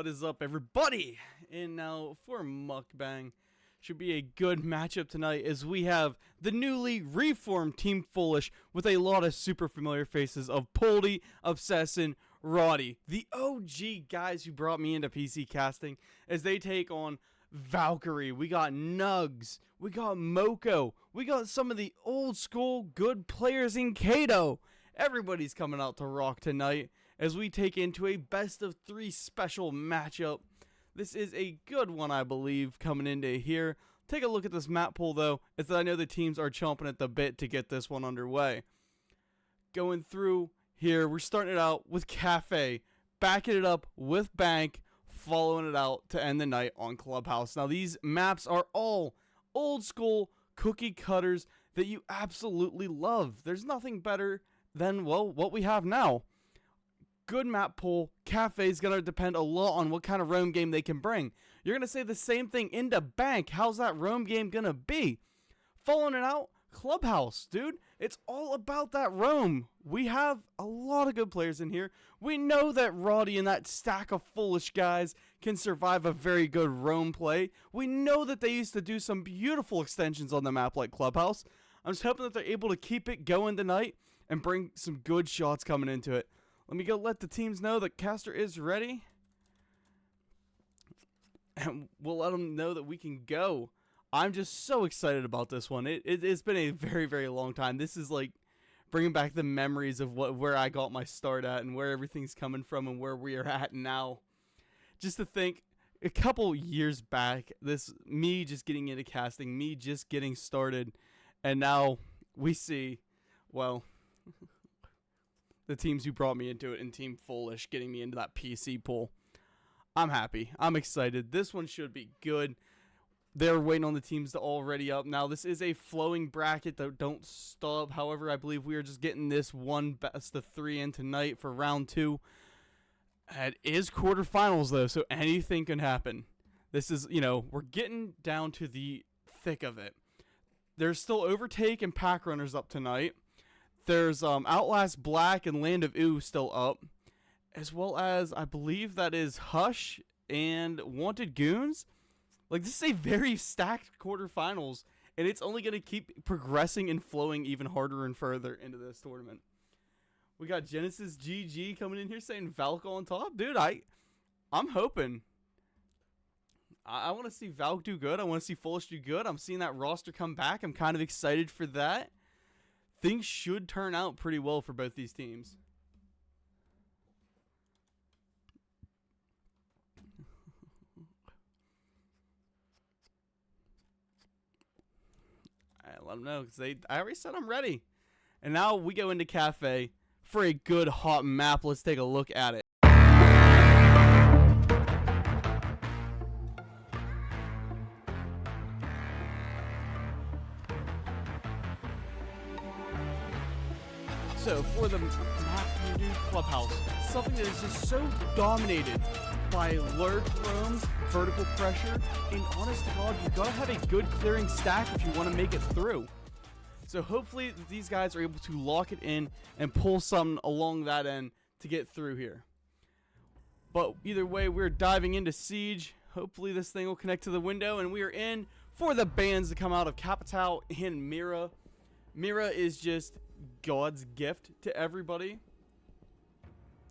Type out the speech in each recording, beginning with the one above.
What is up, everybody? And now for Mukbang, should be a good matchup tonight as we have the newly reformed Team Foolish with a lot of super familiar faces of Poldy, Obsessin, Roddy, the OG guys who brought me into PC casting, as they take on Valkyrie. We got Nugs, we got Moko, we got some of the old school good players in Kato. Everybody's coming out to rock tonight as we take into a best of 3 special matchup. This is a good one, I believe, coming into here. Take a look at this map pool, though, as I know the teams are chomping at the bit to get this one underway. Going through here, we're starting it out with Cafe, backing it up with Bank, following it out to end the night on Clubhouse. Now, these maps are all old school cookie cutters that you absolutely love. There's nothing better than, well, what we have now. Good map pool. Cafe is going to depend a lot on what kind of roam game they can bring. You're going to say the same thing into Bank. How's that roam game going to be? Following it out, Clubhouse, dude. It's all about that roam. We have a lot of good players in here. We know that Roddy and that stack of foolish guys can survive a very good roam play. We know that they used to do some beautiful extensions on the map like Clubhouse. I'm just hoping that they're able to keep it going tonight and bring some good shots coming into it. Let me go let the teams know that Caster is ready. And we'll let them know that we can go. I'm just so excited about this one. It's been a very, very long time. This is like bringing back the memories of where I got my start at and where everything's coming from and where we are at now. Just to think, a couple years back, me just getting into casting, me just getting started, and now we see, well, the teams who brought me into it and Team Foolish getting me into that PC pool. I'm happy. I'm excited. This one should be good. They're waiting on the teams to already up. Now, this is a flowing bracket that don't stop. However, I believe we are just getting this one best of 3 in tonight for round 2. It is quarterfinals, though, so anything can happen. This is, we're getting down to the thick of it. There's still Overtake and Pack Runners up tonight. There's Outlast Black and Land of Ooh still up, as well as I believe that is Hush and Wanted Goons. Like, this is a very stacked quarterfinals, and it's only going to keep progressing and flowing even harder and further into this tournament. We got Genesis GG coming in here saying Valk on top. Dude, I'm hoping. I want to see Valk do good. I want to see Foolish do good. I'm seeing that roster come back. I'm kind of excited for that. Things should turn out pretty well for both these teams. Alright, let them know, because I already said I'm ready. And now we go into Cafe for a good hot map. Let's take a look at it. So, for the map new Clubhouse, something that is just so dominated by lurk roams, vertical pressure, and honest to God, you gotta have a good clearing stack if you want to make it through. So hopefully these guys are able to lock it in and pull something along that end to get through here. But either way, we're diving into Siege. Hopefully this thing will connect to the window, and we are in for the bans to come out of Capital and Mira. Mira is just God's gift to everybody.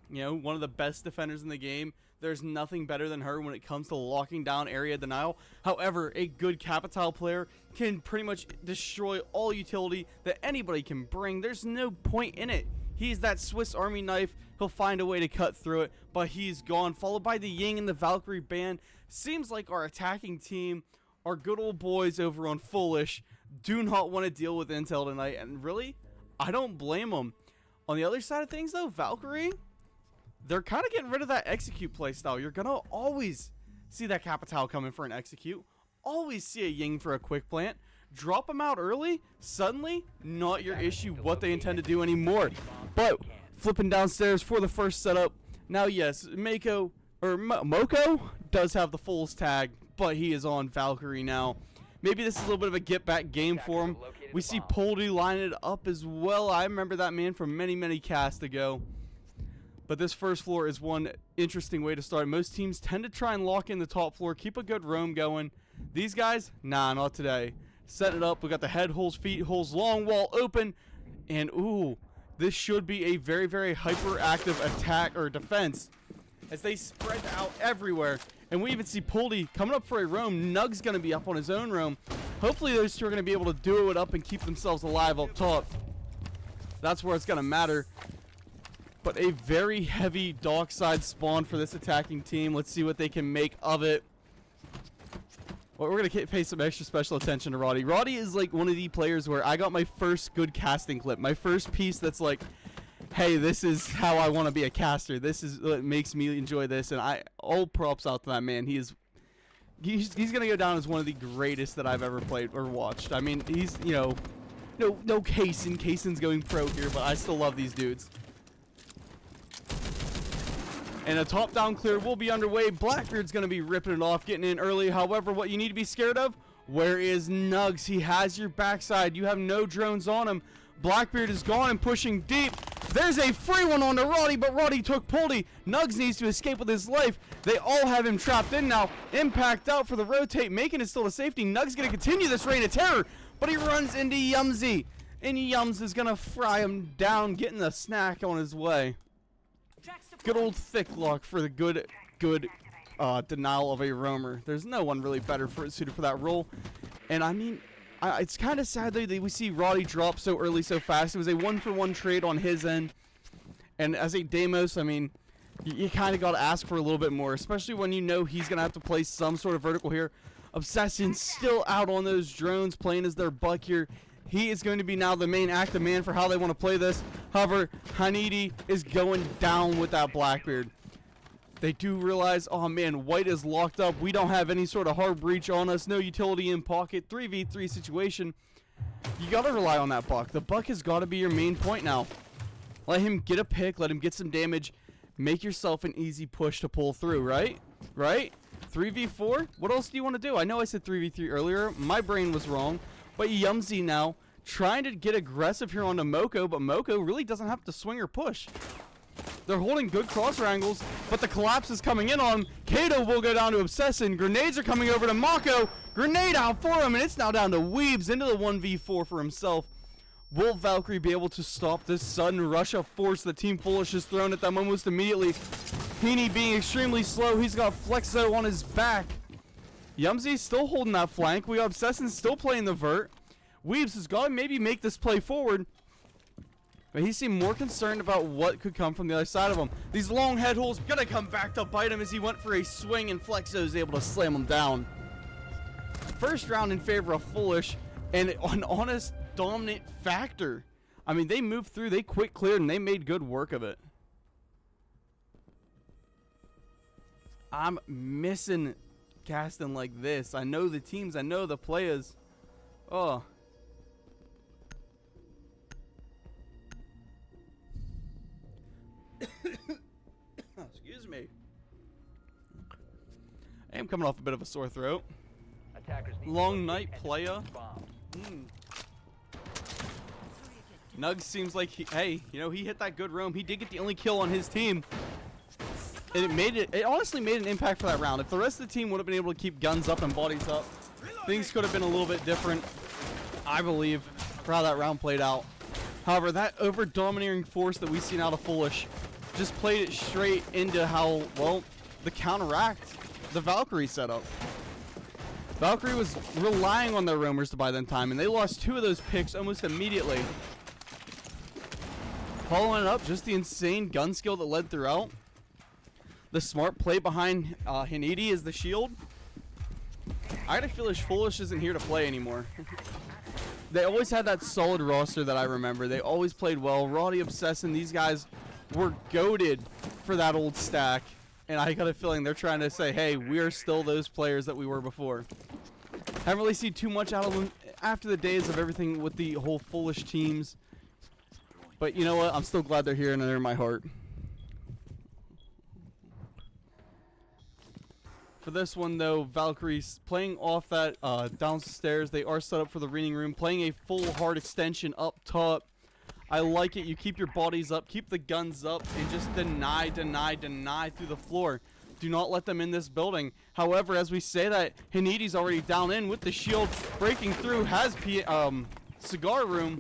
One of the best defenders in the game. There's nothing better than her when it comes to locking down area denial. However, a good Capital player can pretty much destroy all utility that anybody can bring. There's no point in it. He's that Swiss Army knife. He'll find a way to cut through it, but he's gone. Followed by the Ying and the Valkyrie ban. Seems like our attacking team, our good old boys over on Foolish, do not want to deal with intel tonight, and really, I don't blame them. On the other side of things, though, Valkyrie, they're kind of getting rid of that execute playstyle. You're going to always see that Capital coming for an execute. Always see a Ying for a quick plant. Drop them out early. Suddenly, not your issue what they intend to do anymore. But flipping downstairs for the first setup. Now, yes, Moko does have the Fool's tag, but he is on Valkyrie now. Maybe this is a little bit of a get-back game for him. We see Poldy line it up as well. I remember that man from many, many casts ago. But this first floor is one interesting way to start. Most teams tend to try and lock in the top floor, keep a good roam going. These guys, nah, not today. Set it up. We got the head holes, feet holes, long wall open. And, ooh, this should be a very, very hyperactive attack or defense as they spread out everywhere. And we even see Poldy coming up for a roam. Nug's going to be up on his own roam. Hopefully those two are going to be able to duo it up and keep themselves alive up top. That's where it's going to matter. But a very heavy dockside spawn for this attacking team. Let's see what they can make of it. Well, we're going to pay some extra special attention to Roddy. Roddy is like one of the players where I got my first good casting clip. My first piece that's like, hey, this is how I want to be a caster. This is what makes me enjoy this. And all props out to that man. He's going to go down as one of the greatest that I've ever played or watched. I mean, he's, you know, no Kaysen. Kaysen's going pro here, but I still love these dudes. And a top-down clear will be underway. Blackbeard's going to be ripping it off, getting in early. However, what you need to be scared of, where is Nugs? He has your backside. You have no drones on him. Blackbeard is gone and pushing deep. There's a free one on to Roddy, but Roddy took Poldy. Nugs needs to escape with his life. They all have him trapped in now. Impact out for the rotate, making it still to safety. Nugs going to continue this reign of terror, but he runs into Yumsy. And Yums is going to fry him down, getting the snack on his way. Good old thick lock for the good denial of a roamer. There's no one really better suited for that role. And I mean, it's kind of sad that we see Roddy drop so early so fast. It was a 1-for-1 trade on his end. And as a Deimos, I mean, you kind of got to ask for a little bit more, especially when you know he's going to have to play some sort of vertical here. Obsession's still out on those drones, playing as their buck here. He is going to be now the main active man for how they want to play this. However, Hanidi is going down with that Blackbeard. They do realize, oh man, White is locked up. We don't have any sort of hard breach on us. No utility in pocket. 3v3 situation. You got to rely on that buck. The buck has got to be your main point now. Let him get a pick. Let him get some damage. Make yourself an easy push to pull through, right? Right? 3v4? What else do you want to do? I know I said 3v3 earlier. My brain was wrong. But Yumsy now trying to get aggressive here onto Moko, but Moko really doesn't have to swing or push. They're holding good crosser angles, but the collapse is coming in on him. Kato will go down to Obsession. Grenades are coming over to Mako. Grenade out for him, and it's now down to Weebs into the 1v4 for himself. Will Valkyrie be able to stop this sudden rush of force that Team Foolish has thrown at them almost immediately? Heaney being extremely slow. He's got Flexo on his back. Yumsy's still holding that flank. We got Obsession still playing the vert. Weebs has got to maybe make this play forward. But he seemed more concerned about what could come from the other side of him. These long head holes going to come back to bite him as he went for a swing, and Flexo is able to slam him down. First round in favor of Foolish, and an honest dominant factor. I mean, they moved through, they quick cleared, and they made good work of it. I'm missing casting like this. I know the teams, I know the players. Oh. Excuse me. I am coming off a bit of a sore throat. Long night, playa. Nugs seems like he hit that good roam. He did get the only kill on his team. And it honestly made an impact for that round. If the rest of the team would have been able to keep guns up and bodies up, things could have been a little bit different, I believe, for how that round played out. However, that over-domineering force that we've seen out of Foolish just played it straight into how, well, the counteract the Valkyrie setup. Valkyrie was relying on their roamers to buy them time, and they lost 2 of those picks almost immediately. Following it up, just the insane gun skill that led throughout. The smart play behind Hanidi is the shield. I gotta feel Foolish isn't here to play anymore. They always had that solid roster that I remember. They always played well. Roddy, Obsession, these guys were goated for that old stack. And I got a feeling they're trying to say, hey, we are still those players that we were before. Haven't really seen too much out of them after the days of everything with the whole Foolish teams. But you know what? I'm still glad they're here and they're in my heart. For this one, though, Valkyrie's playing off that downstairs. They are set up for the reading room, playing a full hard extension up top. I like it. You keep your bodies up, keep the guns up, and just deny through the floor. Do not let them in this building. However, as we say that, Hanidi's already down in with the shield, breaking through, has Cigar Room.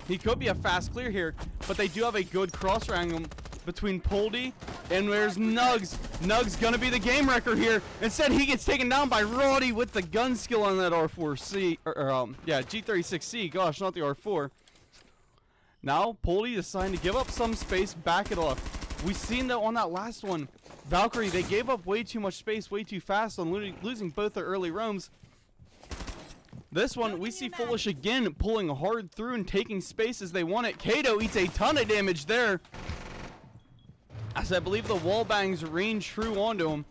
He could be a fast clear here, but they do have a good cross angle between Poldy and there's Nugs. Nugs gonna be the game wrecker here. Instead, he gets taken down by Roddy with the gun skill on that R4C, yeah, G36C. Gosh, not the R4. Now, Poldy deciding to give up some space, back it off. We've seen that on that last one. Valkyrie, they gave up way too much space, way too fast on losing both their early roams. This one, we see Foolish again pulling hard through and taking space as they want it. Kato eats a ton of damage there, as I believe the wall bangs rain true onto him.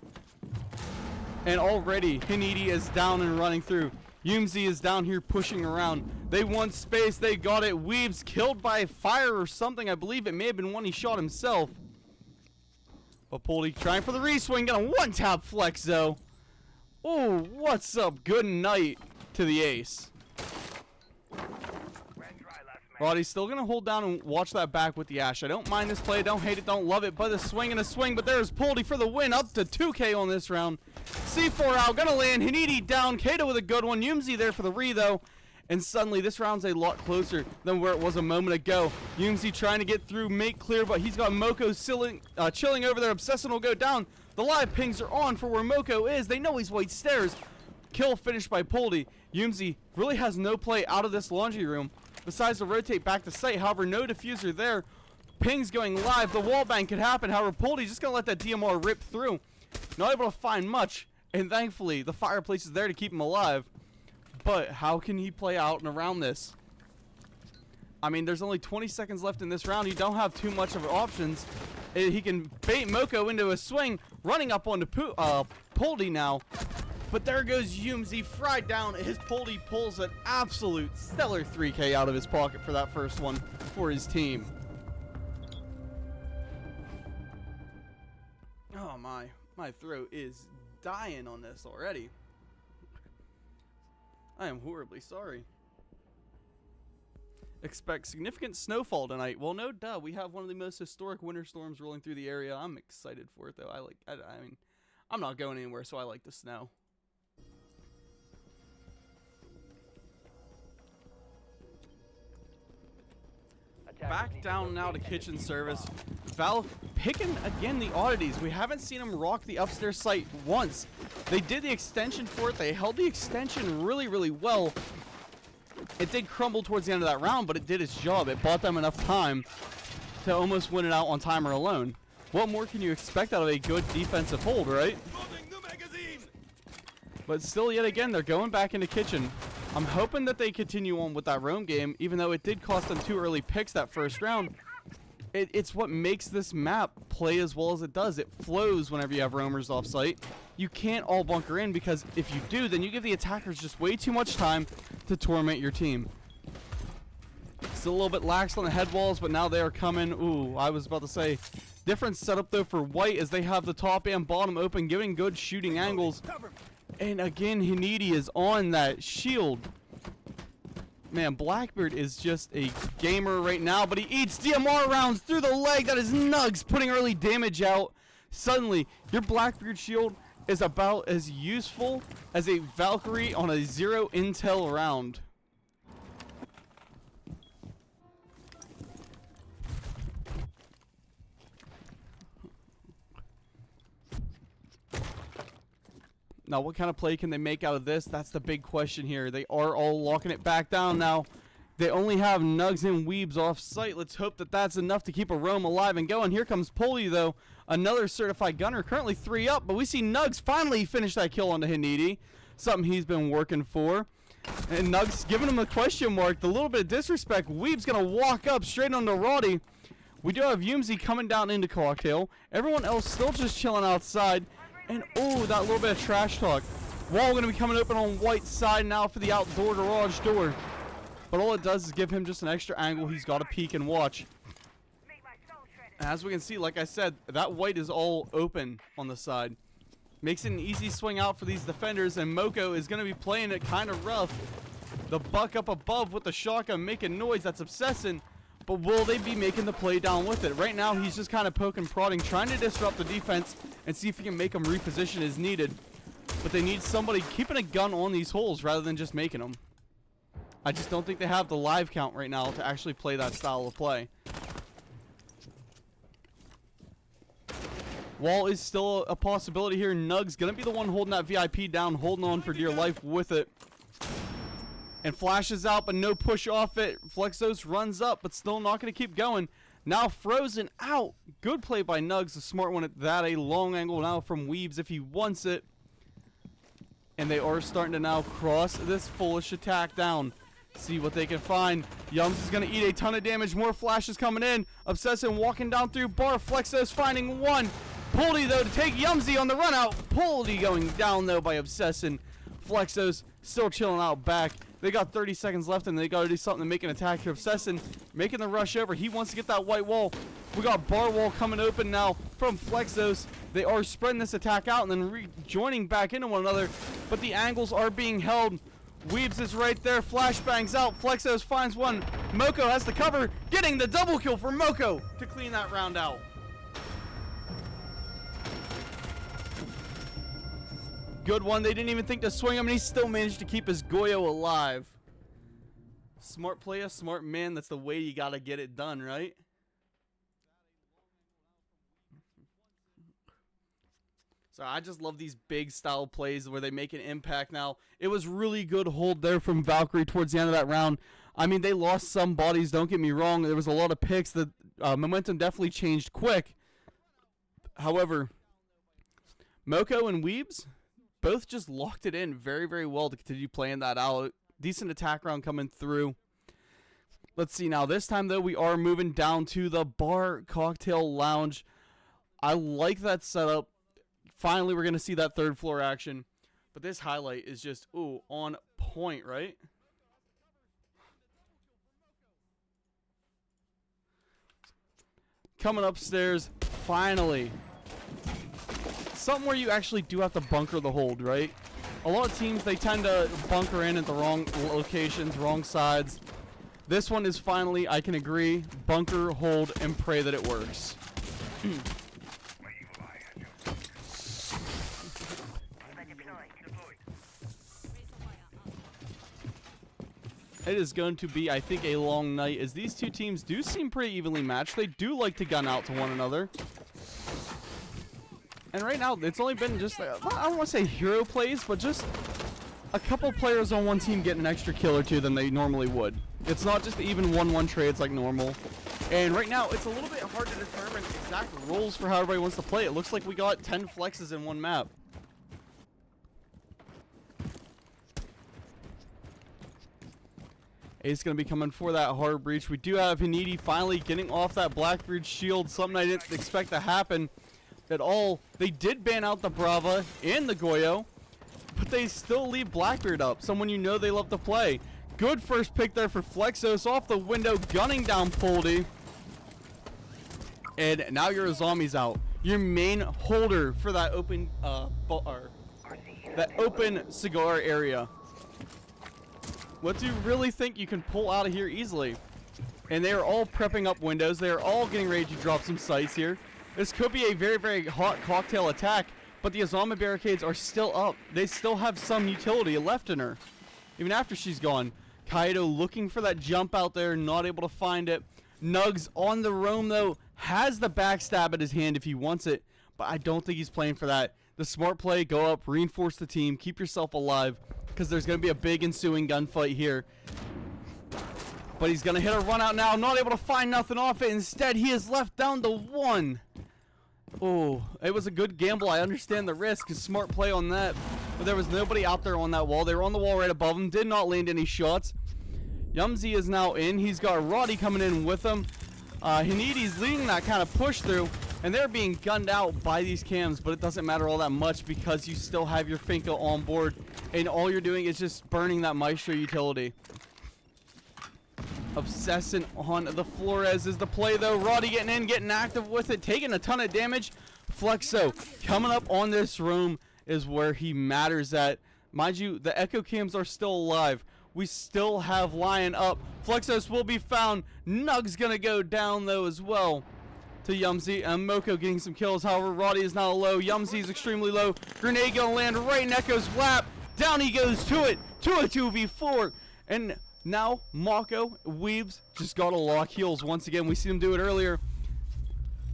And already, Hinidi is down and running through. Yumzi is down here pushing around. They want space. They got it. Weeb's killed by fire or something. I believe it may have been one he shot himself. But Poldy trying for the re-swing. Got a one-tap flex, though. Oh, what's up? Good night to the ace. Roddy's still going to hold down and watch that back with the Ash. I don't mind this play. Don't hate it. Don't love it. But a swing and a swing. But there's Poldy for the win. Up to 2K on this round. C4 out. Going to land. Hinidi down. Kato with a good one. Yumzi there for the re, though. And suddenly, this round's a lot closer than where it was a moment ago. Yumzi trying to get through, make clear, but he's got Moko chilling over there. Obsession will go down. The live pings are on for where Moko is. They know he's white stairs. Kill finished by Poldy. Yumzi really has no play out of this laundry room besides to rotate back to site. However, no diffuser there. Pings going live. The wall bang could happen. However, Poldy's just going to let that DMR rip through. Not able to find much. And thankfully, the fireplace is there to keep him alive. But how can he play out and around this? I mean, there's only 20 seconds left in this round. You don't have too much of options. He can bait Moko into a swing, running up onto Poldy now. But there goes Yumzi, fried down. His Poldy pulls an absolute stellar 3K out of his pocket for that first one for his team. Oh my throat is dying on this already. I am horribly sorry. Expect significant snowfall tonight. Well, no duh. We have one of the most historic winter storms rolling through the area. I'm excited for it, though. I mean, I'm not going anywhere, so I like the snow. Back down now to kitchen service. Val picking again the oddities. We haven't seen him rock the upstairs site once. They did the extension for it. They held the extension really, really well. It did crumble towards the end of that round, but it did its job. It bought them enough time to almost win it out on timer alone. What more can you expect out of a good defensive hold, right? But still, yet again, they're going back into kitchen. I'm hoping that they continue on with that roam game, even though it did cost them 2 early picks that first round. It's what makes this map play as well as it does. It flows whenever you have roamers off site. You can't all bunker in, because if you do, then you give the attackers just way too much time to torment your team. Still a little bit lax on the head walls, but now they are coming. Ooh, I was about to say, different setup though for white, as they have the top and bottom open, giving good shooting angles. And again, Hinidi is on that shield. Man, Blackbeard is just a gamer right now, but he eats DMR rounds through the leg. That is Nugs putting early damage out. Suddenly, your Blackbeard shield is about as useful as a Valkyrie on a 0 intel round. Now, what kind of play can they make out of this? That's the big question here. They are all locking it back down now. They only have Nugs and Weebs off site. Let's hope that that's enough to keep a roam alive and going. Here comes Poldy, though. Another certified gunner, currently 3 up. But we see Nugs finally finish that kill onto Hinidi. Something he's been working for. And Nugs giving him a question mark. The little bit of disrespect. Weeb's going to walk up straight onto Roddy. We do have Yumzi coming down into Cocktail. Everyone else still just chilling outside. And, oh, that little bit of trash talk. Wall going to be coming open on white side now for the outdoor garage door. But all it does is give him just an extra angle. He's got to peek and watch. As we can see, like I said, that white is all open on the side. Makes it an easy swing out for these defenders. And Moko is going to be playing it kind of rough. The Buck up above with the shotgun making noise. That's Obsessing. But will they be making the play down with it? Right now, he's just kind of poking, prodding, trying to disrupt the defense and see if he can make them reposition as needed. But they need somebody keeping a gun on these holes rather than just making them. I just don't think they have the live count right now to actually play that style of play. Wall is still a possibility here. Nug's going to be the one holding that VIP down, holding on for dear life with it. And flashes out, but no push off it. Flexos runs up, but still not going to keep going. Now frozen out. Good play by Nugs, a smart one at that. A long angle now from Weebs if he wants it. And they are starting to now cross this foolish attack down. See what they can find. Yums is going to eat a ton of damage. More flashes coming in. Obsessing walking down through bar. Flexos finding one. Poldy, though, to take Yumsy on the run out. Poldy going down, though, by Obsessing. Flexos still chilling out back. They got 30 seconds left, and they got to do something to make an attack here. Obsessing making the rush over. He wants to get that white wall. We got bar wall coming open now from Flexos. They are spreading this attack out and then rejoining back into one another, but the angles are being held. Weebs is right there. Flashbangs out. Flexos finds one. Moko has the cover, getting the double kill for Moko to clean that round out. Good one. They didn't even think to swing him, and he still managed to keep his Goyo alive. Smart player, smart man. That's the way you got to get it done, right? So I just love these big style plays where they make an impact now. It was really good hold there from Valkyrie towards the end of that round. I mean, they lost some bodies, don't get me wrong. There was a lot of picks. The momentum definitely changed quick. However, Moko and Weebs both just locked it in very, very well to continue playing that out. Decent attack round coming through. Let's see now. This time, though, we are moving down to the bar cocktail lounge. I like that setup. Finally, we're going to see that third floor action. But this highlight is just, ooh, on point, right? Coming upstairs, finally. Something where you actually do have to bunker the hold, right? A lot of teams, they tend to bunker in at the wrong locations, wrong sides. This one is finally, I can agree, bunker, hold, and pray that it works. It is going to be, I think, a long night, as these two teams do seem pretty evenly matched. They do like to gun out to one another. And right now, it's only been just, I don't want to say hero plays, but just a couple players on one team getting an extra kill or two than they normally would. It's not just even 1-1 trades like normal. And right now, it's a little bit hard to determine exact roles for how everybody wants to play. It looks like we got 10 flexes in one map. Ace going to be coming for that hard breach. We do have Hanidi finally getting off that Blackbeard shield. Something I didn't expect to happen at all. They did ban out the Brava and the Goyo, but they still leave Blackbeard up. Someone you know they love to play. Good first pick there for Flexos off the window, gunning down Poldy. And now your Azami's out. Your main holder for that open that open cigar area. What do you really think you can pull out of here easily? And they are all prepping up windows. They are all getting ready to drop some sights here. This could be a very, very hot cocktail attack, but the Azami barricades are still up. They still have some utility left in her, even after she's gone. Kaido looking for that jump out there, not able to find it. Nugs on the roam, though, has the backstab at his hand if he wants it, but I don't think he's playing for that. The smart play, go up, reinforce the team, keep yourself alive, because there's going to be a big ensuing gunfight here. But he's going to hit a run out now, not able to find nothing off it. Instead, he is left down to one. Oh, it was a good gamble. I understand the risk. A smart play on that. But there was nobody out there on that wall. They were on the wall right above him. Did not land any shots. Yumsy is now in. He's got Roddy coming in with him. Hanidi's leading that kind of push through. And they're being gunned out by these cams, but it doesn't matter all that much because you still have your Finka on board. And all you're doing is just burning that Maestro utility. Obsessing on the Flores is the play, though. Roddy getting in, getting active with it, taking a ton of damage. Flexo coming up on this room is where he matters at. Mind you, the Echo cams are still alive. We still have Lion up. Flexos will be found. Nug's gonna go down though as well to Yumzy, and Moko getting some kills. However, Roddy is now low. Yumzy is extremely low. Grenade gonna land right in Echo's lap. Down he goes to it, to a 2v4. And now Mako, Weebs just gotta lock heals once again. We see him do it earlier.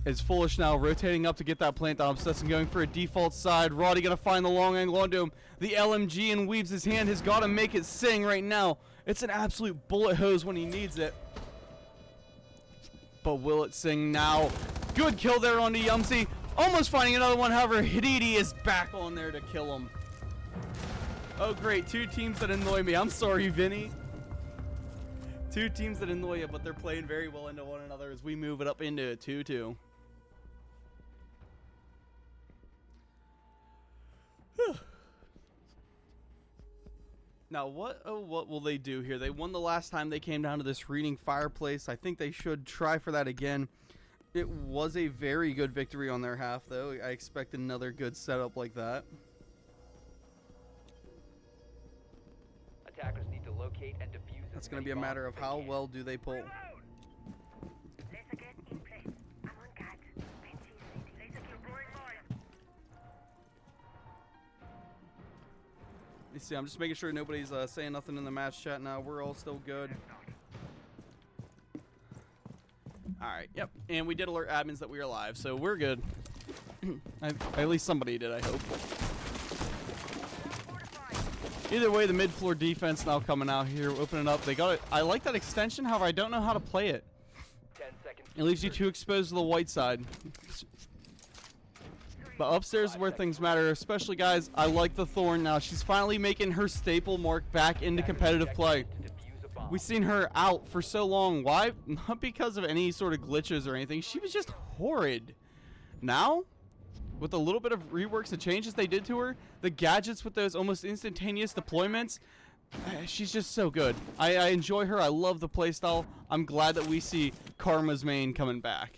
Is Foolish now rotating up to get that plant down. Obsessing going for a default side. Roddy gonna find the long angle onto him. The LMG in Weebs' hand has got to make it sing right now. It's an absolute bullet hose when he needs it. But will it sing now? Good kill there onto Yumzy. Almost finding another one. However, Hididi is back on there to kill him. Oh great, 2 teams that annoy me. I'm sorry, Vinny. 2 teams that annoy you, but they're playing very well into one another as we move it up into a 2-2. Now, what will they do here? They won the last time they came down to this reading fireplace. I think they should try for that again. It was a very good victory on their half, though. I expect another good setup like that. Attackers need to locate and defuse. That's going to be a matter of how well do they pull. You see, I'm just making sure nobody's saying nothing in the match chat now. We're all still good. Alright, yep. And we did alert admins that we are live, so we're good. At least somebody did, I hope. Either way, the mid-floor defense now coming out here, opening up. They got it. I like that extension, however, I don't know how to play it. 10 seconds. It leaves you too exposed to the white side. But upstairs is where things matter, especially, guys, I like the Thorn now. She's finally making her staple mark back into competitive play. We've seen her out for so long. Why? Not because of any sort of glitches or anything. She was just horrid. Now, with a little bit of reworks and changes they did to her, the gadgets with those almost instantaneous deployments, she's just so good. I enjoy her. I love the playstyle. I'm glad that we see Karma's main coming back.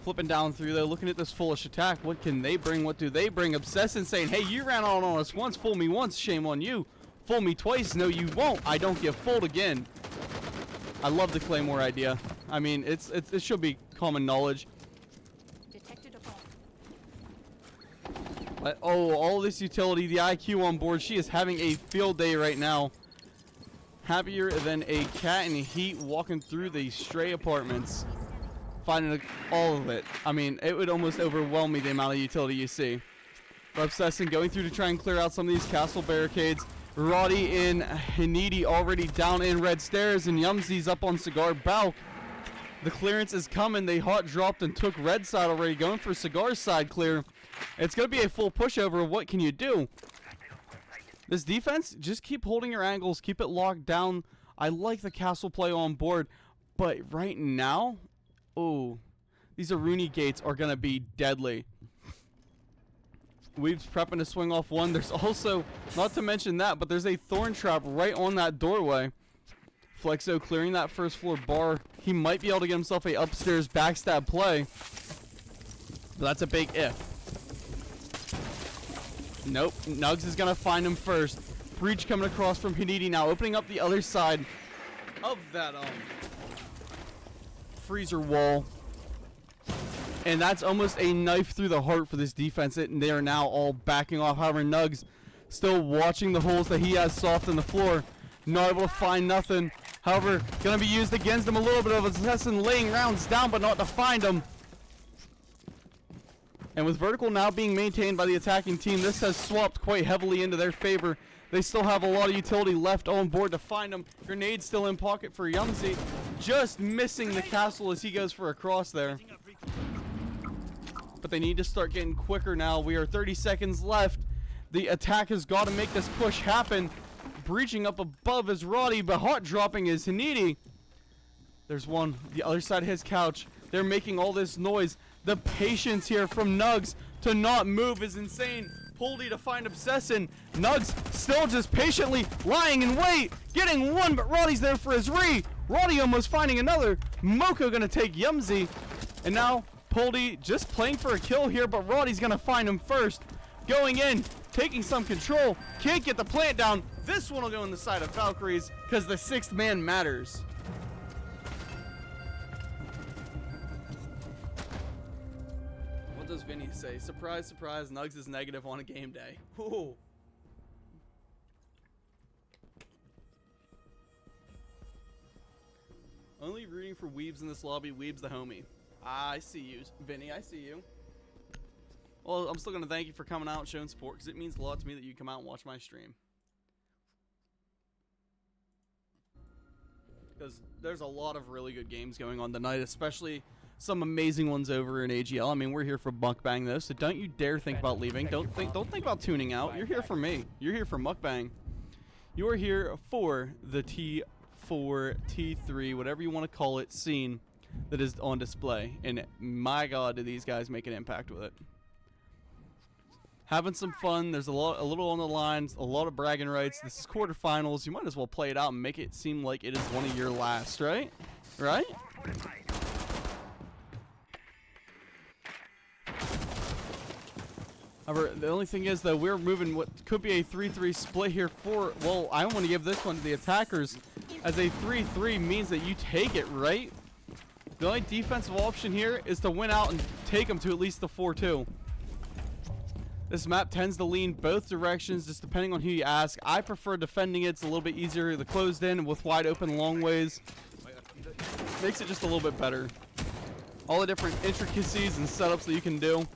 Flipping down through though, looking at this Foolish attack. What can they bring? What do they bring? Obsessing saying, hey, you ran on us once, fool me once, shame on you. Fool me twice, no you won't. I don't get fooled again. I love the Claymore idea. I mean, it should be common knowledge. Detected a bomb. But, oh, all this utility, the IQ on board, she is having a field day right now. Happier than a cat in heat walking through the stray apartments. Finding all of it. I mean, it would almost overwhelm me the amount of utility you see. But Obsessing going through to try and clear out some of these castle barricades. Roddy and Hanidi already down in red stairs, and Yumzy's up on Cigar Balk. The clearance is coming. They hot dropped and took red side already, going for Cigar's side clear. It's going to be a full pushover. What can you do? This defense, just keep holding your angles, keep it locked down. I like the castle play on board, but right now, oh, these Aruni gates are going to be deadly. Weeb's prepping to swing off one. There's also, not to mention that, but there's a thorn trap right on that doorway. Flexo clearing that first floor bar. He might be able to get himself a upstairs backstab play. But that's a big if. Nope. Nugs is going to find him first. Breach coming across from Hanidi now, opening up the other side of that freezer wall. And that's almost a knife through the heart for this defense. They are now all backing off. However, Nugs still watching the holes that he has soft in the floor. Not able to find nothing. However, going to be used against him. A little bit of assassin laying rounds down, but not to find him. And with vertical now being maintained by the attacking team, this has swapped quite heavily into their favor. They still have a lot of utility left on board to find him. Grenade still in pocket for Yumzy. Just missing the castle as he goes for a cross there. But they need to start getting quicker now. We are 30 seconds left. The attack has got to make this push happen. Breaching up above is Roddy, but hot dropping is Hanidi. There's one. The other side of his couch. They're making all this noise. The patience here from Nugs to not move is insane. Poldy to find Obsession. Nugs still just patiently lying in wait. Getting one, but Roddy's there for his re. Roddy almost finding another. Moko gonna take Yumzy. And now Poldy just playing for a kill here, but Roddy's gonna find him first. Going in. taking some control. Can't get the plant down. This one will go in the side of Valkyries because the 6th man matters. What does Vinny say? Surprise, surprise, Nugs is negative on a game day. Ooh. Only rooting for Weebs in this lobby. Weebs the homie. I see you, Vinny. I see you. Well, I'm still going to thank you for coming out and showing support because it means a lot to me that you come out and watch my stream. Because there's a lot of really good games going on tonight, especially some amazing ones over in AGL. I mean, we're here for Mukbang though, so don't you dare think about leaving. Don't think about tuning out. You're here for me. You're here for Mukbang. You are here for the T4, T3, whatever you want to call it, scene that is on display. And my God, do these guys make an impact with it. Having some fun. There's a little on the lines, a lot of bragging rights. This is quarterfinals. You might as well play it out and make it seem like it is one of your last, right? Right? However, the only thing is that we're moving what could be a 3-3 split here for, well, I want to give this one to the attackers, as a 3-3 means that you take it, right? The only defensive option here is to win out and take them to at least the 4-2. This map tends to lean both directions, just depending on who you ask. I prefer defending it. It's a little bit easier. The closed in with wide open long ways makes it just a little bit better. All the different intricacies and setups that you can do,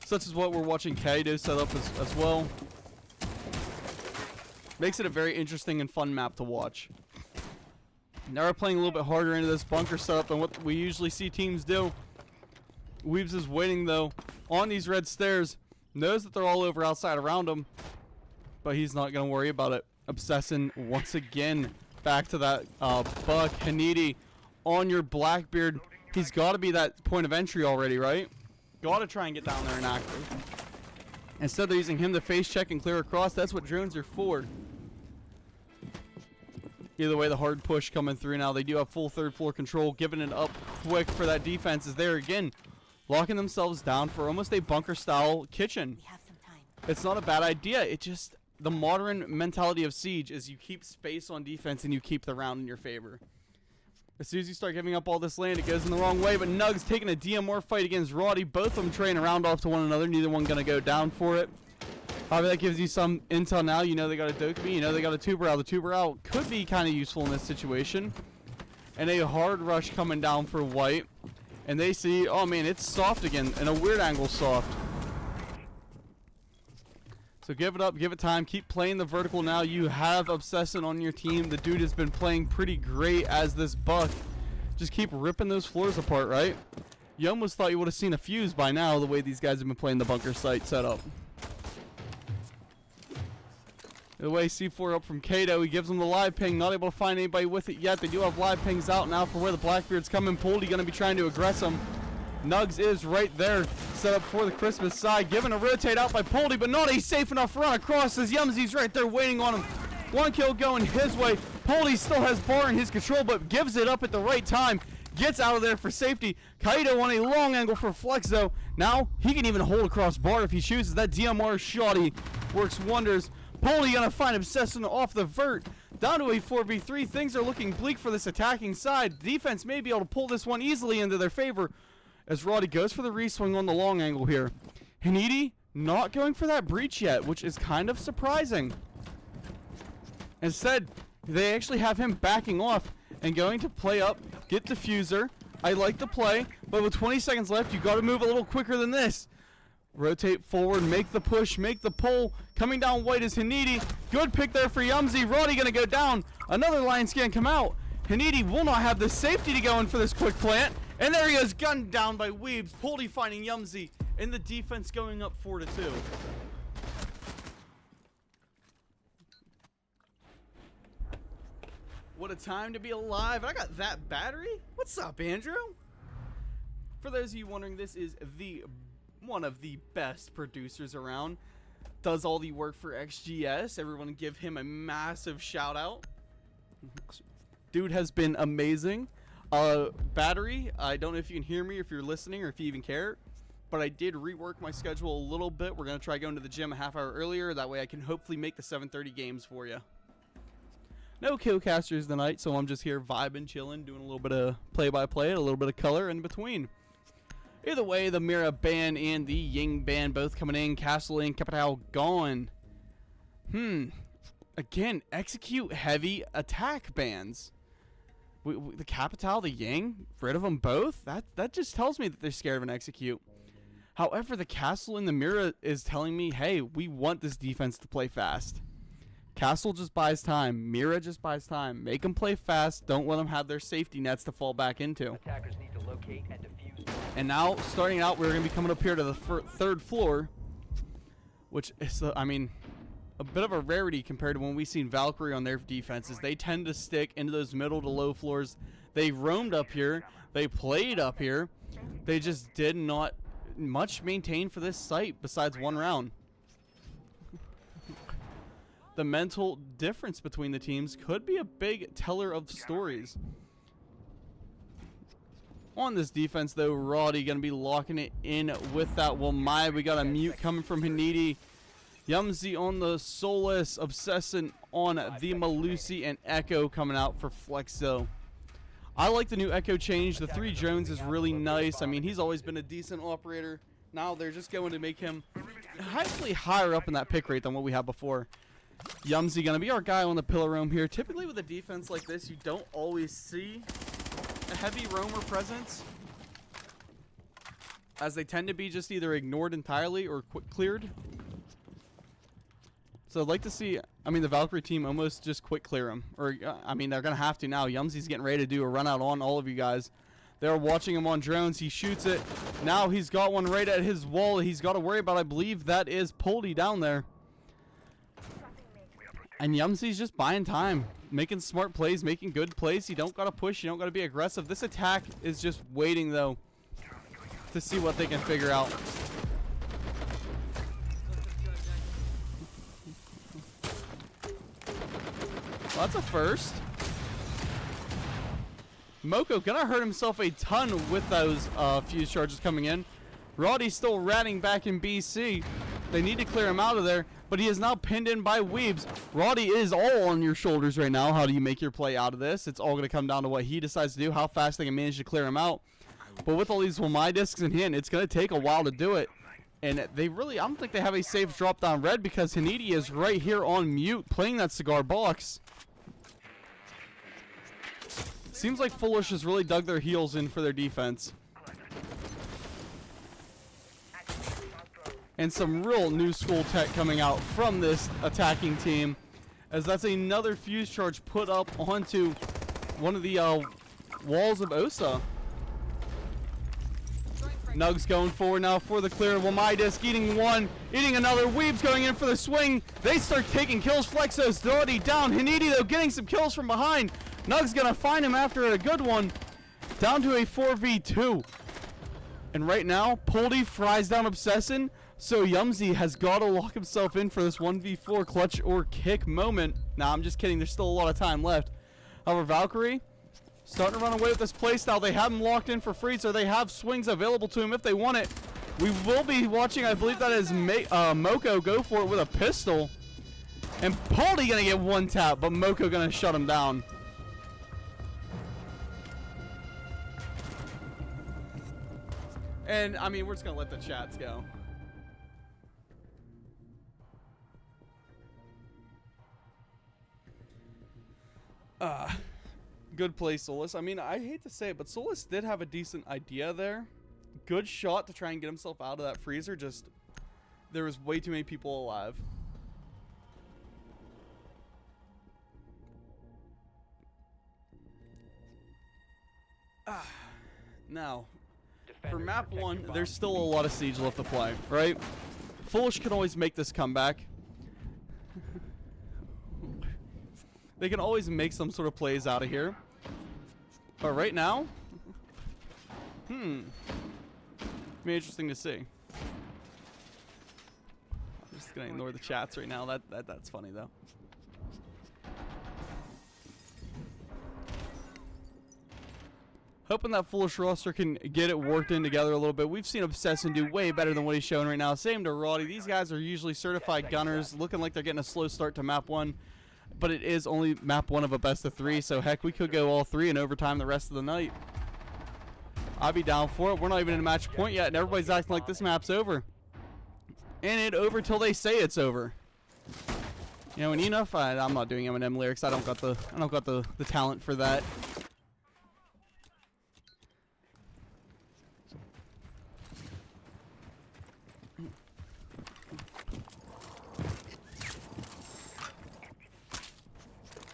such as what we're watching Kaido set up as well, makes it a very interesting and fun map to watch. Now we're playing a little bit harder into this bunker setup than what we usually see teams do. Weebs is waiting though on these red stairs. Knows that they're all over outside around him, but he's not going to worry about it. Obsessing once again back to that Buck. Hanidi on your Blackbeard. He's got to be that point of entry already, right? Got to try and get down there and active. Instead, they're using him to face check and clear across. That's what drones are for. Either way, the hard push coming through now. They do have full third floor control. Giving it up quick for that defense is there again. Locking themselves down for almost a bunker-style kitchen. We have some time. It's not a bad idea. It just, the modern mentality of Siege is you keep space on defense and you keep the round in your favor. As soon as you start giving up all this land, it goes in the wrong way. But Nugs taking a DMR fight against Roddy. Both of them trading around off to one another. Neither one going to go down for it. However, that gives you some intel now. You know they got a Dokumi. You know they got a Tuber out. The Tuber out could be kind of useful in this situation. And a hard rush coming down for White. And they see, oh man, it's soft again, and a weird angle soft. So give it up, give it time, keep playing the vertical now. You have Obsession on your team. The dude has been playing pretty great as this Buck. Just keep ripping those floors apart, right? You almost thought you would have seen a fuse by now, the way these guys have been playing the bunker site setup. The way C4 up from Kato, he gives them the live ping, not able to find anybody with it yet. They do have live pings out now for where the Blackbeard's coming. Poldy going to be trying to aggress him. Nugs is right there, set up for the Christmas side. Given a rotate out by Poldy, but not a safe enough run across as Yumzy's right there waiting on him. One kill going his way. Poldy still has bar in his control, but gives it up at the right time. Gets out of there for safety. Kaido on a long angle for flex though. Now he can even hold across bar if he chooses. That DMR shoddy works wonders. Poldy gonna find Obsession off the vert. Down to a 4v3. Things are looking bleak for this attacking side. Defense may be able to pull this one easily into their favor as Roddy goes for the re-swing on the long angle here. Hanidi not going for that breach yet, which is kind of surprising. Instead, they actually have him backing off and going to play up, get diffuser. I like the play, but with 20 seconds left, you got to move a little quicker than this. Rotate forward, make the push, make the pull. Coming down White is Hanidi. Good pick there for Yumzy. Roddy gonna go down. Another line scan come out. Hanidi will not have the safety to go in for this quick plant. And there he is, gunned down by Weebs. Poldy finding Yumzy. And the defense going up 4-2. What a time to be alive. I got that battery? What's up, Andrew? For those of you wondering, this is one of the best producers around. Does all the work for XGS. Everyone give him a massive shout out. Dude has been amazing. Battery, I don't know if you can hear me or if you're listening or if you even care. but I did rework my schedule a little bit. We're going to try going to the gym a half hour earlier. That way I can hopefully make the 7:30 games for you. No Killcasters tonight, so I'm just here vibing, chilling, doing a little bit of play-by-play, a little bit of color in between. Either way, the Mira band and the Ying band both coming in. Castle and Capital gone. Again, execute heavy attack bands. The Capital, the Ying, rid of them both? That just tells me that they're scared of an execute. However, the Castle and the Mira is telling me, hey, we want this defense to play fast. Castle just buys time. Mira just buys time. Make them play fast. Don't let them have their safety nets to fall back into. Attackers need to locate and defuse. And now, starting out, we're going to be coming up here to the third floor, which is, I mean, a bit of a rarity compared to when we've seen Valkyrie on their defenses. They tend to stick into those middle to low floors. They roamed up here. They played up here. They just did not much maintain for this site besides one round. The mental difference between the teams could be a big teller of stories. On this defense, though, Roddy going to be locking it in with that Wamai. We got a mute coming from Hanidi. Yumzy on the Solus, Obsession on the Malusi, and Echo coming out for Flexo. I like the new Echo change. The 3 drones is really nice. I mean, he's always been a decent operator. Now they're just going to make him hopefully higher up in that pick rate than what we had before. Yumzy going to be our guy on the pillar roam here. Typically with a defense like this, you don't always see a heavy roamer presence, as they tend to be just either ignored entirely or quick cleared. So I'd like to see, I mean, the Valkyrie team almost just quick clear him. Or, I mean, they're going to have to now. Yumzy's getting ready to do a run out on all of you guys. They're watching him on drones. He shoots it. Now he's got one right at his wall. He's got to worry about, I believe that is Poldy down there. And Yumzy's just buying time, making smart plays, making good plays. You don't got to push. You don't got to be aggressive. This attack is just waiting, though, to see what they can figure out. Well, that's a first. Moko gonna hurt himself a ton with those fuse charges coming in. Roddy's still ratting back in BC. They need to clear him out of there, but he is now pinned in by Weebs. Roddy is all on your shoulders right now. How do you make your play out of this? It's all going to come down to what he decides to do, how fast they can manage to clear him out. But with all these Wamai discs in hand, it's going to take a while to do it. And they really, I don't think they have a safe drop down red, because Hanidi is right here on mute playing that cigar box. Seems like Foolish has really dug their heels in for their defense. And some real new school tech coming out from this attacking team, as that's another fuse charge put up onto one of the walls of Osa. Nugs going forward now for the clear. Wamai disc eating one, eating another. Weeb's going in for the swing. They start taking kills. Flexo's already down. Hanidi, though, getting some kills from behind. Nugs gonna find him after a good one. Down to a 4v2. And right now, Poldy fries down Obsession. So Yumzy has got to lock himself in for this 1v4 clutch or kick moment. Nah, I'm just kidding. There's still a lot of time left. However, Valkyrie starting to run away with this playstyle. They have him locked in for free, so they have swings available to him if they want it. We will be watching, I believe that is Moko go for it with a pistol. And Poldy going to get one tap, but Moko going to shut him down. And, I mean, we're just going to let the chats go. Good play, Solus. I mean, I hate to say it, but Solus did have a decent idea there. Good shot to try and get himself out of that freezer. Just, there was way too many people alive. Now, for map 1, there's still a lot of siege left to play, right? Foolish can always make this comeback. They can always make some sort of plays out of here. But right now, be interesting to see. I'm just gonna ignore the chats right now. That's funny though. Hoping that Foolish roster can get it worked in together a little bit. We've seen Obsession do way better than what he's showing right now. Same to Roddy. These guys are usually certified gunners, looking like they're getting a slow start to map 1. But it is only map 1 of a best of 3, so heck, we could go all 3 in overtime the rest of the night. I'd be down for it. We're not even in a match point yet, and everybody's acting like this map's over. And it over till they say it's over. You know, and enough. I'm not doing Eminem lyrics. I don't got the talent for that.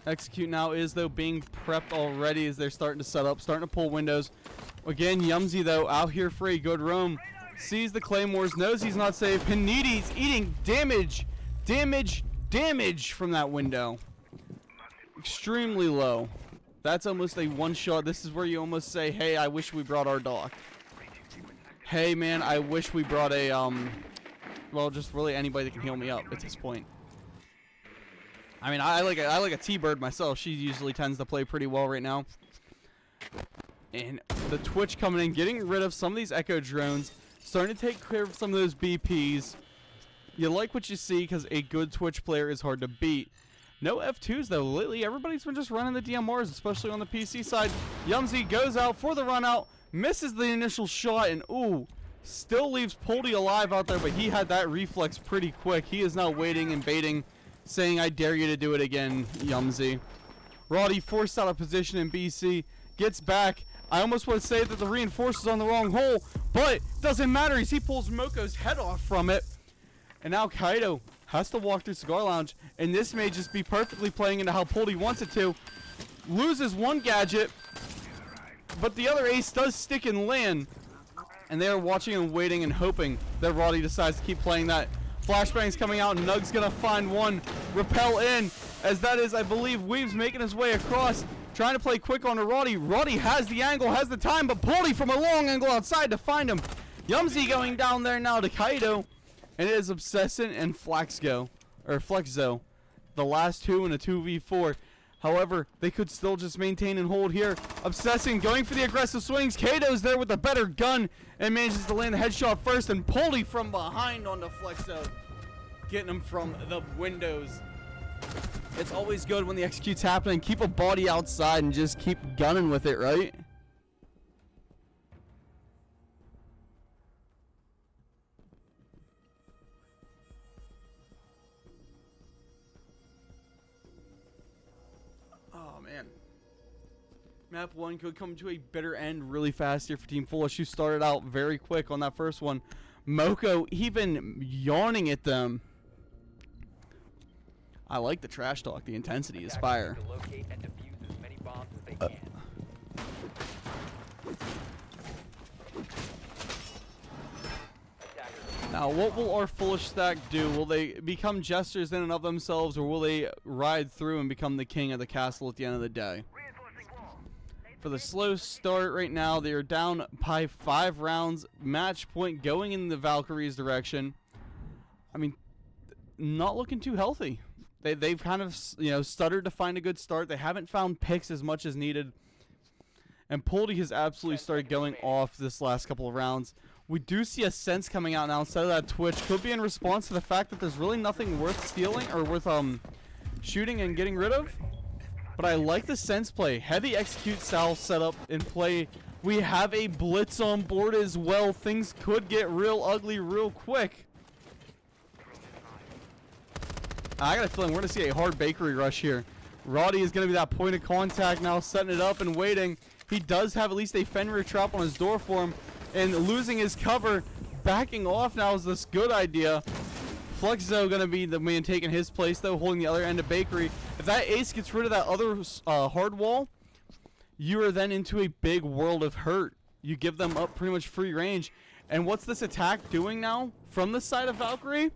Execute now is, though, being prepped already as they're starting to set up, starting to pull windows. Again, Yumsy, though, out here for a good roam. Sees the claymores, knows he's not safe. Hanidi's eating damage from that window. Extremely low. That's almost a one-shot. This is where you almost say, hey, I wish we brought our doc. Hey, man, I wish we brought a, well, just really anybody that can heal me up at this point. I mean, I like a T-Bird myself. She usually tends to play pretty well right now. And the Twitch coming in, getting rid of some of these Echo drones, starting to take care of some of those BPs. You like what you see because a good Twitch player is hard to beat. No F2s, though. Lately, everybody's been just running the DMRs, especially on the PC side. Yumsy goes out for the run out, misses the initial shot, and ooh, still leaves Poldy alive out there, but he had that reflex pretty quick. He is now waiting and baiting, saying, I dare you to do it again, Yumsy. Roddy forced out of position in BC, gets back. I almost want to say that the reinforcer's on the wrong hole, but doesn't matter as he pulls Moko's head off from it. And now Kaido has to walk through Cigar Lounge, and this may just be perfectly playing into how Poldy wants it to. Loses one gadget, but the other ace does stick and land. And they are watching and waiting and hoping that Roddy decides to keep playing that. Flashbang's coming out, and Nug's gonna find one. Repel in, as that is, I believe, Weaves making his way across, trying to play quick on to Roddy. Roddy has the angle, has the time, but Poldy from a long angle outside to find him. Yumsy going down there now to Kaido. And it is Obsession and Flexzo, the last two in a 2v4. However, they could still just maintain and hold here. Obsession going for the aggressive swings. Kaido's there with a better gun and manages to land the headshot first. And Poldy from behind on the Flexzo, getting him from the windows. It's always good when the execute's happening. Keep a body outside and just keep gunning with it, right? Oh, man. Map 1 could come to a bitter end really fast here for Team Foolish, who started out very quick on that first one. Moko even yawning at them. I like the trash talk. The intensity is fire. Now, what will our Foolish stack do? Will they become jesters in and of themselves, or will they ride through and become the king of the castle at the end of the day? For the slow start right now, they are down by 5 rounds. Match point going in the Valkyrie's direction. I mean, not looking too healthy. They've kind of, stuttered to find a good start. They haven't found picks as much as needed. And Poldy has absolutely started going off this last couple of rounds. We do see a sense coming out now instead of that Twitch. Could be in response to the fact that there's really nothing worth stealing or worth shooting and getting rid of. But I like the sense play. Heavy execute style setup in play. We have a blitz on board as well. Things could get real ugly real quick. I got a feeling we're going to see a hard bakery rush here. Roddy is going to be that point of contact now, setting it up and waiting. He does have at least a Fenrir trap on his door for him. And losing his cover, backing off now is this good idea. Flexzo going to be the man taking his place, though, holding the other end of bakery. If that ace gets rid of that other hard wall, you are then into a big world of hurt. You give them up pretty much free range. And what's this attack doing now from the side of Valkyrie?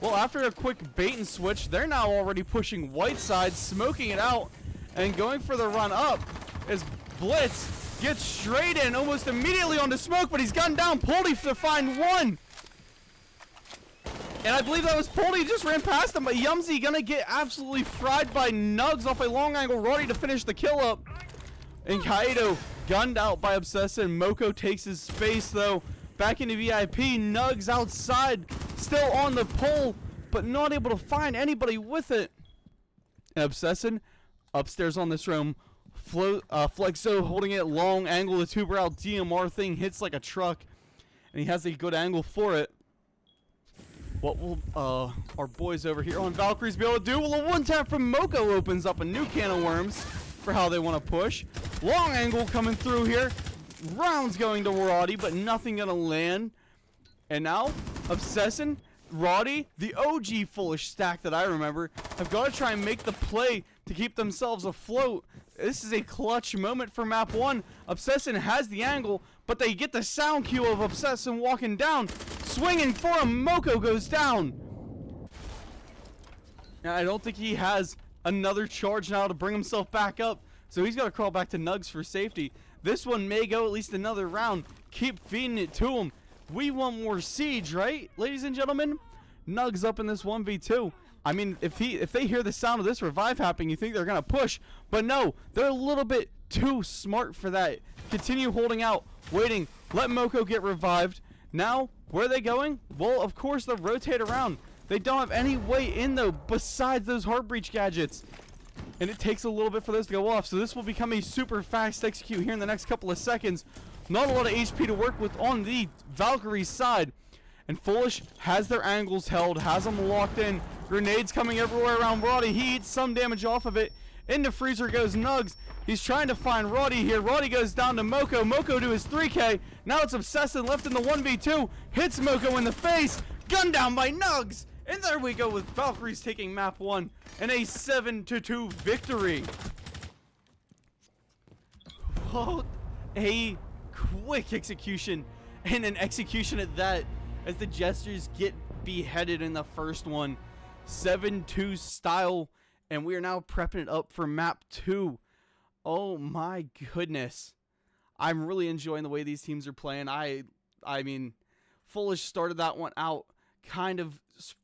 Well, after a quick bait and switch, they're now already pushing white side, smoking it out, and going for the run up as Blitz gets straight in almost immediately onto smoke, but he's gunned down Poldy to find one. And I believe that was Poldy, just ran past him, but Yumsy gonna get absolutely fried by Nugs off a long angle Roddy to finish the kill up. And Kaido gunned out by Obsessa, and Moko takes his space though. Back into VIP, Nugs outside, still on the pole, but not able to find anybody with it. And Obsession upstairs on this room, Flexo holding it long angle, the tuber out DMR thing hits like a truck, and he has a good angle for it. What will our boys over here on Valkyries be able to do? Well, a one tap from Moko opens up a new can of worms for how they want to push. Long angle coming through here. Rounds going to Roddy, but nothing gonna land. And now, Obsession, Roddy, the OG foolish stack that I remember, have got to try and make the play to keep themselves afloat. This is a clutch moment for map 1. Obsession has the angle, but they get the sound cue of Obsession walking down. Swinging for him, Moko goes down. Now, I don't think he has another charge now to bring himself back up, so he's got to crawl back to Nugs for safety. This one may go at least another round. Keep feeding it to him. We want more siege, right, ladies and gentlemen? Nugs up in this 1v2. I mean, if they hear the sound of this revive happening, you think they're gonna push, but no, they're a little bit too smart for that. Continue holding out, waiting. Let Moko get revived. Now, where are they going? Well, of course, they'll rotate around. They don't have any way in though, besides those heart breach gadgets. And it takes a little bit for those to go off, so this will become a super fast execute here in the next couple of seconds. Not a lot of HP to work with on the Valkyrie side. And Foolish has their angles held, has them locked in. Grenades coming everywhere around Roddy. He eats some damage off of it. Into Freezer goes Nugs. He's trying to find Roddy here. Roddy goes down to Moko. Moko to his 3K. Now it's Obsession left in the 1v2. Hits Moko in the face. Gunned down by Nugs. And there we go with Valkyries taking map 1 and a 7-2 victory. What a quick execution, and an execution at that, as the Jesters get beheaded in the first one. 7-2 style, and we are now prepping it up for map 2. Oh my goodness. I'm really enjoying the way these teams are playing. I mean, Foolish started that one out kind of,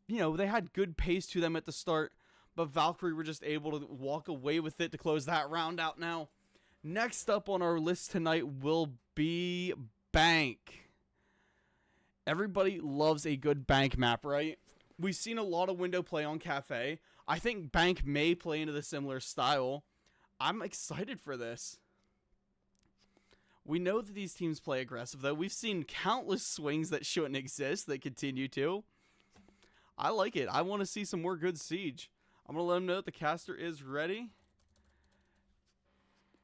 you know, they had good pace to them at the start, but Valkyrie were just able to walk away with it to close that round out now. Next up on our list tonight will be Bank. Everybody loves a good Bank map, right? We've seen a lot of window play on Cafe. I think Bank may play into the similar style. I'm excited for this. We know that these teams play aggressive, though. We've seen countless swings that shouldn't exist that continue to. I like it. I want to see some more good siege. I'm going to let them know that the caster is ready.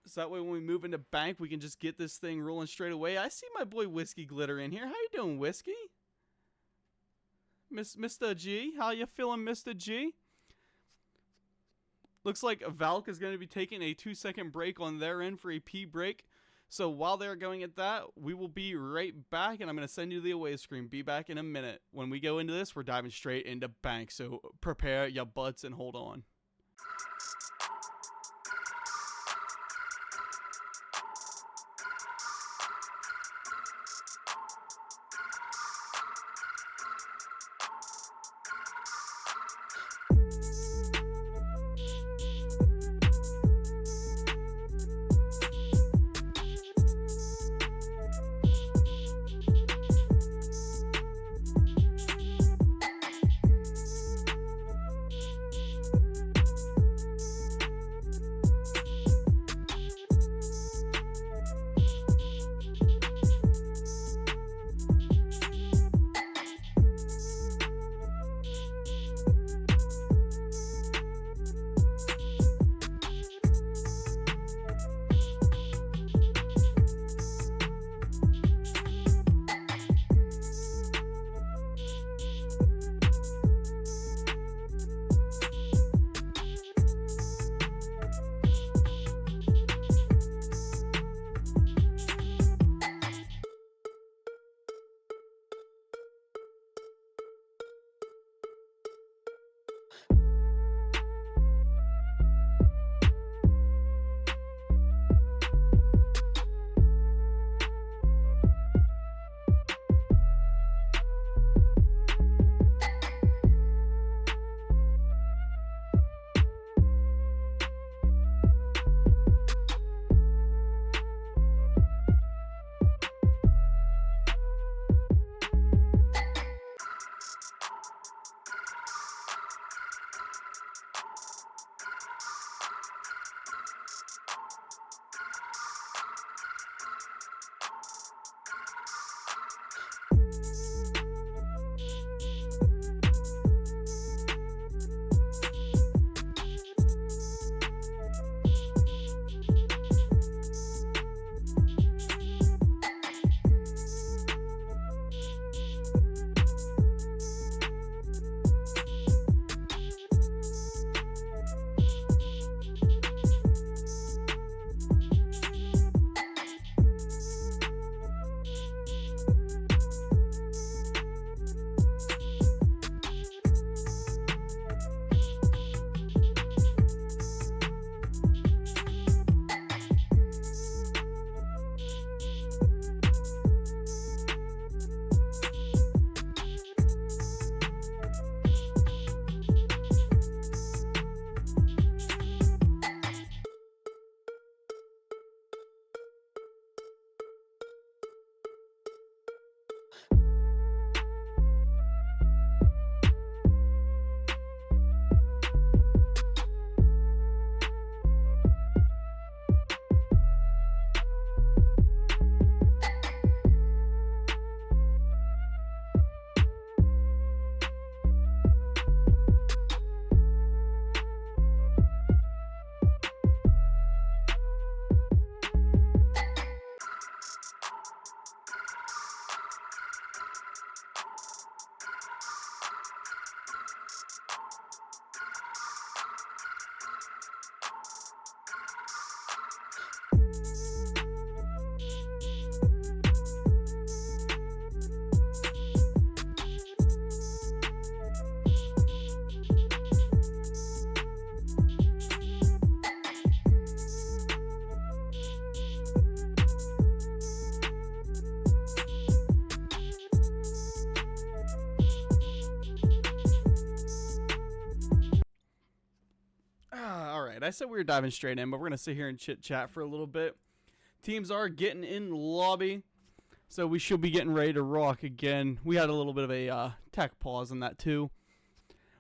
So that way when we move into Bank, we can just get this thing rolling straight away. I see my boy Whiskey Glitter in here. How you doing, Whiskey? Mr. G? How you feeling, Mr. G? Looks like Valk is going to be taking a 2-second break on their end for a pee break. So while they're going at that, we will be right back, and I'm going to send you the away screen. Be back in a minute. When we go into this, we're diving straight into Bank, so prepare your butts and hold on. second. I said we were diving straight in, but we're going to sit here and chit-chat for a little bit. Teams are getting in the lobby, so we should be getting ready to rock again. We had a little bit of a tech pause on that too.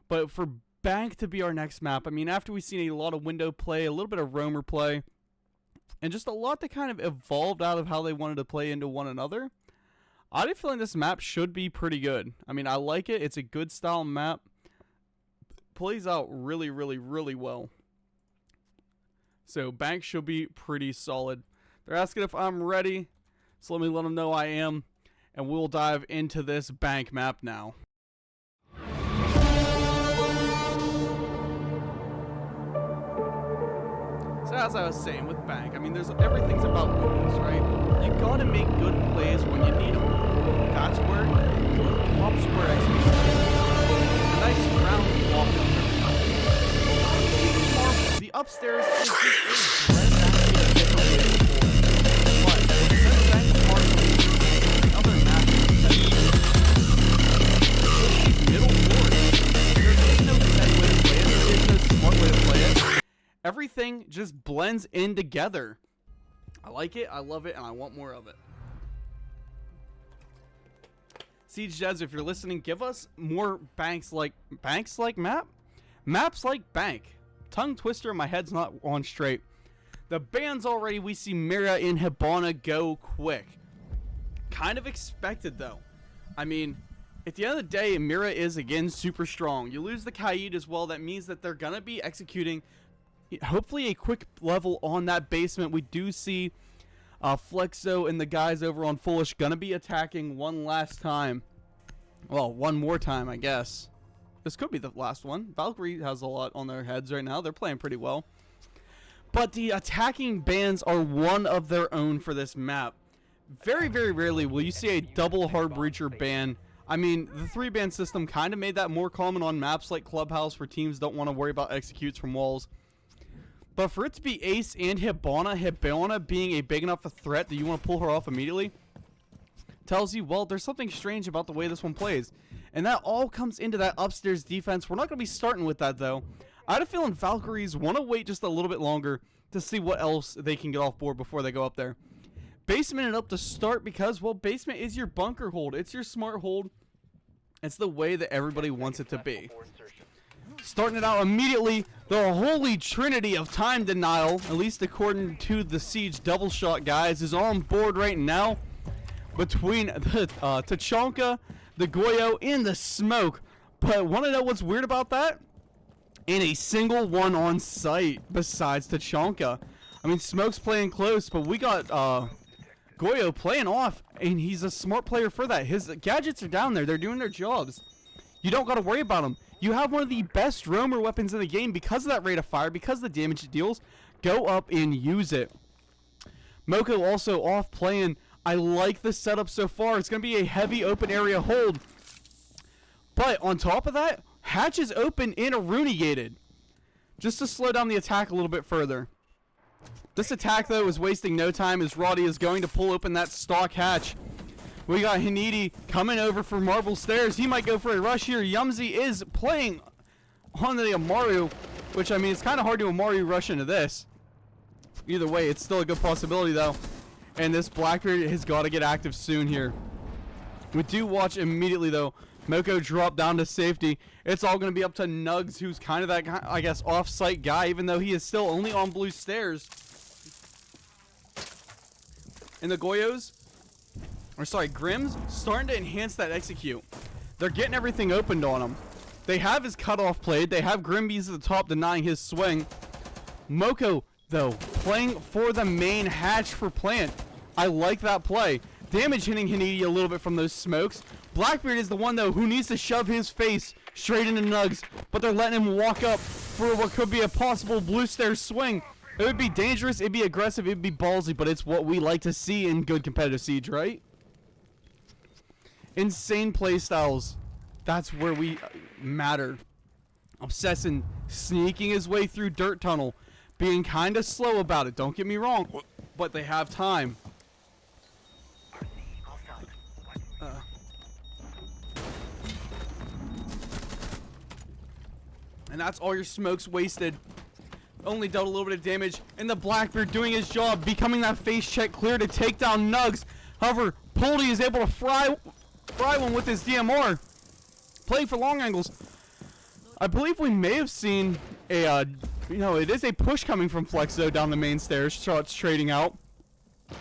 But for Bank to be our next map, I mean, after we've seen a lot of window play, a little bit of roamer play, and just a lot that kind of evolved out of how they wanted to play into one another, I have a feeling this map should be pretty good. I mean, I like it. It's a good style map. Plays out really, really, really well. So Bank should be pretty solid. They're asking if I'm ready, so let me let them know I am, and we'll dive into this Bank map now. So as I was saying with Bank, I mean, everything's about windows, right? You gotta make good plays when you need them. That's where good top square execution. A nice round walk up. The upstairs is just a red other middle boards, there is no set way to play it, there is no smart way to play it. Everything just blends in together. I like it, I love it, and I want more of it. Siege Jeds, if you're listening, give us more banks like map? Maps like Bank. Tongue twister, my head's not on straight. The bans already, we see Mira and Hibana go quick. Kind of expected though. I mean, at the end of the day, Mira is again super strong. You lose the Kaid as well, that means that they're gonna be executing hopefully a quick level on that basement. We do see Flexo and the guys over on Foolish gonna be attacking one last time. Well, one more time, I guess. This could be the last one. Valkyrie has a lot on their heads right now. They're playing pretty well. But the attacking bans are one of their own for this map. Very, very rarely will you see a double hard breacher ban. I mean, the 3-ban system kind of made that more common on maps like Clubhouse where teams don't want to worry about executes from walls. But for it to be Ace and Hibana being a big enough a threat that you want to pull her off immediately, tells you, well, there's something strange about the way this one plays. And that all comes into that upstairs defense. We're not going to be starting with that, though. I had a feeling Valkyries want to wait just a little bit longer to see what else they can get off board before they go up there. Basement it up to start because, well, basement is your bunker hold. It's your smart hold. It's the way that everybody wants it to be. Starting it out immediately, the holy trinity of time denial, at least according to the Siege double shot guys, is on board right now between the Tachanka, the Goyo, and the Smoke. But want to know what's weird about that? In a single one on site besides Tachanka. I mean, Smoke's playing close, but we got Goyo playing off, and he's a smart player for that. His gadgets are down there. They're doing their jobs. You don't got to worry about them. You have one of the best roamer weapons in the game because of that rate of fire, because of the damage it deals. Go up and use it. Moko also off playing. I like the setup so far. It's going to be a heavy open area hold. But on top of that, hatch is open and Aruni gated. Just to slow down the attack a little bit further. This attack, though, is wasting no time as Roddy is going to pull open that stock hatch. We got Hinidi coming over for Marble Stairs. He might go for a rush here. Yumzy is playing on the Amaru, which, I mean, it's kind of hard to Amaru rush into this. Either way, it's still a good possibility, though. And this Blackbeard has got to get active soon here. We do watch immediately, though. Moko drop down to safety. It's all going to be up to Nugs, who's kind of that, I guess, off-site guy, even though he is still only on blue stairs. And the Goyos, or sorry, Grimm's starting to enhance that execute. They're getting everything opened on him. They have his cutoff played. They have Grimby's at the top denying his swing. Moko, though, playing for the main hatch for plant. I like that play. Damage hitting Hinidi a little bit from those smokes. Blackbeard is the one, though, who needs to shove his face straight into Nugs, but they're letting him walk up for what could be a possible blue stair swing. It would be dangerous, it'd be aggressive, it'd be ballsy, but it's what we like to see in good competitive Siege, right? Insane playstyles. That's where we matter. Obsessing, sneaking his way through dirt tunnel, being kind of slow about it, don't get me wrong, but they have time. And that's all your smokes wasted. only dealt a little bit of damage, and the Blackbeard doing his job, becoming that face check clear to take down Nugs. However, Poldy is able to fry one with his DMR, playing for long angles. I believe we may have seen a, it is a push coming from Flexo down the main stairs. Starts trading out.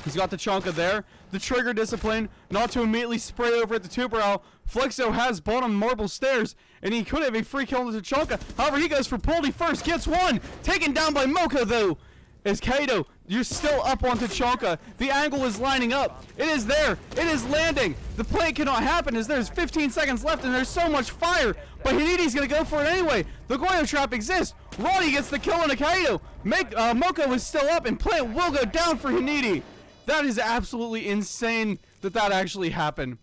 He's got the Chonka there. The trigger discipline, not to immediately spray over at the Tuberow. Flexo has bottom marble stairs, and he could have a free kill into the Chonka. However, he goes for Poldy first, gets one. Taken down by Moko, though. As Kato, you're still up onto Chonka. The angle is lining up. It is there. It is landing. The play cannot happen as there's 15 seconds left, and there's so much fire. But Hinidi's going to go for it anyway. The Goyo trap exists. Roddy gets the kill on Kato. Moko is still up, and plant will go down for Hinidi. That is absolutely insane that actually happened.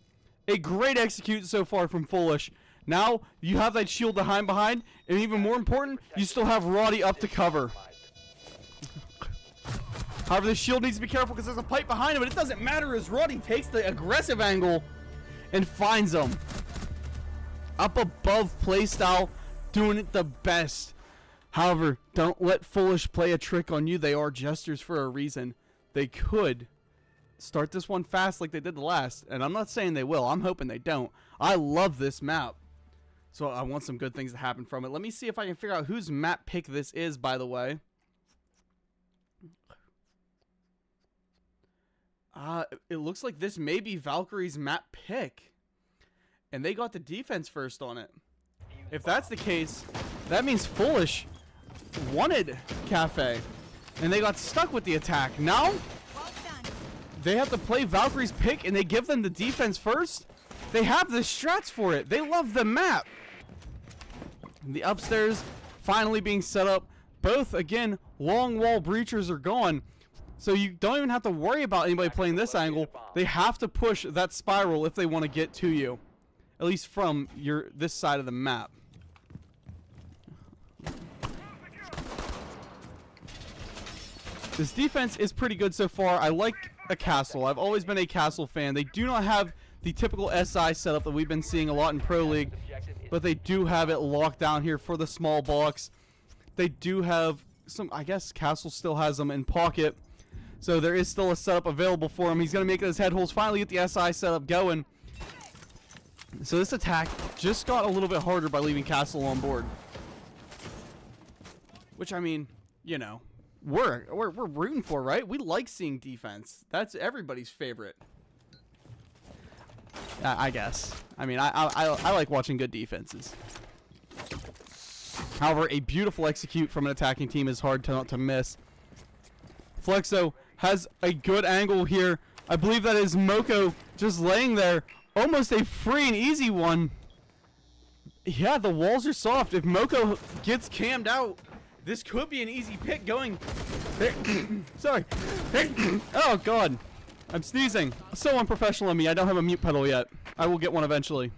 A great execute so far from Foolish. Now, you have that shield behind, and even more important, you still have Roddy up to cover. However, the shield needs to be careful because there's a pipe behind him, but it doesn't matter as Roddy takes the aggressive angle and finds him. Up above playstyle, doing it the best. However, don't let Foolish play a trick on you. They are jesters for a reason. They could start this one fast like they did the last, and I'm not saying they will. I'm hoping they don't. I love this map, so I want some good things to happen from it. Let me see if I can figure out whose map pick this is, by the way. It looks like this may be Valkyrie's map pick, and they got the defense first on it. If that's the case, that means Foolish wanted Cafe, and they got stuck with the attack. Now, they have to play Valkyrie's pick, and they give them the defense first. They have the strats for it. They love the map. The upstairs finally being set up. Both, again, long wall breachers are gone. So you don't even have to worry about anybody playing this angle. They have to push that spiral if they want to get to you. At least from this side of the map. This defense is pretty good so far. I like a castle. I've always been a castle fan. They do not have the typical SI setup that we've been seeing a lot in Pro League, but they do have it locked down here for the small box. They do have some, I guess Castle still has them in pocket, so there is still a setup available for him. He's going to make those head holes, finally get the SI setup going. So this attack just got a little bit harder by leaving Castle on board. Which, I mean, we're rooting for, right? We like seeing defense. That's everybody's favorite. I guess. I mean, I like watching good defenses. However, a beautiful execute from an attacking team is hard to miss. Flexo has a good angle here. I believe that is Moko just laying there. Almost a free and easy one. Yeah, the walls are soft. If Moko gets cammed out, this could be an easy pick going. Sorry. Oh, God. I'm sneezing. So unprofessional of me. I don't have a mute pedal yet. I will get one eventually.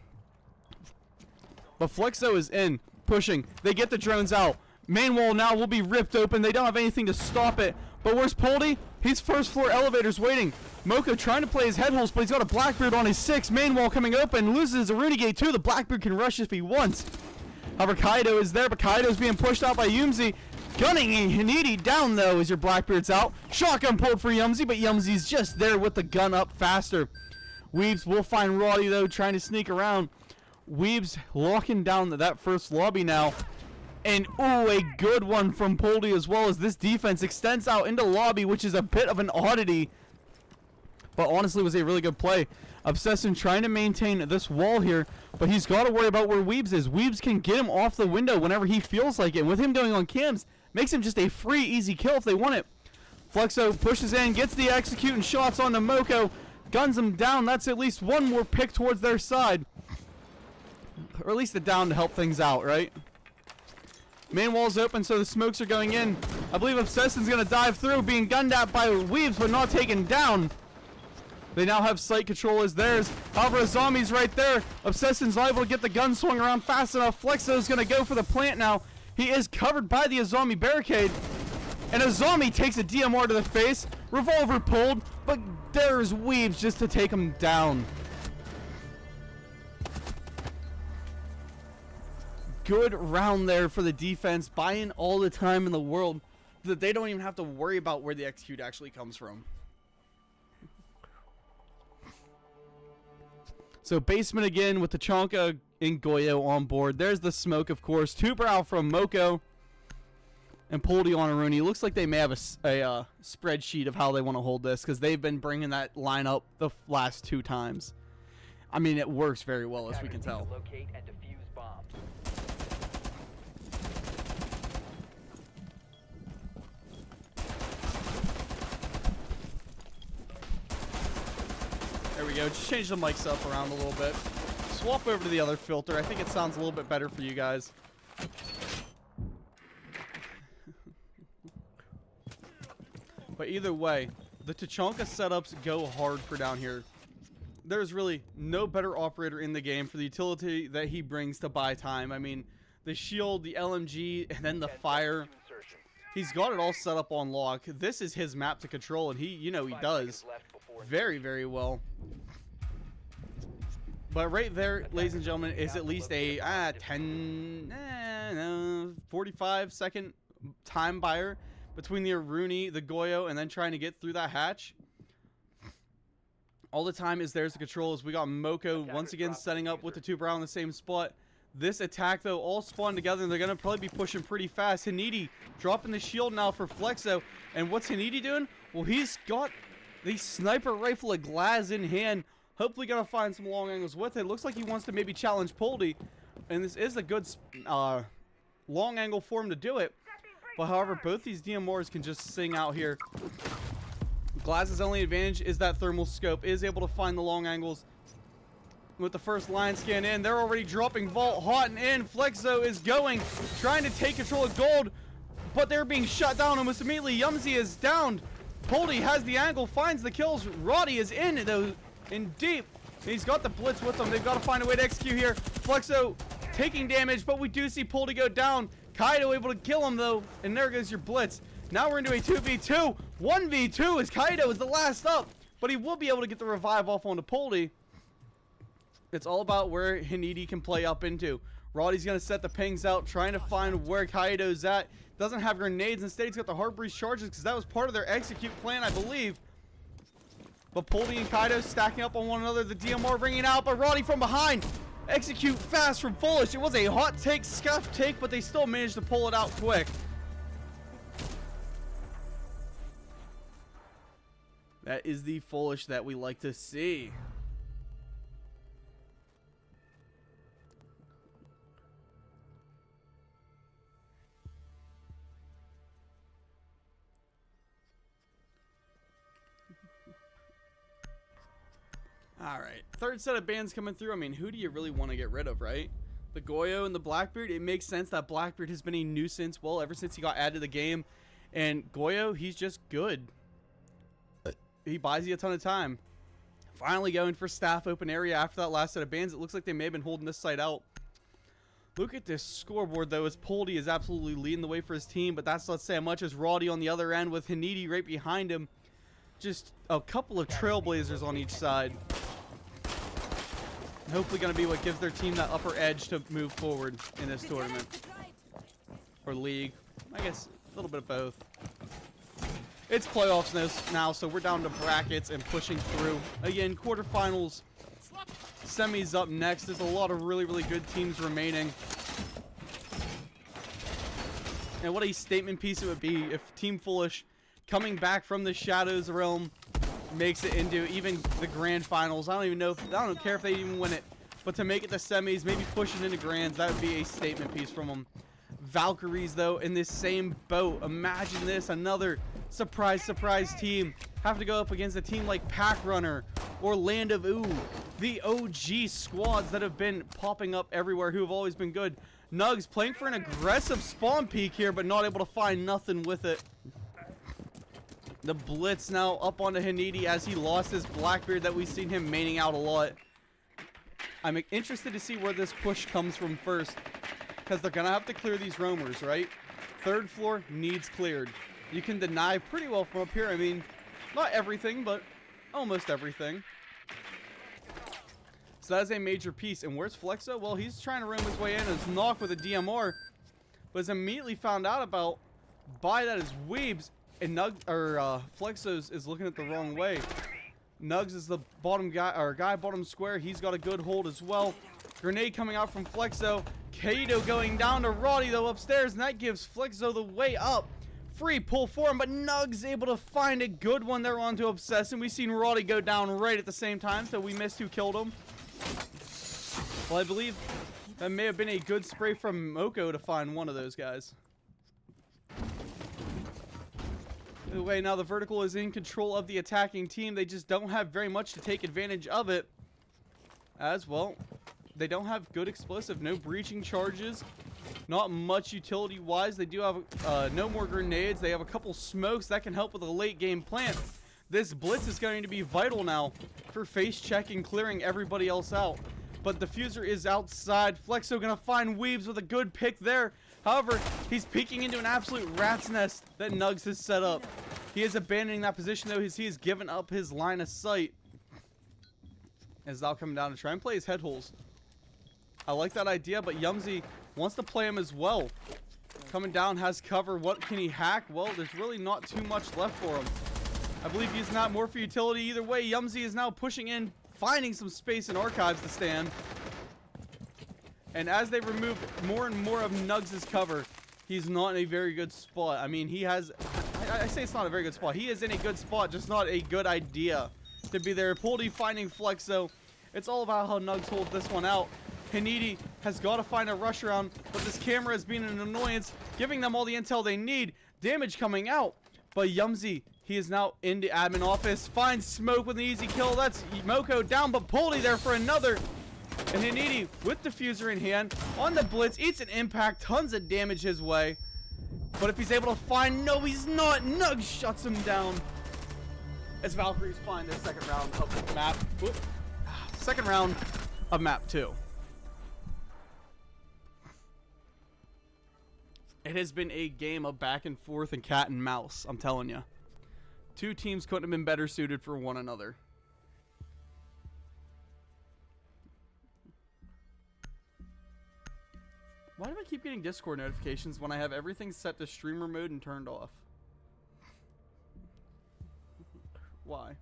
But Flexo is in, pushing. They get the drones out. Main wall now will be ripped open. They don't have anything to stop it. But where's Poldy? He's first floor elevators waiting. Moko trying to play his head holes, but he's got a Blackbeard on his 6. Main wall coming open. Loses a Rooney Gate too. The Blackbeard can rush if he wants. However, Kaido is there, but Kaido's being pushed out by Yumzi. Gunning Hinidi down, though, as your Blackbeard's out. Shotgun pulled for Yumzi, but Yumzi's just there with the gun up faster. Weebs will find Roddy, though, trying to sneak around. Weebs locking down that first lobby now. And, ooh, a good one from Poldy as well, as this defense extends out into lobby, which is a bit of an oddity. But honestly, was a really good play. Obsession trying to maintain this wall here, but he's got to worry about where Weebs is. Weebs can get him off the window whenever he feels like it. With him going on cams, makes him just a free, easy kill if they want it. Flexo pushes in, gets the execute and shots onto Moko. Guns him down. That's at least one more pick towards their side. Or at least the down to help things out, right? Main wall's open, so the smokes are going in. I believe Obsession's going to dive through, being gunned at by Weebs, but not taken down. They now have site control as theirs. However, a zombie's right there. Obsession's not able to get the gun swung around fast enough. Flexo's going to go for the plant now. He is covered by the Azami barricade. And Azami takes a DMR to the face. Revolver pulled, but there's Weebs just to take him down. Good round there for the defense, buying all the time in the world. that they don't even have to worry about where the execute actually comes from. So basement again with Tachanka and Goyo on board. There's the smoke, of course. Two brow from Moko and Poldy on Aruni. Looks like they may have a spreadsheet of how they want to hold this, because they've been bringing that line up the last 2 times. I mean, it works very well, as we can tell. Locate and defuse bombs. There we go. Just change the mics up around a little bit. Swap over to the other filter. I think it sounds a little bit better for you guys. But either way, the Tachanka setups go hard for down here. There's really no better operator in the game for the utility that he brings to buy time. I mean, the shield, the LMG, and then the fire. He's got it all set up on lock. This is his map to control, and he does very, very well. But right there, ladies and gentlemen, is at least a 45-second time buyer between the Aruni, the Goyo, and then trying to get through that hatch. All the time is there's the control, as we got Moko once again setting up with the 2 brow in the same spot. This attack, though, all spawned together, and they're going to probably be pushing pretty fast. Hanidi dropping the shield now for Flexo. And what's Hanidi doing? Well, he's got the sniper rifle of glass in hand. Hopefully going to find some long angles with it. Looks like he wants to maybe challenge Poldy. And this is a good long angle for him to do it. But however, both these DMRs can just sing out here. Glass's only advantage is that thermal scope is able to find the long angles. With the first line scan in, they're already dropping Vault hot and in. Flexo is going, trying to take control of gold, but they're being shut down almost immediately. Yumsy is downed. Poldy has the angle, finds the kills. Roddy is in, though, in deep. He's got the blitz with them. They've got to find a way to execute here. Flexo taking damage, but we do see Poldy go down. Kaido able to kill him, though, and there goes your blitz. Now we're into a 2v2. 1v2 as Kaido is the last up, but he will be able to get the revive off onto Poldy. It's all about where Hanidi can play up into. Roddy's going to set the pings out, trying to find where Kaido's at. Doesn't have grenades. Instead, he's got the Heart Breeze charges, because that was part of their execute plan, I believe. But Poldy and Kaido stacking up on one another. The DMR ringing out, but Roddy from behind. Execute fast from Foolish. It was a hot take, scuff take, but they still managed to pull it out quick. That is the Foolish that we like to see. Alright, third set of bans coming through. I mean, who do you really want to get rid of, right? The Goyo and the Blackbeard. It makes sense that Blackbeard has been a nuisance, well, ever since he got added to the game. And Goyo, he's just good. He buys you a ton of time. Finally going for staff open area after that last set of bans. It looks like they may have been holding this site out. Look at this scoreboard, though, as Poldy is absolutely leading the way for his team. But that's not saying much, as Roddy on the other end with Hanidi right behind him. Just a couple of trailblazers on each side. Hopefully going to be what gives their team that upper edge to move forward in this tournament. Or league. I guess a little bit of both. It's playoffs now, so we're down to brackets and pushing through. Again, quarterfinals, semis up next. There's a lot of really, really good teams remaining. And what a statement piece it would be if Team Foolish, coming back from the Shadows realm, makes it into even the grand finals. I don't care if they even win it, but to make it the semis, maybe pushing into grands, that would be a statement piece from them. Valkyries, though, in this same boat. Imagine this, another surprise team have to go up against a team like Pack Runner or Land of Ooh, the OG squads that have been popping up everywhere, who have always been good. Nugs playing for an aggressive spawn peak here, but not able to find nothing with it. The blitz now up onto Hanidi as he lost his Blackbeard that we've seen him maining out a lot. I'm interested to see where this push comes from first, because they're going to have to clear these roamers, right? Third floor needs cleared. You can deny pretty well from up here. I mean, not everything, but almost everything. So that is a major piece. And where's Flexo? Well, he's trying to roam his way in as Knock with a DMR, but has immediately found out about by that is Weebs, and Flexos is looking at the wrong way. Nugs is the bottom guy, or guy bottom square. He's got a good hold as well. Grenade coming out from Flexo. Kato going down to Roddy though upstairs, and that gives Flexo the way up. Free pull for him, but Nugs able to find a good one there onto Obsess, and we've seen Roddy go down right at the same time, so we missed who killed him. Well, I believe that may have been a good spray from Moko to find one of those guys. Either way, now the Vertical is in control of the attacking team. They just don't have very much to take advantage of it. As well, they don't have good explosive, no breaching charges. Not much utility-wise. They do have no more grenades. They have a couple smokes that can help with a late-game plant. This blitz is going to be vital now for face check and clearing everybody else out. But the Diffuser is outside. Flexo going to find Weebs with a good pick there. However, he's peeking into an absolute rat's nest that Nugs has set up. He is abandoning that position, though, as he has given up his line of sight. As they'll come down to try and play his head holes. I like that idea, but Yumzy wants to play him as well. Coming down, has cover. What can he hack? Well, there's really not too much left for him. I believe he's not more for utility. Either way, Yumzy is now pushing in, finding some space in archives to stand. And as they remove more and more of Nugs' cover, he's not in a very good spot. I mean, he has... I say it's not a very good spot. He is in a good spot, just not a good idea to be there. Poldy finding Flexo. It's all about how Nugs holds this one out. Hanidi has got to find a rush around, but this camera has been an annoyance, giving them all the intel they need. Damage coming out, but Yumzy, he is now in the admin office. Finds Smoke with an easy kill. That's Moko down, but Poldy there for another. And Hanidi with Diffuser in hand on the blitz, eats an impact, tons of damage his way. But if he's able to find, no, he's not. Nugs shuts him down. As Valkyries find the second round of the map. Whoop. Second round of map 2. It has been a game of back and forth and cat and mouse, I'm telling you. Two teams couldn't have been better suited for one another. Why do I keep getting Discord notifications when I have everything set to streamer mode and turned off? Why?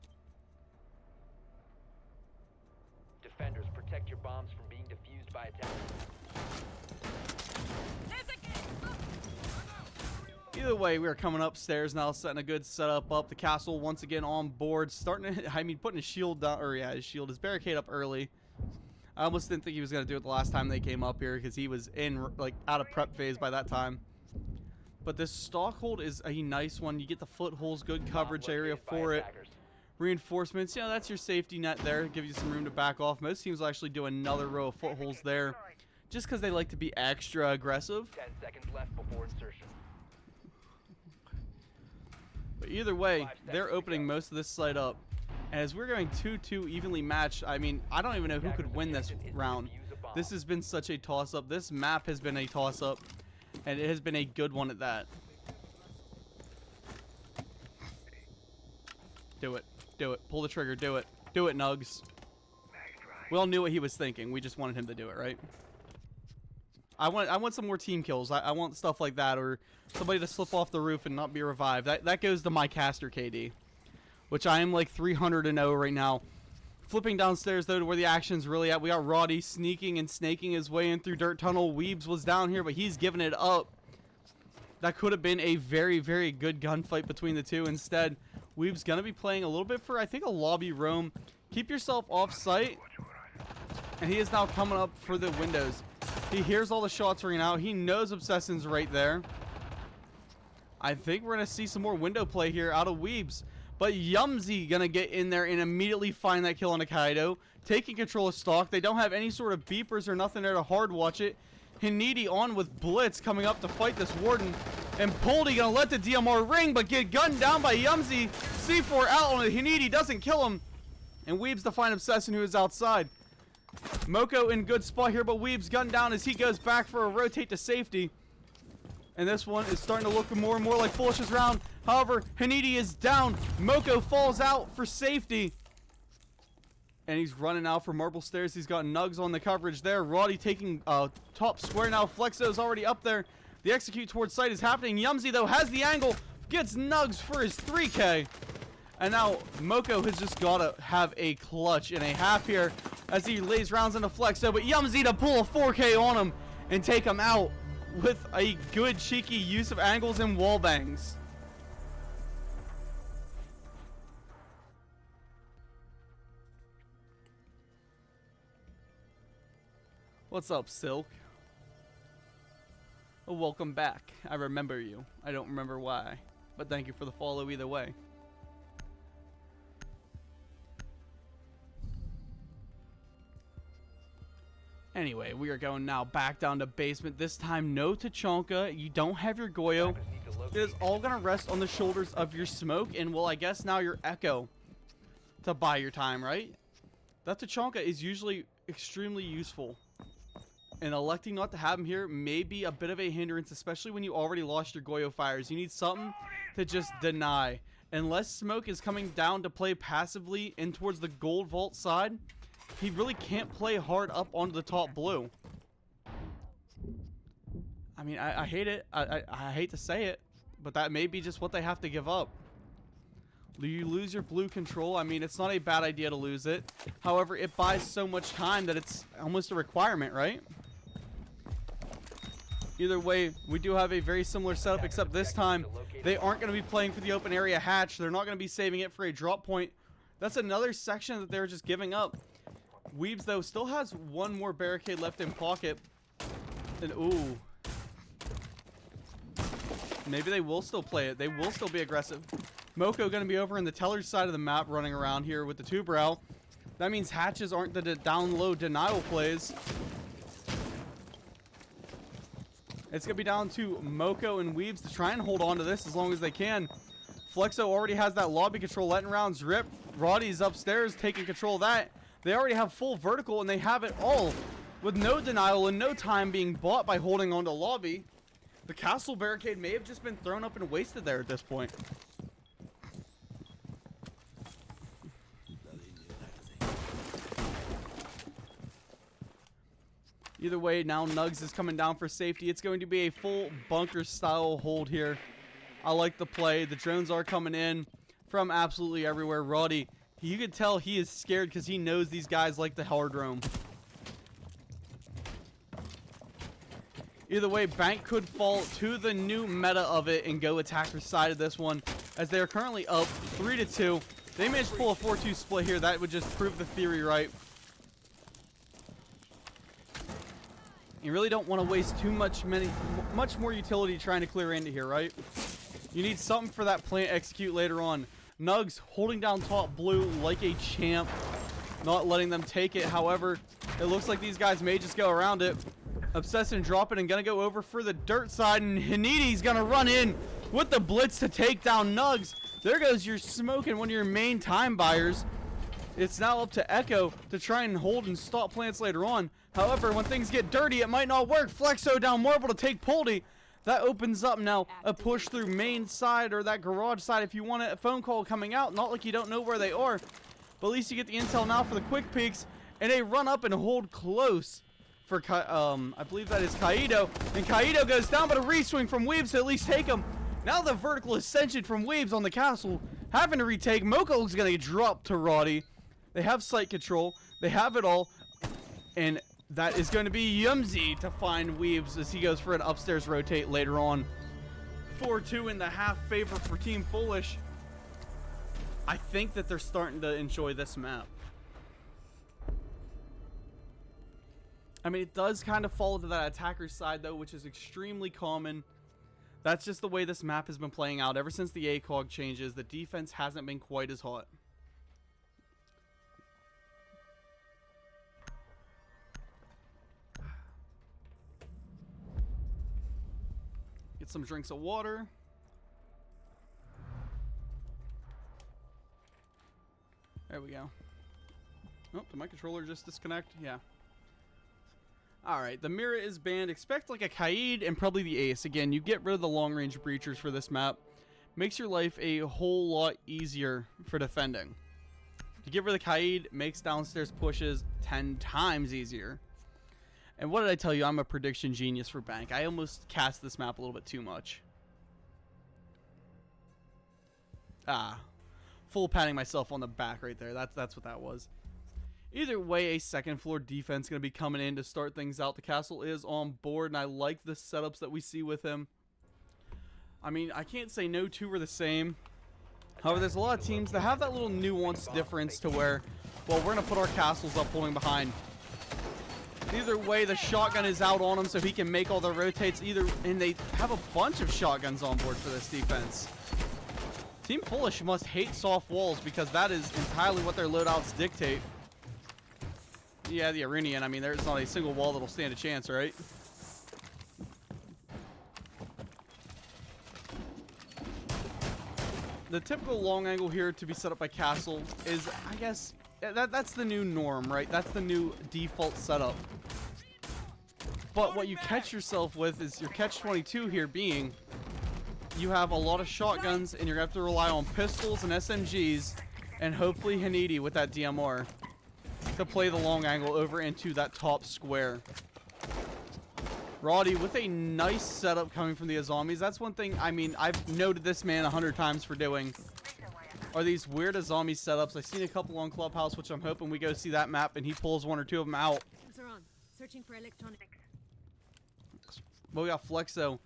Defenders, protect your bombs from being defused by attackers. Either way, we are coming upstairs now, setting a good setup up. The castle once again on board, starting to, I mean, putting his shield down, or yeah, his barricade up early. I almost didn't think he was going to do it the last time they came up here because he was in, like, out of prep phase by that time. But this stock hold is a nice one. You get the footholds, good coverage area for it. Reinforcements, you know, that's your safety net there. Give you some room to back off. Most teams will actually do another row of footholds there just because they like to be extra aggressive. 10 seconds left before insertion. But either way, they're opening most of this site up. And as we're going 2-2 evenly matched, I mean, I don't even know who could win this round. This has been such a toss-up. This map has been a toss-up. And it has been a good one at that. Do it. Do it. Pull the trigger. Do it. Do it, Nugs. We all knew what he was thinking. We just wanted him to do it, right? I want some more team kills. I want stuff like that, or somebody to slip off the roof and not be revived. That goes to my caster KD, which I am like 300-0 right now. Flipping downstairs though to where the action's really at. We got Roddy sneaking and snaking his way in through Dirt Tunnel. Weebs was down here, but he's giving it up. That could have been a very, very good gunfight between the two. Instead, Weebs gonna be playing a little bit for, I think, a lobby roam. Keep yourself off site. And he is now coming up for the windows. He hears all the shots ringing out. He knows Obsession's right there. I think we're going to see some more window play here out of Weebs. But Yumzy going to get in there and immediately find that kill on Kaido. Taking control of stock. They don't have any sort of beepers or nothing there to hard watch it. Hanidi on with Blitz coming up to fight this Warden. And Poldy going to let the DMR ring, but get gunned down by Yumzy. C4 out on it. Hanidi doesn't kill him. And Weebs to find Obsession, who is outside. Moko in good spot here, but Weebs gunned down as he goes back for a rotate to safety. And this one is starting to look more and more like Foolish's round. However, Hanidi is down. Moko falls out for safety. And he's running out for Marble Stairs. He's got Nugs on the coverage there. Roddy taking top square now. Flexo's already up there. The execute towards site is happening. Yumzy, though, has the angle. Gets Nugs for his 3K. And now Moko has just got to have a clutch and a half here as he lays rounds into Flexo. But Yumzy to pull a 4K on him and take him out with a good cheeky use of angles and wall bangs. What's up, Silk? Oh, welcome back. I remember you. I don't remember why, but thank you for the follow either way. Anyway, we are going now back down to basement. This time, no Tachanka. You don't have your Goyo. It is all going to rest on the shoulders of your Smoke, and well, I guess now your Echo to buy your time, right? That Tachanka is usually extremely useful. And electing not to have him here may be a bit of a hindrance, especially when you already lost your Goyo fires. You need something to just deny. Unless Smoke is coming down to play passively in towards the gold vault side, he really can't play hard up onto the top blue. I mean, I hate it. I hate to say it, but that may be just what they have to give up. You lose your blue control. I mean, it's not a bad idea to lose it. However, it buys so much time that it's almost a requirement, right? Either way, we do have a very similar setup, except this time they aren't going to be playing for the open area hatch. They're not going to be saving it for a drop point. That's another section that they're just giving up. Weebs, though, still has one more barricade left in pocket. And, ooh. Maybe they will still play it. They will still be aggressive. Moko going to be over in the teller's side of the map running around here with the 2-brow. That means hatches aren't the down low denial plays. It's going to be down to Moko and Weebs to try and hold on to this as long as they can. Flexo already has that lobby control, letting rounds rip. Roddy's upstairs taking control of that. They already have full vertical, and they have it all with no denial and no time being bought by holding on to lobby. The castle barricade may have just been thrown up and wasted there at this point. Either way, now Nugs is coming down for safety. It's going to be a full bunker style hold here. I like the play. The drones are coming in from absolutely everywhere. Roddy, you can tell he is scared because he knows these guys like the hard roam. Either way, Bank could fall to the new meta of it and go attacker side of this one, as they are currently up 3-2. They managed to pull a 4-2 split here. That would just prove the theory right. You really don't want to waste too much more utility trying to clear into here, right? You need something for that plant execute later on. Nugs holding down top blue like a champ, not letting them take it. However, it looks like these guys may just go around it. Obsession dropping and gonna go over for the dirt side, and Hanidi's gonna run in with the blitz to take down Nugs. There goes your Smoke and one of your main time buyers. It's now up to Echo to try and hold and stop plants later on. However, when things get dirty, it might not work. Flexo down Marble to take Poldy. That opens up now a push through main side or that garage side if you want a phone call coming out. Not like you don't know where they are, but at least you get the intel now for the quick peeks, and they run up and hold close for I believe that is Kaido, and Kaido goes down, but a re-swing from Weebs to at least take him. Now the vertical ascension from Weebs on the castle, having to retake. Moko's gonna get dropped to Roddy. They have site control. They have it all. And that is going to be Yumzy to find Weebs as he goes for an upstairs rotate later on. 4-2 in the half favor for Team Foolish. I think that they're starting to enjoy this map. I mean, it does kind of fall to that attacker's side, though, which is extremely common. That's just the way this map has been playing out. Ever since the ACOG changes, the defense hasn't been quite as hot. Get some drinks of water. There we go. Oh, did my controller just disconnect? Yeah. Alright, the Mira is banned. Expect like a Kaid and probably the Ace. Again, you get rid of the long-range breachers for this map. Makes your life a whole lot easier for defending. To get rid of the Kaid makes downstairs pushes 10 times easier. And what did I tell you? I'm a prediction genius for Bank. I almost cast this map a little bit too much. Full patting myself on the back right there. That's what that was. Either way, a second floor defense going to be coming in to start things out. The castle is on board, and I like the setups that we see with him. I mean, I can't say no two are the same. However, there's a lot of teams that have that little nuanced difference to where, well, we're going to put our castles up holding behind. Either way, the shotgun is out on him so he can make all the rotates. And they have a bunch of shotguns on board for this defense. Team Foolish must hate soft walls because that is entirely what their loadouts dictate. Yeah, the Iranian, I mean, there's not a single wall that'll stand a chance, right? The typical long angle here to be set up by Castle is, I guess, that's the new norm, right? That's the new default setup. But what you catch yourself with is your catch-22 here being you have a lot of shotguns and you're going to have to rely on pistols and SMGs and hopefully Hanidi with that DMR to play the long angle over into that top square. Roddy with a nice setup coming from the Azamis. That's one thing, I mean, I've noted this man 100 times for doing. Are these weird Azami setups. I've seen a couple on Clubhouse, which I'm hoping we go see that map and he pulls one or two of them out. Searching for electronics. But we got Flexo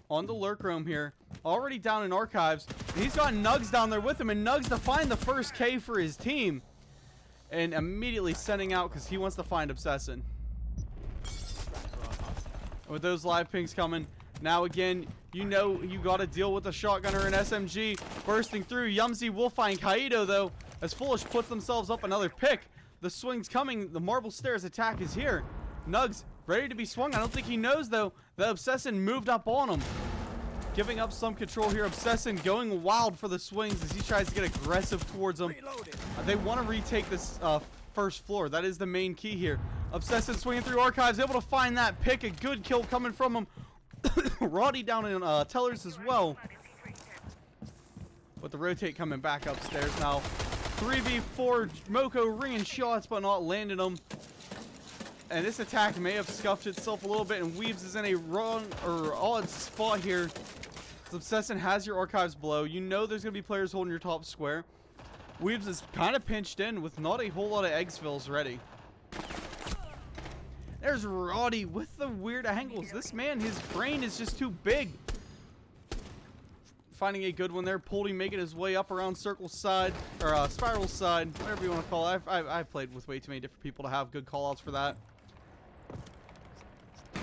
on the lurk roam here. Already down in archives. And he's got Nugs down there with him. And Nugs to find the first K for his team. And immediately sending out because he wants to find Obsessin. With those live pings coming. Now again, you know you got to deal with a shotgunner and SMG bursting through. Yumzy will find Kaido though. As Foolish puts themselves up another pick. The swing's coming. The Marble Stairs attack is here. Nugs ready to be swung. I don't think he knows though that Obsessin moved up on him. Giving up some control here. Obsessin going wild for the swings as he tries to get aggressive towards them. They want to retake this first floor. That is the main key here. Obsessin swinging through archives, able to find that pick. A good kill coming from him. Roddy down in Tellers as well. With the rotate coming back upstairs now. 3v4, Moko ringing shots but not landing them. And this attack may have scuffed itself a little bit, and Weaves is in a wrong or odd spot here. Obsessin has your archives below. You know there's going to be players holding your top square. Weaves is kind of pinched in with not a whole lot of exfils ready. There's Roddy with the weird angles. This man, his brain is just too big. Finding a good one there. Poldy making his way up around circle side, or spiral side, whatever you want to call it. I've played with way too many different people to have good callouts for that.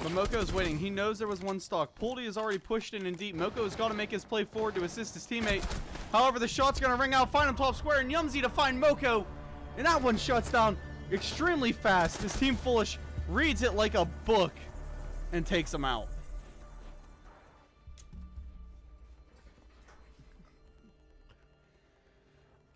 But Moko is waiting. He knows there was one stock. Poldy is already pushed in and deep. Moko has got to make his play forward to assist his teammate. However, the shot's going to ring out. Find him top square, and Yumzy to find Moko. And that one shuts down extremely fast. This Team Foolish reads it like a book and takes him out.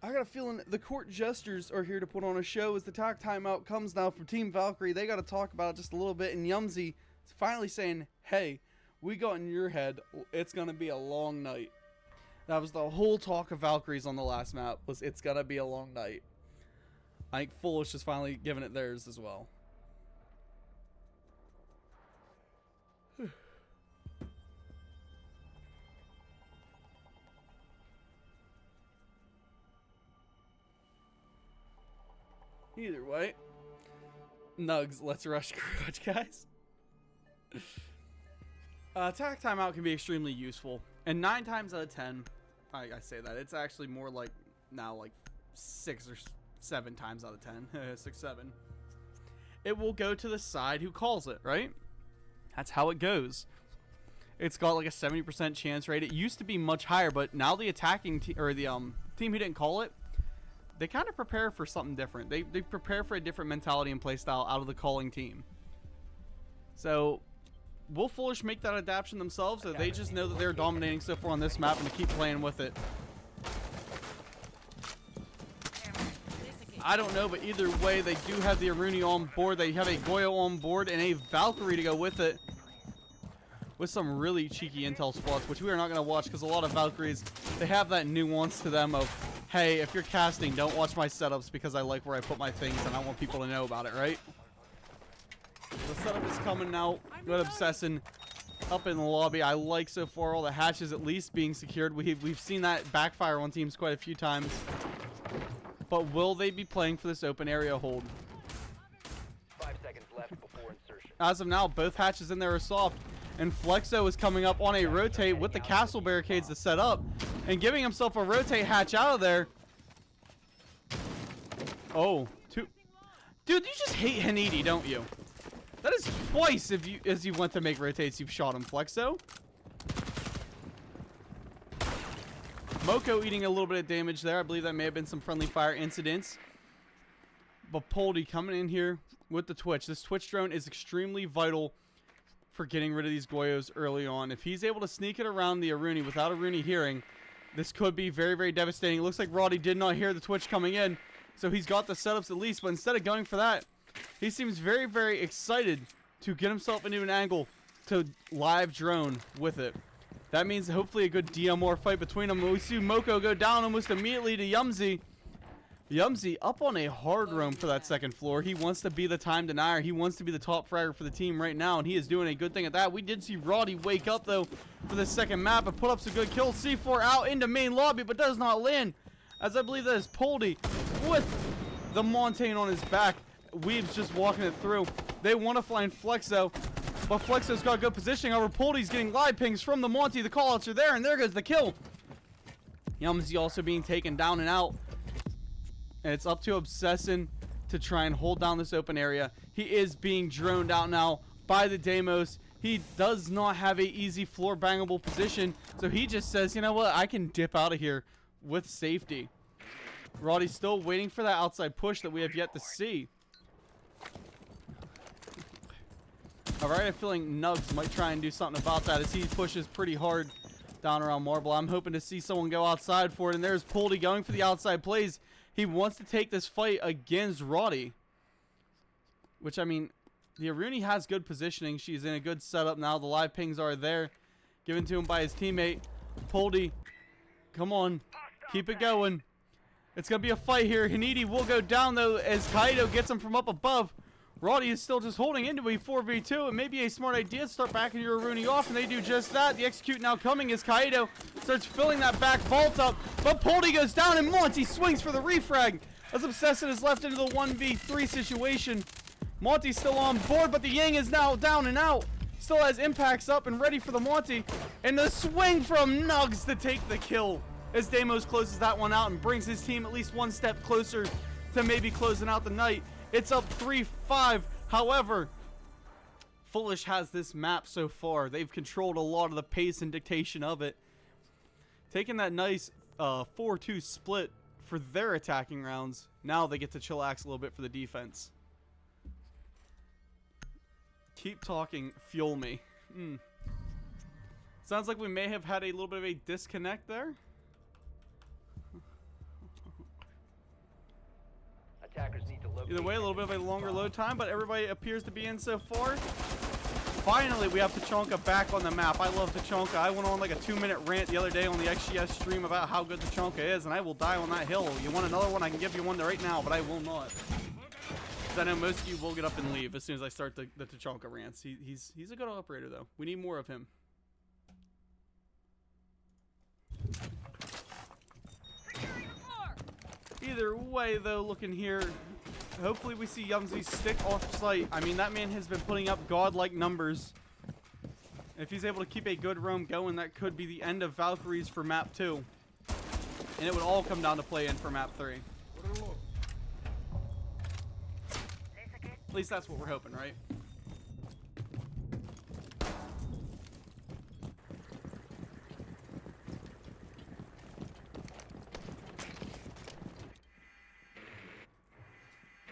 I got a feeling the court jesters are here to put on a show as the talk timeout comes now from Team Valkyrie. They got to talk about it just a little bit, and Yumzy is finally saying, hey, we got in your head. It's going to be a long night. That was the whole talk of Valkyries on the last map, was it's going to be a long night. I think Foolish is finally giving it theirs as well. Either way, Nugs, let's rush garage, guys. Attack timeout can be extremely useful, and 9 times out of 10, I say that it's actually more like now like 6 or 7 times out of 10, 6, 7. It will go to the side who calls it, right? That's how it goes. It's got like a 70% chance rate. It used to be much higher, but now the attacking team who didn't call it, they kind of prepare for something different. They prepare for a different mentality and playstyle out of the calling team. So, will Foolish make that adaptation themselves, or they just know that they're dominating so far on this map and to keep playing with it? I don't know, but either way, they do have the Aruni on board. They have a Goyo on board and a Valkyrie to go with it. With some really cheeky intel spots, which we are not going to watch because a lot of Valkyries, they have that nuance to them of, hey, if you're casting, don't watch my setups because I like where I put my things and I want people to know about it, right? setup is coming now. Good Obsession up in the lobby. I like so far all the hatches at least being secured. We've seen that backfire on teams quite a few times. But will they be playing for this open area hold? 5 seconds left before insertion. As of now, both hatches in there are soft. And Flexo is coming up on a rotate with the castle barricades to set up. And giving himself a rotate hatch out of there. Oh, two. Dude, you just hate Hanidi, don't you? That is twice as you went to make rotates, you've shot him, Flexo. Moko eating a little bit of damage there. I believe that may have been some friendly fire incidents. But Poldy coming in here with the Twitch. This Twitch drone is extremely vital for getting rid of these Goyos early on. If he's able to sneak it around the Aruni without Aruni hearing, this could be very, very devastating. It looks like Roddy did not hear the Twitch coming in. So he's got the setups at least. But instead of going for that, he seems very, very excited to get himself into an angle to live drone with it. That means hopefully a good DMR fight between them. We see Moko go down almost immediately to Yumzy. Yumzy up on a hard roam for that second floor. He wants to be the time denier. He wants to be the top fragger for the team right now, and he is doing a good thing at that. We did see Roddy wake up, though, for the second map and put up some good kills. C4 out into main lobby, but does not land, as I believe that is Poldy with the Montaigne on his back. Weave's just walking it through. They want to find Flexo, but Flexo's got good positioning. However, Poldy's getting live pings from the Monty. The callouts are there, and there goes the kill. Yumzy also being taken down and out. And it's up to Obsession to try and hold down this open area. He is being droned out now by the Deimos. He does not have a easy floor bangable position, so he just says, you know what, I can dip out of here with safety. Roddy's still waiting for that outside push that we have yet to see. Alright, I feel like Nugs might try and do something about that as he pushes pretty hard down around Marble. I'm hoping to see someone go outside for it, and there's Poldy going for the outside plays. He wants to take this fight against Roddy. Which, I mean, the Aruni has good positioning. She's in a good setup now. The live pings are there, given to him by his teammate. Poldy, come on. Keep it going. It's going to be a fight here. Hanidi will go down, though, as Kaido gets him from up above. Roddy is still just holding into a 4v2. It may be a smart idea to start backing your Aruni off, and they do just that. The execute now coming as Kaido starts filling that back vault up. But Poldy goes down, and Monty swings for the refrag as Obsession is left into the 1v3 situation. Monty's still on board, but the Yang is now down and out. Still has impacts up and ready for the Monty. And the swing from Nugs to take the kill as Deimos closes that one out and brings his team at least one step closer to maybe closing out the night. It's up 3-5. However, Foolish has this map so far. They've controlled a lot of the pace and dictation of it. Taking that nice 4-2 split for their attacking rounds. Now they get to chillax a little bit for the defense. Keep talking, fuel me. Sounds like we may have had a little bit of a disconnect there. Attackers need to locate. Either way, a little bit of a longer load time, but everybody appears to be in so far. Finally, we have Tachanka back on the map. I love Tachanka. I went on like a 2-minute rant the other day on the XGS stream about how good Tachanka is, and I will die on that hill. You want another one? I can give you one right now, but I will not. Because I know most of you will get up and leave as soon as I start the Tachanka rants. He's a good operator, though. We need more of him. Either way, though, looking here, hopefully we see Yumzy stick off site. I mean, that man has been putting up godlike numbers. If he's able to keep a good roam going, that could be the end of Valkyries for map 2. And it would all come down to play in for map 3. At least that's what we're hoping, right?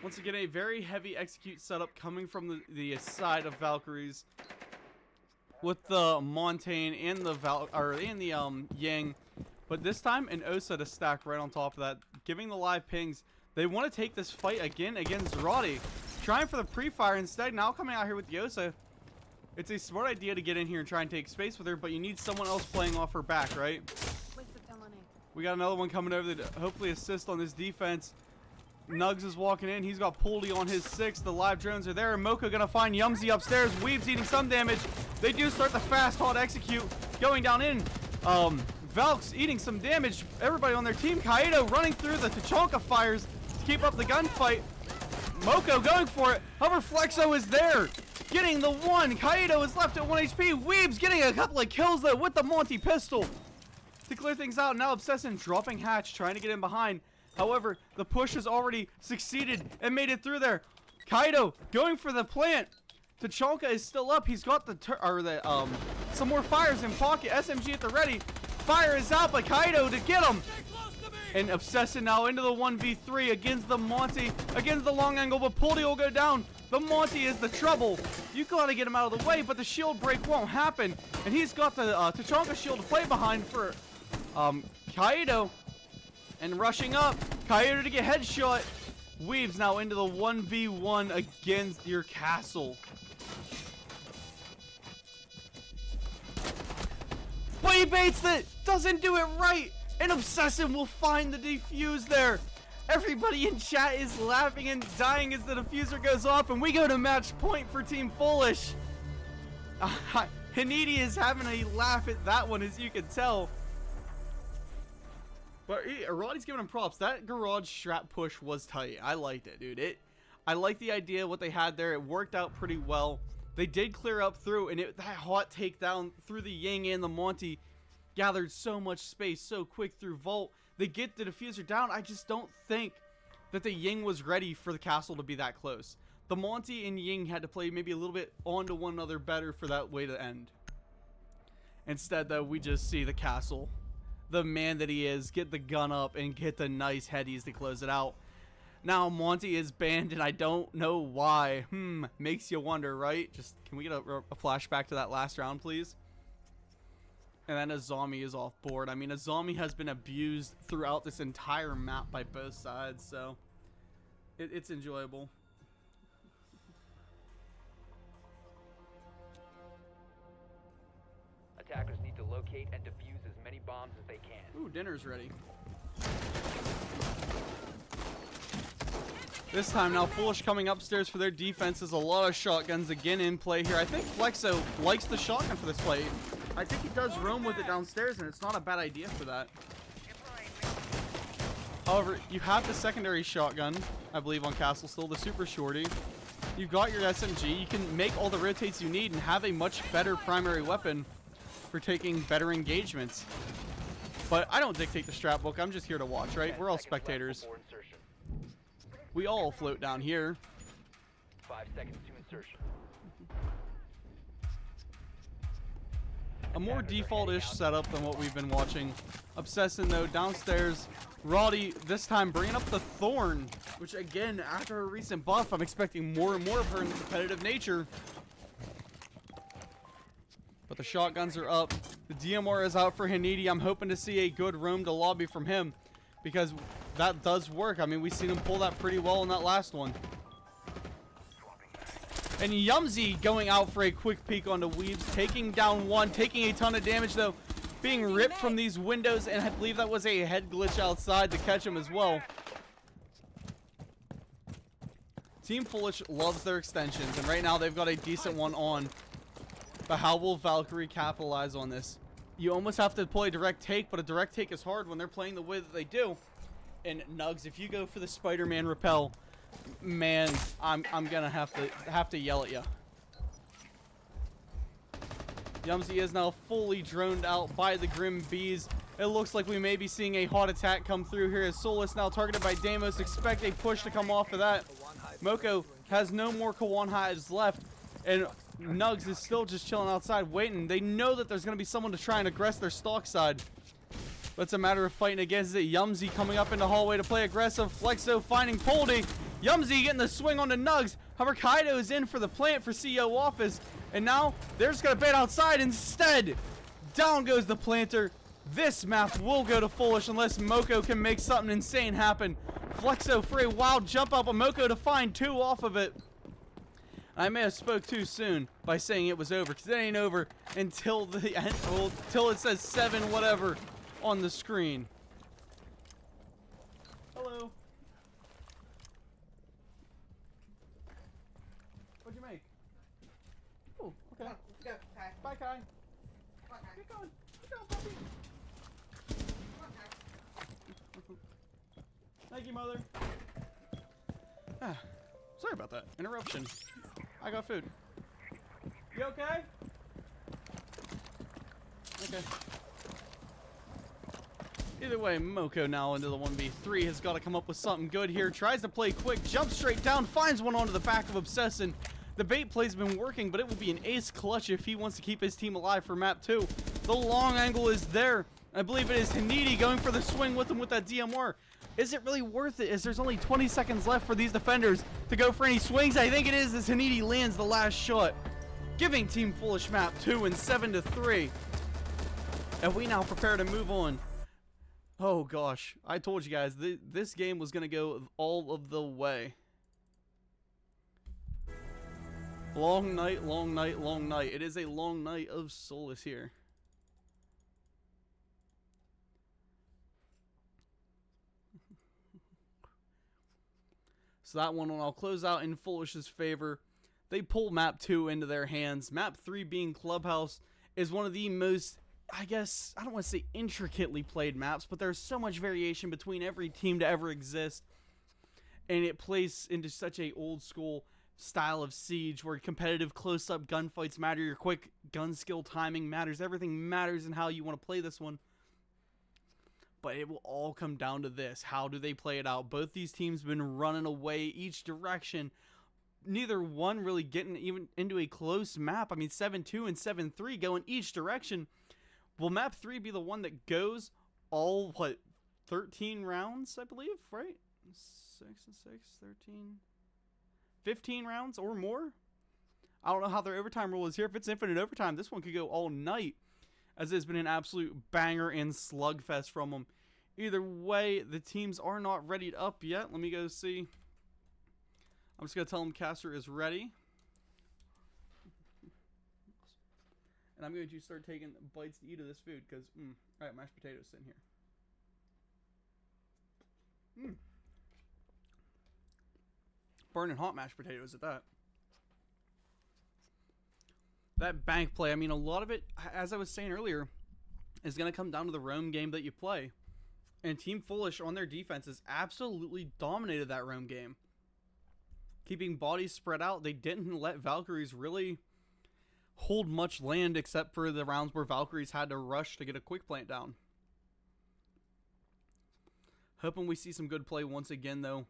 Once again, a very heavy execute setup coming from the side of Valkyries, with the Montaigne and the Yang, but this time an Osa to stack right on top of that, giving the live pings. They want to take this fight again against Roddy, trying for the pre-fire instead. Now coming out here with the Osa, it's a smart idea to get in here and try and take space with her, but you need someone else playing off her back, right? We got another one coming over to hopefully assist on this defense. Nugs is walking in. He's got Poldy on his 6. The live drones are there. Moko gonna find Yumzy upstairs. Weeb's eating some damage. They do start the fast hot execute going down in. Valk's eating some damage. Everybody on their team. Kaido running through the Tachanka fires to keep up the gunfight. Moko going for it. However, Flexo is there, getting the 1. Kaido is left at 1 HP. Weeb's getting a couple of kills though with the Monty pistol to clear things out. Now Obsession dropping hatch, trying to get in behind. However, the push has already succeeded and made it through there. Kaido going for the plant. Tachanka is still up. He's got some more fires in pocket. SMG at the ready. Fire is out by Kaido to get him. And Obsession now into the 1v3 against the Monty, against the long angle, but Poldy will go down. The Monty is the trouble. You gotta get him out of the way, but the shield break won't happen. And he's got the Tachanka shield to play behind for Kaido. And rushing up, Kaido to get headshot. Weaves now into the 1v1 against your castle. But he baits it, doesn't do it right. And Obsession will find the defuse there. Everybody in chat is laughing and dying as the diffuser goes off, and we go to match point for Team Foolish. Hanidi is having a laugh at that one, as you can tell. But Roddy's giving him props. That garage strap push was tight. I liked it, dude. I like the idea of what they had there. It worked out pretty well. They did clear up through, and that hot takedown through the Ying and the Monty gathered so much space so quick through Vault. They get the diffuser down. I just don't think that the Ying was ready for the castle to be that close. The Monty and Ying had to play maybe a little bit onto one another better for that way to end. Instead, though, we just see the castle, the man that he is, get the gun up and get the nice headies to close it out. Now Monty is banned, and I don't know why. Makes you wonder, right? Just, can we get a flashback to that last round, please? And then Azami is off board. I mean, Azami has been abused throughout this entire map by both sides, so it's enjoyable. Attackers need to locate and defuse as many bombs as they can. Ooh, dinner's ready. This time now, Foolish coming upstairs for their defenses. A lot of shotguns again in play here. I think Flexo likes the shotgun for this play. I think he does roam with it downstairs, and it's not a bad idea for that. However, you have the secondary shotgun, I believe, on Castle still, the Super Shorty. You've got your SMG. You can make all the rotates you need and have a much better primary weapon for taking better engagements. But I don't dictate the strat book. I'm just here to watch, right? We're all spectators. We all float down here. 5 seconds to insertion. A more default-ish setup than what we've been watching. Obsession, though, downstairs. Roddy, this time bringing up the Thorn, which, again, after a recent buff, I'm expecting more and more of her in the competitive nature. But the shotguns are up. The DMR is out for Hanidi. I'm hoping to see a good roam to lobby from him, because that does work. I mean, we've seen him pull that pretty well in that last one. And Yumzy going out for a quick peek onto Weebs, taking down one, taking a ton of damage though, being ripped from these windows, and I believe that was a head glitch outside to catch him as well. Team Foolish loves their extensions, and right now they've got a decent one on. But how will Valkyrie capitalize on this? You almost have to play direct take, but a direct take is hard when they're playing the way that they do. And Nugs, if you go for the Spider-Man rappel, man, I'm gonna have to yell at you. Yumzy is now fully droned out by the Grim Bees. It looks like we may be seeing a hot attack come through here as Solus now targeted by Deimos. Expect a push to come off of that. Moko has no more Kawan hives left, and Nugs is still just chilling outside waiting. They know that there's going to be someone to try and aggress their stalk side. But it's a matter of fighting against it. Yumzy coming up in the hallway to play aggressive. Flexo finding Poldy. Yumzy getting the swing on the Nugs. However, Kaido is in for the plant for CEO office. And now they're just going to bait outside instead. Down goes the planter. This map will go to Foolish unless Moko can make something insane happen. Flexo for a wild jump up, but Moko to find two off of it. I may have spoke too soon by saying it was over, because it ain't over until the end, until it says 7 whatever on the screen. Hello. okay? Get going. Get going, puppy. Thank you, mother. Ah, sorry about that. Interruption. I got food. You okay? Okay. Either way, Moko now into the 1v3 has got to come up with something good here. Tries to play quick, jumps straight down, finds one onto the back of Obsessin. The bait play's been working, but it will be an ace clutch if he wants to keep his team alive for map 2. The long angle is there. I believe it is Hanidi going for the swing with him with that DMR. Is it really worth it as there's only 20 seconds left for these defenders to go for any swings? I think it is as Hanidi lands the last shot, giving Team Foolish map 2 and 7-3. And we now prepare to move on. Oh gosh, I told you guys this game was going to go all of the way. Long night, long night, long night. It is a long night of solace here. So that one I'll close out in Foolish's favor. They pull map 2 into their hands. Map 3 being Clubhouse is one of the most, I guess, I don't want to say intricately played maps, but there's so much variation between every team to ever exist. And it plays into such a old school style of Siege where competitive close-up gunfights matter, your quick gun skill timing matters, everything matters in how you want to play this one. But it will all come down to this. How do they play it out? Both these teams have been running away each direction. Neither one really getting even into a close map. I mean, 7-2 and 7-3 going each direction. Will map 3 be the one that goes all, what, 13 rounds, I believe, right? 6 and 6, 13, 15 rounds or more? I don't know how their overtime rule is here. If it's infinite overtime, this one could go all night, as it's been an absolute banger and slugfest from them. Either way, the teams are not readied up yet. Let me go see. I'm just going to tell them Caster is ready. And I'm going to start taking bites to eat of this food because, all right, mashed potatoes sitting here. Burning hot mashed potatoes at that. That bank play, I mean, a lot of it, as I was saying earlier, is going to come down to the roam game that you play. And Team Foolish on their defenses absolutely dominated that roam game. Keeping bodies spread out, they didn't let Valkyries really hold much land except for the rounds where Valkyries had to rush to get a quick plant down. Hoping we see some good play once again, though.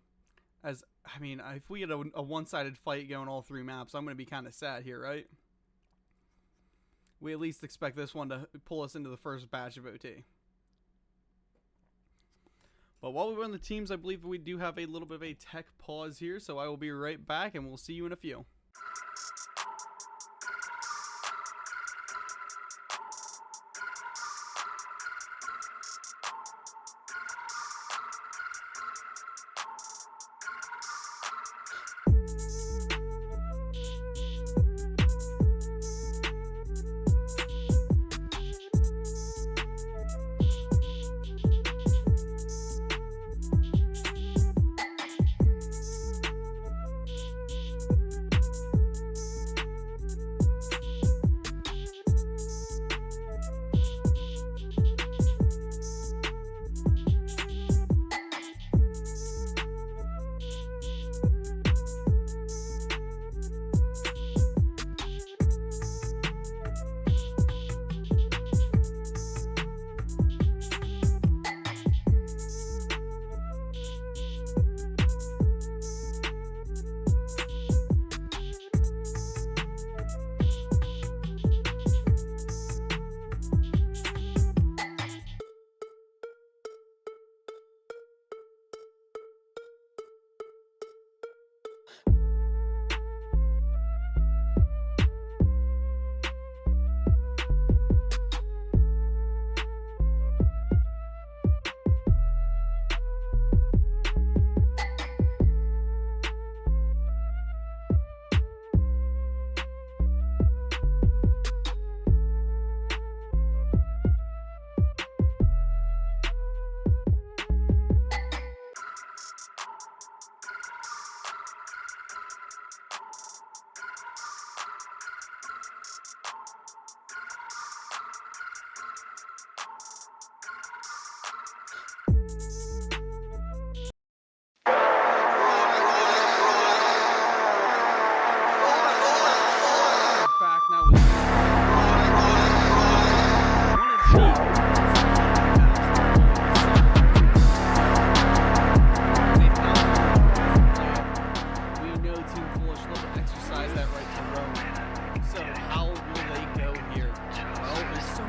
As, I mean, if we get a one-sided fight going all 3 maps, I'm going to be kind of sad here, right? We at least expect this one to pull us into the first batch of OT. But while we run the teams, I believe we do have a little bit of a tech pause here, so I will be right back and we'll see you in a few.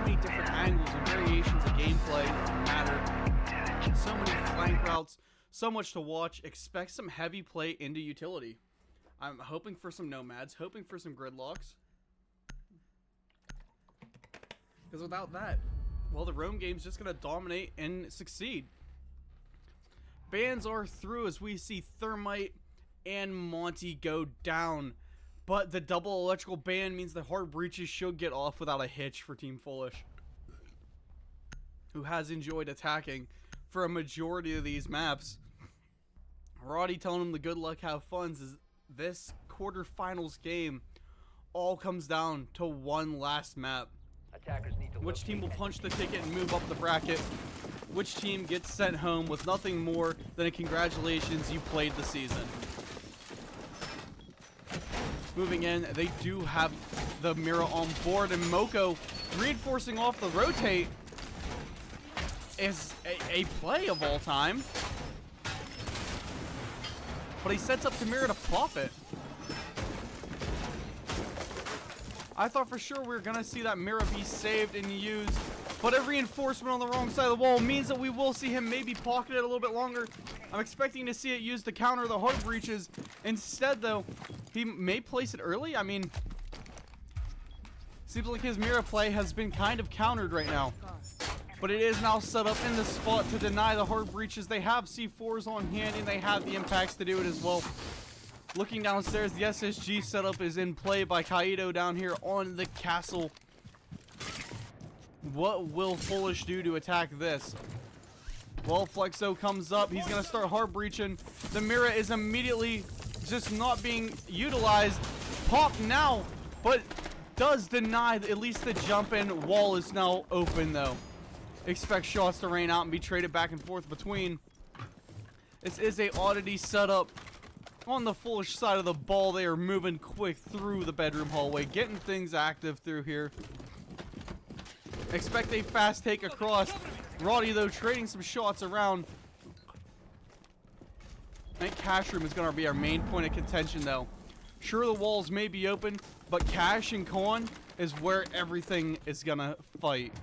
many different angles and variations of gameplay that matter. So many flank routes, so much to watch. Expect some heavy play into utility. I'm hoping for some nomads, hoping for some gridlocks. Because without that, well, the roam game's just going to dominate and succeed. Bans are through as we see Thermite and Monty go down. But the double electrical ban means the hard breaches should get off without a hitch for Team Foolish, who has enjoyed attacking for a majority of these maps. Roddy telling them the good luck, have fun, is this quarterfinals game all comes down to one last map. Attackers need to Which team will locate punch the ticket and move up the bracket? Which team gets sent home with nothing more than a congratulations, you played the season? Moving in, they do have the Mira on board, and Moko reinforcing off the rotate is a play of all time. But he sets up Mira to pop it. I thought for sure we were going to see that Mira be saved and used, but a reinforcement on the wrong side of the wall means that we will see him maybe pocket it a little bit longer. I'm expecting to see it used to counter the hard breaches. Instead, though, he may place it early. I mean, seems like his Mira play has been kind of countered right now. But it is now set up in the spot to deny the hard breaches. They have C4s on hand, and they have the impacts to do it as well. Looking downstairs, the SSG setup is in play by Kaido down here on the castle. What will Foolish do to attack this? Well, Flexo comes up. He's going to start hard breaching. The Mira is immediately just not being utilized. Pop now, but does deny at least the jump in. Wall is now open, though. Expect shots to rain out and be traded back and forth between. This is a oddity setup. On the Foolish side of the ball, they are moving quick through the bedroom hallway, getting things active through here. Expect a fast take across. Roddy, though, trading some shots around. I think Cash Room is going to be our main point of contention, though. Sure, the walls may be open, but Cash and Con is where everything is going to fight.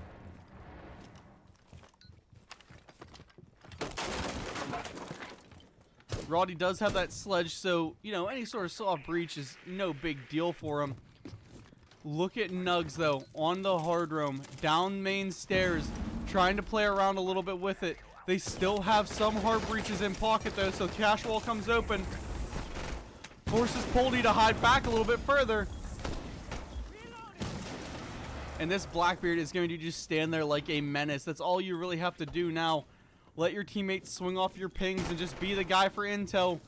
Roddy does have that sledge, so, you know, any sort of soft breach is no big deal for him. Look at Nugs, though, on the hard roam, down main stairs, trying to play around a little bit with it. They still have some hard breaches in pocket, though, so Cash Wall comes open. Forces Poldy to hide back a little bit further. And this Blackbeard is going to just stand there like a menace. That's all you really have to do now. Let your teammates swing off your pings and just be the guy for intel.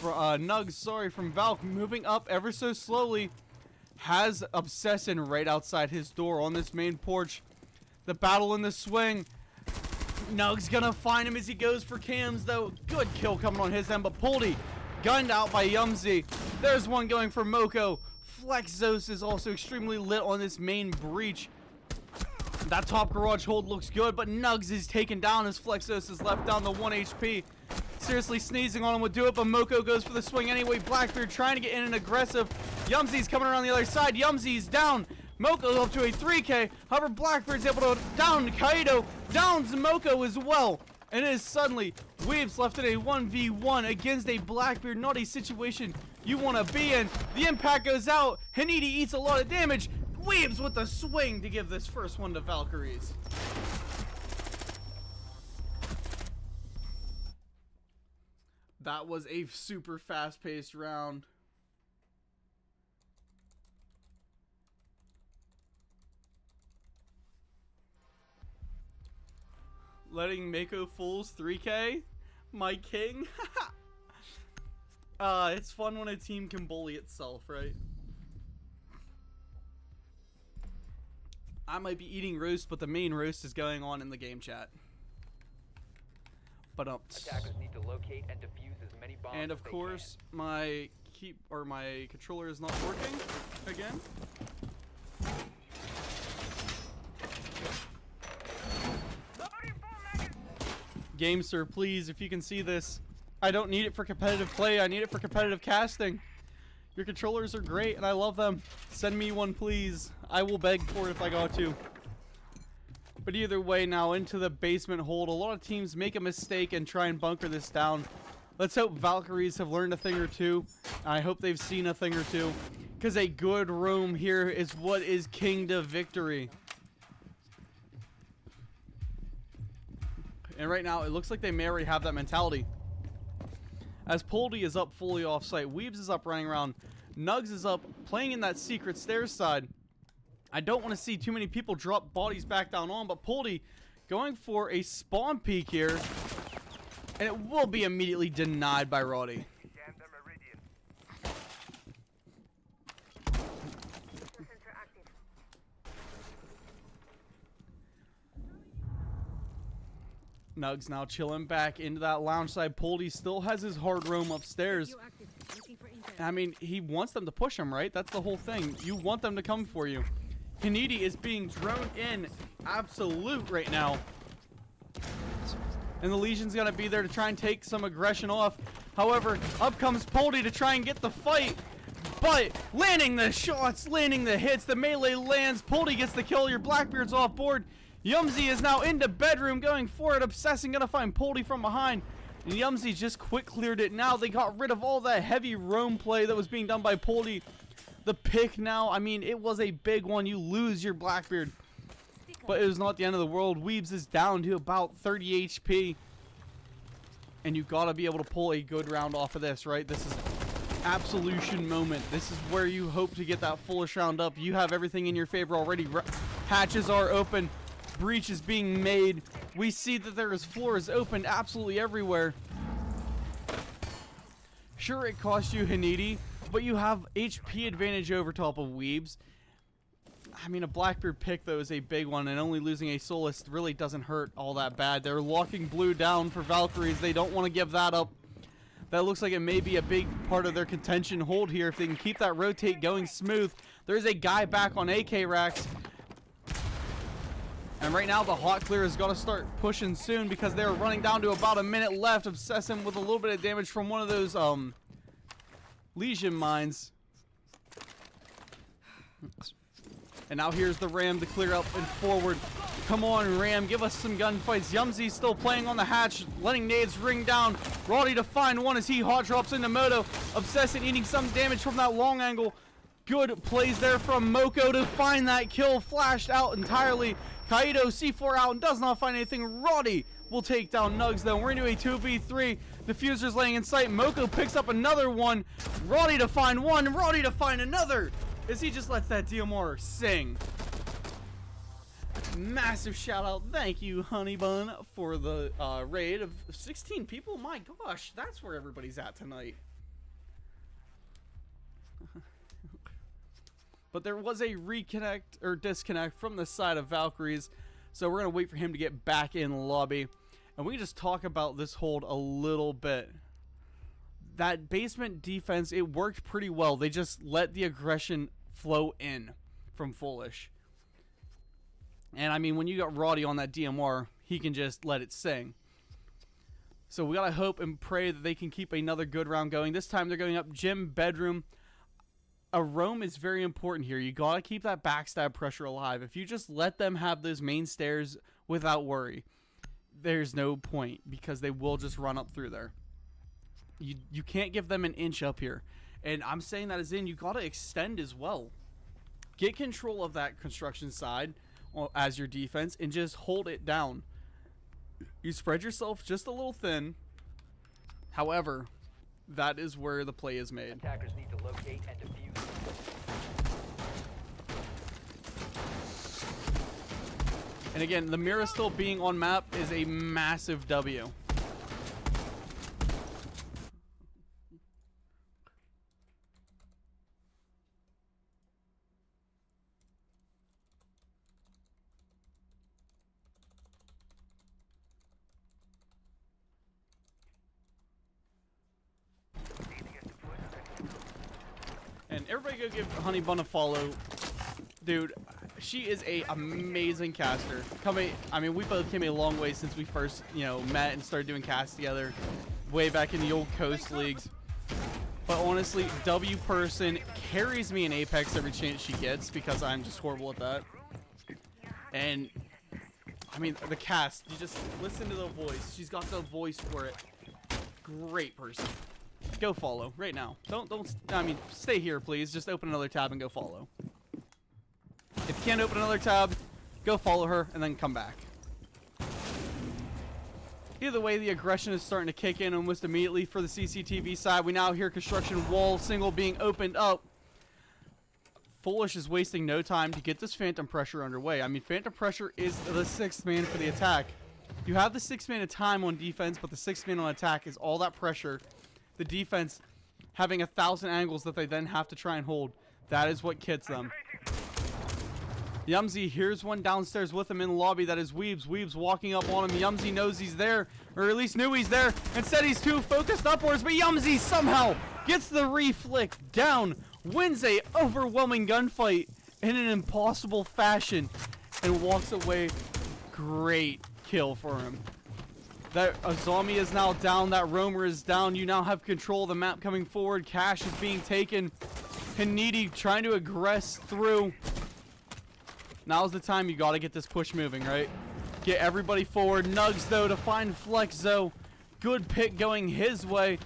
Nugs, sorry, from Valk, moving up ever so slowly, has Obsession right outside his door on this main porch. The battle in the swing. Nugs gonna find him as he goes for cams, though. Good kill coming on his end, but Poldy gunned out by Yumzy. There's one going for Moko. Flexos is also extremely lit on this main breach. That top garage hold looks good, but Nugs is taken down as Flexos is left down to 1 HP. Seriously, sneezing on him would do it, but Moko goes for the swing anyway. Blackbeard trying to get in and aggressive. Yumzy's coming around the other side. Yumzy's down. Moko up to a 3K. However, Blackbeard's able to down Kaido. Downs Moko as well. And it is suddenly Weebs left in a 1v1 against a Blackbeard. Not a situation you want to be in. The impact goes out. Hanidi eats a lot of damage. Weebs with the swing to give this first one to Valkyries. That was a super fast-paced round. Letting Mako Fools 3K? My king? It's fun when a team can bully itself, right? I might be eating roast, but the main roast is going on in the game chat. But Attackers need to locate and defuse as many bombs and as of they course, my controller is not working again. Gamester, please, if you can see this, I don't need it for competitive play. I need it for competitive casting. Your controllers are great, and I love them. Send me one, please. I will beg for it if I got to. But either way, now into the basement hold. A lot of teams make a mistake and try and bunker this down. Let's hope Valkyries have learned a thing or two. I hope they've seen a thing or two. Because a good roam here is what is king to victory. And right now, it looks like they may already have that mentality. As Poldy is up fully off site, Weebs is up running around, Nugs is up playing in that secret stairs side. I don't want to see too many people drop bodies back down on, but Poldy going for a spawn peek here, and it will be immediately denied by Roddy. Nugs now chilling back into that lounge side. Poldy still has his hard roam upstairs. I mean, he wants them to push him, right? That's the whole thing. You want them to come for you. Hanidi is being droned in absolute right now. And the Legion's going to be there to try and take some aggression off. However, up comes Poldy to try and get the fight. But landing the shots, landing the hits, the melee lands. Poldy gets the kill. Your Blackbeard's off board. Yumzy is now into bedroom, going for it. Obsessing, gonna find Poldy from behind. And Yumzy just quick cleared it. Now they got rid of all that heavy roam play that was being done by Poldy. The pick now, I mean, it was a big one. You lose your Blackbeard. But it was not the end of the world. Weebs is down to about 30 HP. And you gotta be able to pull a good round off of this, right? This is absolution moment. This is where you hope to get that fullish round up. You have everything in your favor already. Hatches are open. Breach is being made. We see that there is floors open absolutely everywhere. Sure, it cost you Hanidi, but you have HP advantage over top of Weebs. I mean, a Blackbeard pick, though, is a big one, and only losing a Solist really doesn't hurt all that bad. They're locking blue down for Valkyries. They don't want to give that up. That looks like it may be a big part of their contention hold here. If they can keep that rotate going smooth. There's a guy back on AK racks. And right now, the hot clear has got to start pushing soon because they're running down to about a minute left. Obsessing with a little bit of damage from one of those Legion mines. And now here's the Ram to clear up and forward. Come on, Ram, give us some gunfights. Yumzy still playing on the hatch, letting nades ring down. Roddy to find one as he hot drops into Moto. Obsessing eating some damage from that long angle. Good plays there from Moko to find that kill. Flashed out entirely. Kaido C4 out and does not find anything. Roddy will take down Nugs though. We're into a 2v3. Diffuser's laying in sight. Moko picks up another one. Roddy to find one. Roddy to find another. As he just lets that DMR sing. Massive shout out. Thank you, Honey Bun, for the raid of 16 people. My gosh, that's where everybody's at tonight. But there was a reconnect or disconnect from the side of Valkyries. So we're going to wait for him to get back in lobby. And we can just talk about this hold a little bit. That basement defense, it worked pretty well. They just let the aggression flow in from Foolish. And I mean, when you got Roddy on that DMR, he can just let it sing. So we got to hope and pray that they can keep another good round going. This time they're going up gym, bedroom. A roam is very important here. You got to keep that backstab pressure alive. If you just let them have those main stairs without worry, there's no point because they will just run up through there. You can't give them an inch up here. And I'm saying that as in you got to extend as well. Get control of that construction side as your defense and just hold it down. You spread yourself just a little thin. However, that is where the play is made. Attackers need to locate and defuse. And again, the Mira still being on map is a massive W. And everybody go give Honey Bun a follow. Dude, she is a amazing caster. I mean, we both came a long way since we first, met and started doing casts together way back in the old Coast leagues. But But honestly, W person carries me in Apex every chance she gets because I'm just horrible at that. And I mean, the cast, you just listen to the voice. She's got the voice for it. Great person. Go follow right now. I mean, stay here, please. Just open another tab and go follow. If you can't open another tab, go follow her and then come back. Either way, the aggression is starting to kick in almost immediately for the CCTV side. We now hear construction wall single being opened up. Foolish is wasting no time to get this Phantom Pressure underway. I mean, Phantom Pressure is the 6th man for the attack. You have the 6th man of time on defense, but the 6th man on attack is all that pressure. The defense having 1,000 angles that they then have to try and hold. That is what kits them. Yumzy here's one downstairs with him in the lobby. That is Weebs. Weebs walking up on him. Yumzy knows he's there, or at least knew he's there. Instead, he's too focused upwards, but Yumzy somehow gets the reflick down. Wins a overwhelming gunfight in an impossible fashion and walks away. Great kill for him. That Azami is now down. That Roamer is down. You now have control of the map coming forward. Cash is being taken. Hanidi trying to aggress through. Now's the time you got to get this push moving, right? Get everybody forward. Nugs, though, to find Flexo. Good pick going his way.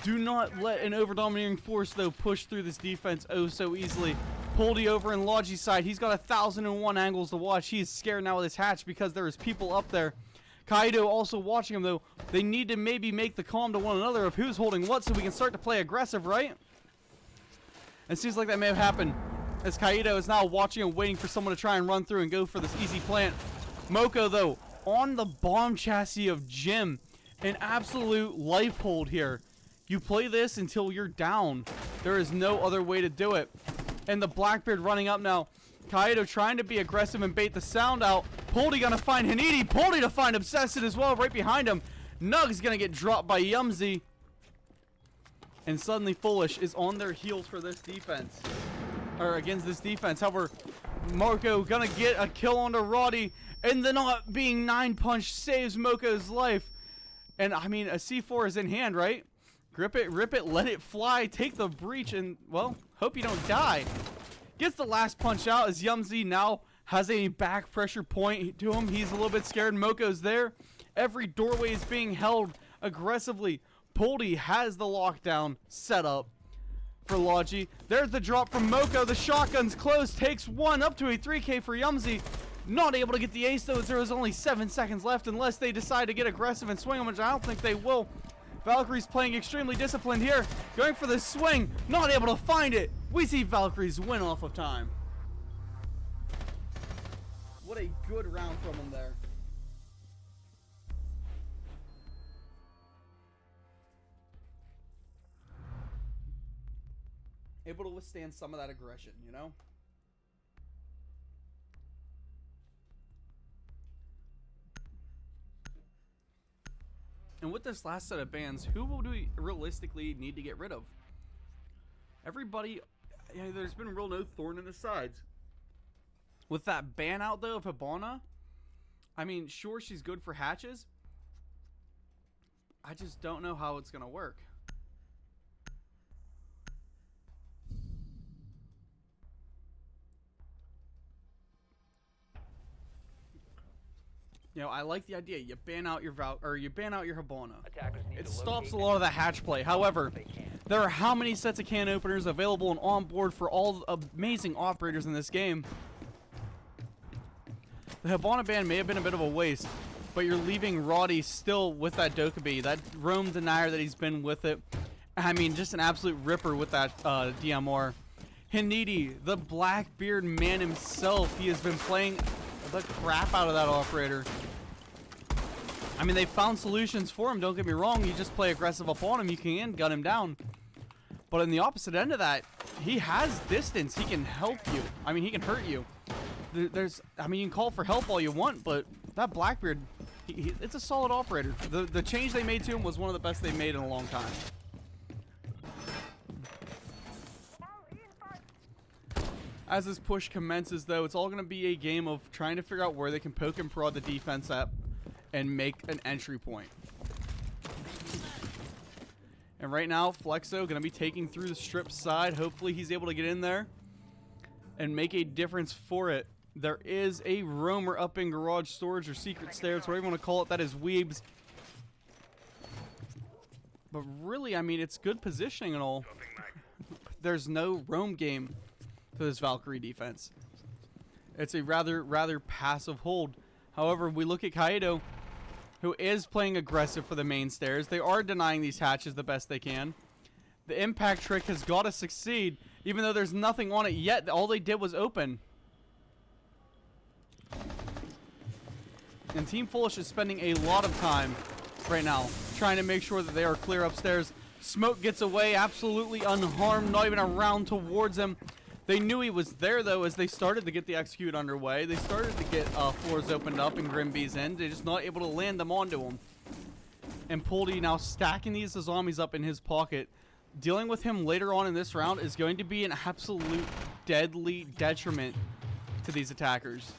Do not let an over-dominating force, though, push through this defense oh so easily. Poldy over in Logi's side. He's got 1,001 angles to watch. He is scared now with his hatch because there is people up there. Kaido also watching him, though. They need to maybe make the calm to one another of who's holding what so we can start to play aggressive, right? It seems like that may have happened, as Kaido is now watching and waiting for someone to try and run through and go for this easy plant. Moko, though, on the bomb chassis of Jim. An absolute life hold here. You play this until you're down. There is no other way to do it. And the Blackbeard running up now. Kaido trying to be aggressive and bait the sound out. Poldy gonna find Hanidi. Poldy to find Obsession as well right behind him. Nug's gonna get dropped by Yumzy. And suddenly Foolish is on their heels for this defense. Or against this defense. However, Marco gonna get a kill onto Roddy. And the not being 9-punch saves Moko's life. And I mean, a C4 is in hand, right? Grip it, rip it, let it fly, take the breach, and, well, hope you don't die. Gets the last punch out as Yumzy now has a back pressure point to him. He's a little bit scared. Moko's there. Every doorway is being held aggressively. Poldy has the lockdown set up for Logi. There's the drop from Moko. The shotgun's close. Takes one up to a 3K for Yumzy. Not able to get the ace, though, as there is only 7 seconds left unless they decide to get aggressive and swing him, which I don't think they will. Valkyrie's playing extremely disciplined here. Going for the swing. Not able to find it. We see Valkyrie's win off of time. What a good round from him there. Able to withstand some of that aggression, you know? And with this last set of bans, who will we realistically need to get rid of? Everybody, yeah, there's been real no thorn in the sides. With that ban out, though, of Hibana, I mean, sure, she's good for hatches. I just don't know how it's going to work. You know, I like the idea. You ban out your Hibana. It stops a lot of the hatch play. However, there are how many sets of can openers available and on board for all the amazing operators in this game? The Hibana ban may have been a bit of a waste, but you're leaving Roddy still with that Dokkaebi, that roam denier that he's been with it. I mean, just an absolute ripper with that DMR. Hanidi, the Blackbeard man himself, he has been playing the crap out of that operator. I mean, they found solutions for him, don't get me wrong. You just play aggressive upon him, you can gun him down. But on the opposite end of that, he has distance. He can help you. I mean, he can hurt you. I mean, you can call for help all you want, but that Blackbeard, it's a solid operator. The change they made to him was one of the best they made in a long time. As this push commences, though, it's all going to be a game of trying to figure out where they can poke and prod the defense at and make an entry point. And right now, Flexo going to be taking through the strip side. Hopefully he's able to get in there and make a difference for it. There is a roamer up in garage storage or secret stairs, whatever you want to call it. That is Weebs. But really, I mean, it's good positioning and all. There's no roam game to this Valkyrie defense. It's a rather passive hold. However, we look at Kaido, who is playing aggressive for the main stairs. They are denying these hatches the best they can. The impact trick has got to succeed, even though there's nothing on it yet. All they did was open. And Team Foolish is spending a lot of time right now trying to make sure that they are clear upstairs. Smoke gets away absolutely unharmed, not even around towards him. They knew he was there, though, as they started to get the execute underway. They started to get floors opened up and Grimby's in. They're just not able to land them onto him. And Poldy now stacking these zombies up in his pocket. Dealing with him later on in this round is going to be an absolute deadly detriment to these attackers.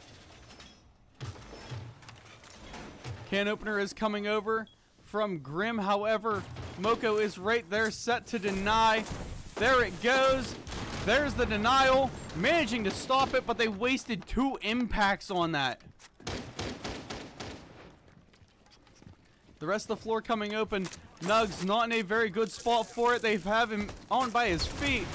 Can opener is coming over from Grim. However, Moko is right there set to deny. There it goes. There's the denial. Managing to stop it, but they wasted 2 impacts on that. The rest of the floor coming open. Nugs not in a very good spot for it. They have him on by his feet.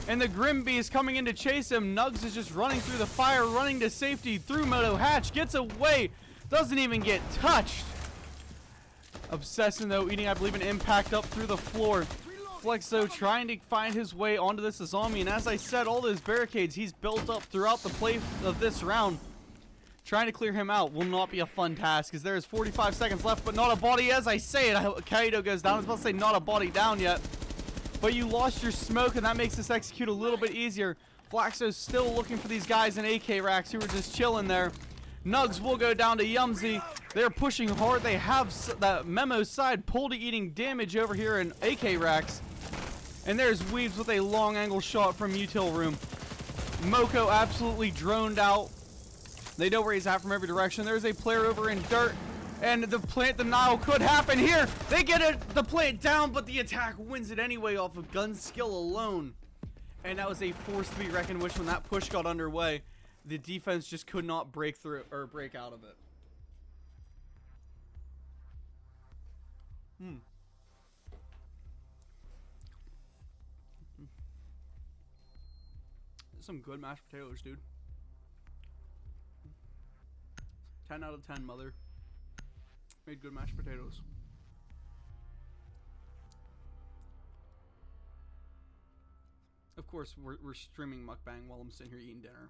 And the Grimby is coming in to chase him. Nugs is just running through the fire, running to safety through Moto Hatch. Gets away. Doesn't even get touched. Obsessing, though, eating, I believe, an impact up through the floor. Flexo trying to find his way onto this zombie. And as I said, all those barricades he's built up throughout the play of this round. Trying to clear him out will not be a fun task, as there is 45 seconds left, but not a body. As I say it, Kaido goes down. I was about to say not a body down yet. But you lost your smoke, and that makes this execute a little bit easier. Flaxo's still looking for these guys in AK racks who were just chilling there. Nugs will go down to Yumsy. They're pushing hard. They have that Memo side. Poldy eating damage over here in AK racks. And there's Weaves with a long angle shot from Util Room. Moko absolutely droned out. They know where he's at from every direction. There's a player over in dirt. And the plant denial could happen here. They get the plant down, but the attack wins it anyway off of gun skill alone. And that was a force to be reckoned with when that push got underway. The defense just could not break through or break out of it. Some good mashed potatoes, dude. 10 out of 10, mother. Made good mashed potatoes. Of course, we're streaming Mukbang while I'm sitting here eating dinner.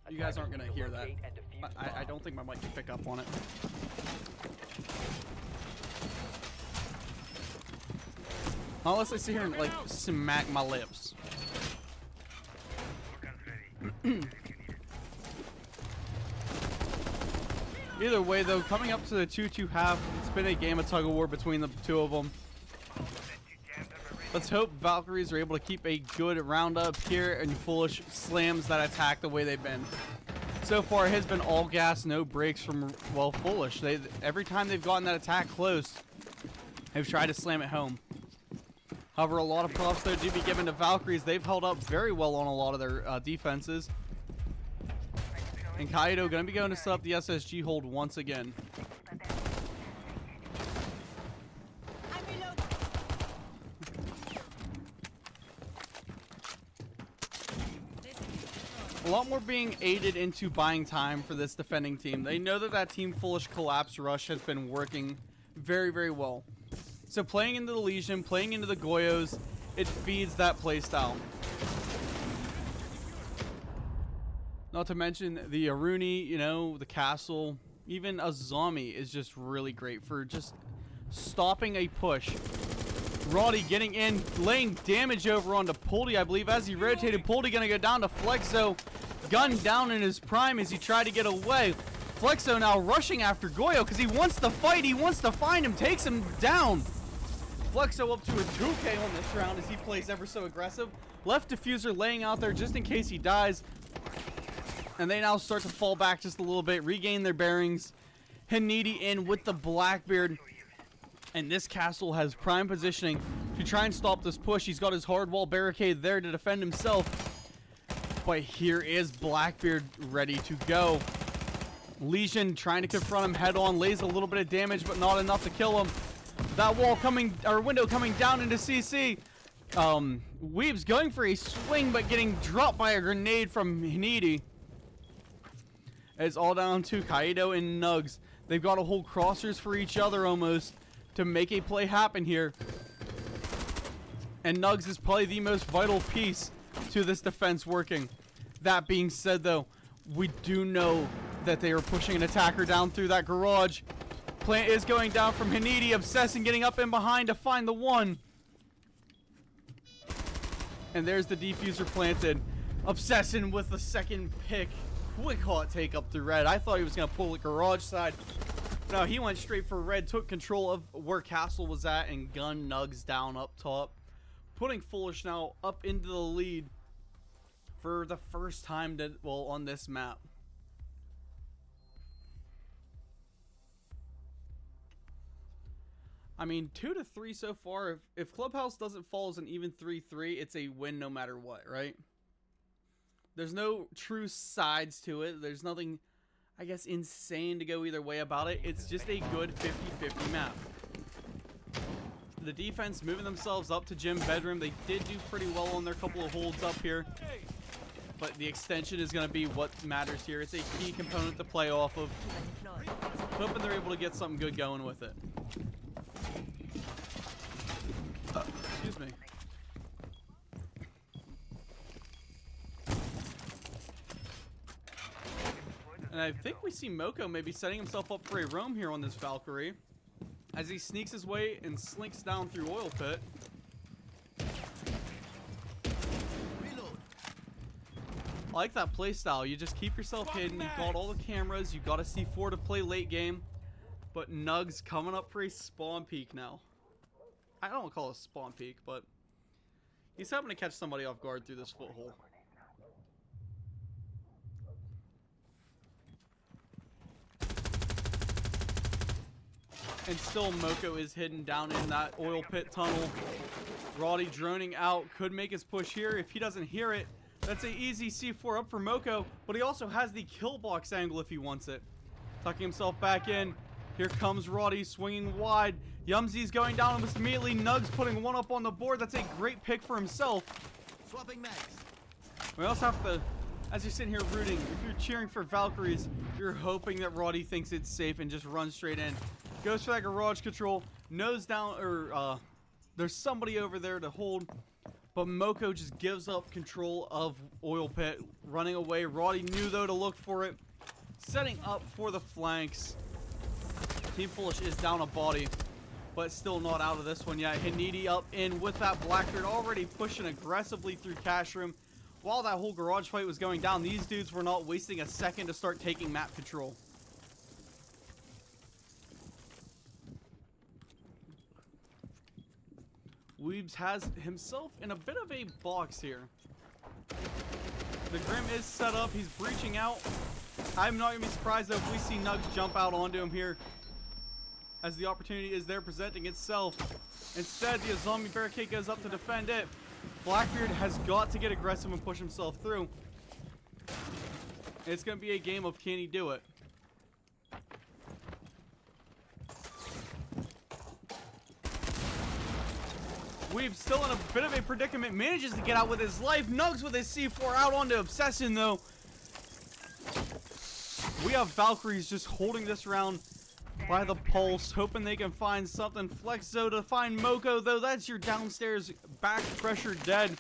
You guys aren't going to hear that. I don't think my mic can pick up on it. Unless I sit here and, like, smack my lips. Either way, though, coming up to the 2-2 half, it's been a game of tug-of-war between the two of them. Let's hope Valkyries are able to keep a good round up here and Foolish slams that attack the way they've been. So far, it has been all gas, no brakes from, well, Foolish. Every time they've gotten that attack close, they've tried to slam it home. However, a lot of props, though, do be given to Valkyries. They've held up very well on a lot of their defenses. And Kaido going to be going to set up the SSG hold once again. A lot more being aided into buying time for this defending team. They know that Team Foolish collapse rush has been working very, very well. So playing into the Legion, playing into the Goyos, it feeds that playstyle. Not to mention the Aruni, you know, the castle, even a zombie is just really great for just stopping a push. Roddy getting in, laying damage over onto Poldy, I believe. As he rotated, Poldy gonna go down to Flexo. Gun down in his prime as he tried to get away. Flexo now rushing after Goyo because he wants to fight. He wants to find him, takes him down. Flexo up to a 2K on this round as he plays ever so aggressive. Left diffuser laying out there just in case he dies. And they now start to fall back just a little bit, regain their bearings. Hanidi in with the Blackbeard. And this castle has prime positioning to try and stop this push. He's got his hard wall barricade there to defend himself. But here is Blackbeard ready to go. Legion trying to confront him head on, lays a little bit of damage, but not enough to kill him. That wall coming, or window coming down into CC. Weeb's going for a swing, but getting dropped by a grenade from Hinidi. It's all down to Kaido and Nugs. They've got to hold crossers for each other almost to make a play happen here. And Nugs is probably the most vital piece to this defense working. That being said, though, we do know that they are pushing an attacker down through that garage. Plant is going down from Hinidi, obsessing, getting up in behind to find the one. And there's the defuser planted. Obsessing with the second pick. Quick hot take up through red. I thought he was going to pull the garage side. No, he went straight for red, took control of where Castle was at, and gunned Nugs down up top. Putting Foolish now up into the lead for the first time on this map. I mean, 2-3 so far. If Clubhouse doesn't fall as an even 3-3, it's a win no matter what, right? There's no true sides to it. There's nothing, I guess, insane to go either way about it. It's just a good 50-50 map. The defense moving themselves up to gym bedroom. They did do pretty well on their couple of holds up here. But the extension is going to be what matters here. It's a key component to play off of. Hoping they're able to get something good going with it. Excuse me. And I think we see Moko maybe setting himself up for a roam here on this Valkyrie. As he sneaks his way and slinks down through Oil Pit. I like that playstyle. You just keep yourself hidden. You've got all the cameras. You've got a C4 to play late game. But Nugs coming up for a spawn peek now. I don't call it a spawn peek, but he's happening to catch somebody off guard through this foothole. And still Moko is hidden down in that oil pit tunnel. Roddy droning out, could make his push here. If he doesn't hear it, that's an easy C4 up for Moko, but he also has the kill box angle if he wants it. Tucking himself back in. Here comes Roddy swinging wide. Yumzy's going down almost immediately. Nugs putting one up on the board. That's a great pick for himself. Swapping mags. We also have to, as you're sitting here rooting, if you're cheering for Valkyries, you're hoping that Roddy thinks it's safe and just runs straight in. Goes for that garage control, nose down, or there's somebody over there to hold, but Moko just gives up control of Oil Pit, running away. Roddy knew though to look for it, setting up for the flanks. Team Foolish is down a body, but still not out of this one yet. Hinidi up in with that Blackbeard, already pushing aggressively through cash room. While that whole garage fight was going down, these dudes were not wasting a second to start taking map control. Weebs has himself in a bit of a box here. The Grim is set up. He's breaching out. I'm not going to be surprised though if we see Nugs jump out onto him here, as the opportunity is there presenting itself. Instead, the zombie barricade goes up to defend it. Blackbeard has got to get aggressive and push himself through. It's going to be a game of can he do it. Weeb's still in a bit of a predicament, manages to get out with his life. Nugs with his C4 out onto Obsession though. We have Valkyries just holding this round by the pulse, hoping they can find something. Flexo to find Moko though. That's your downstairs back pressure dead.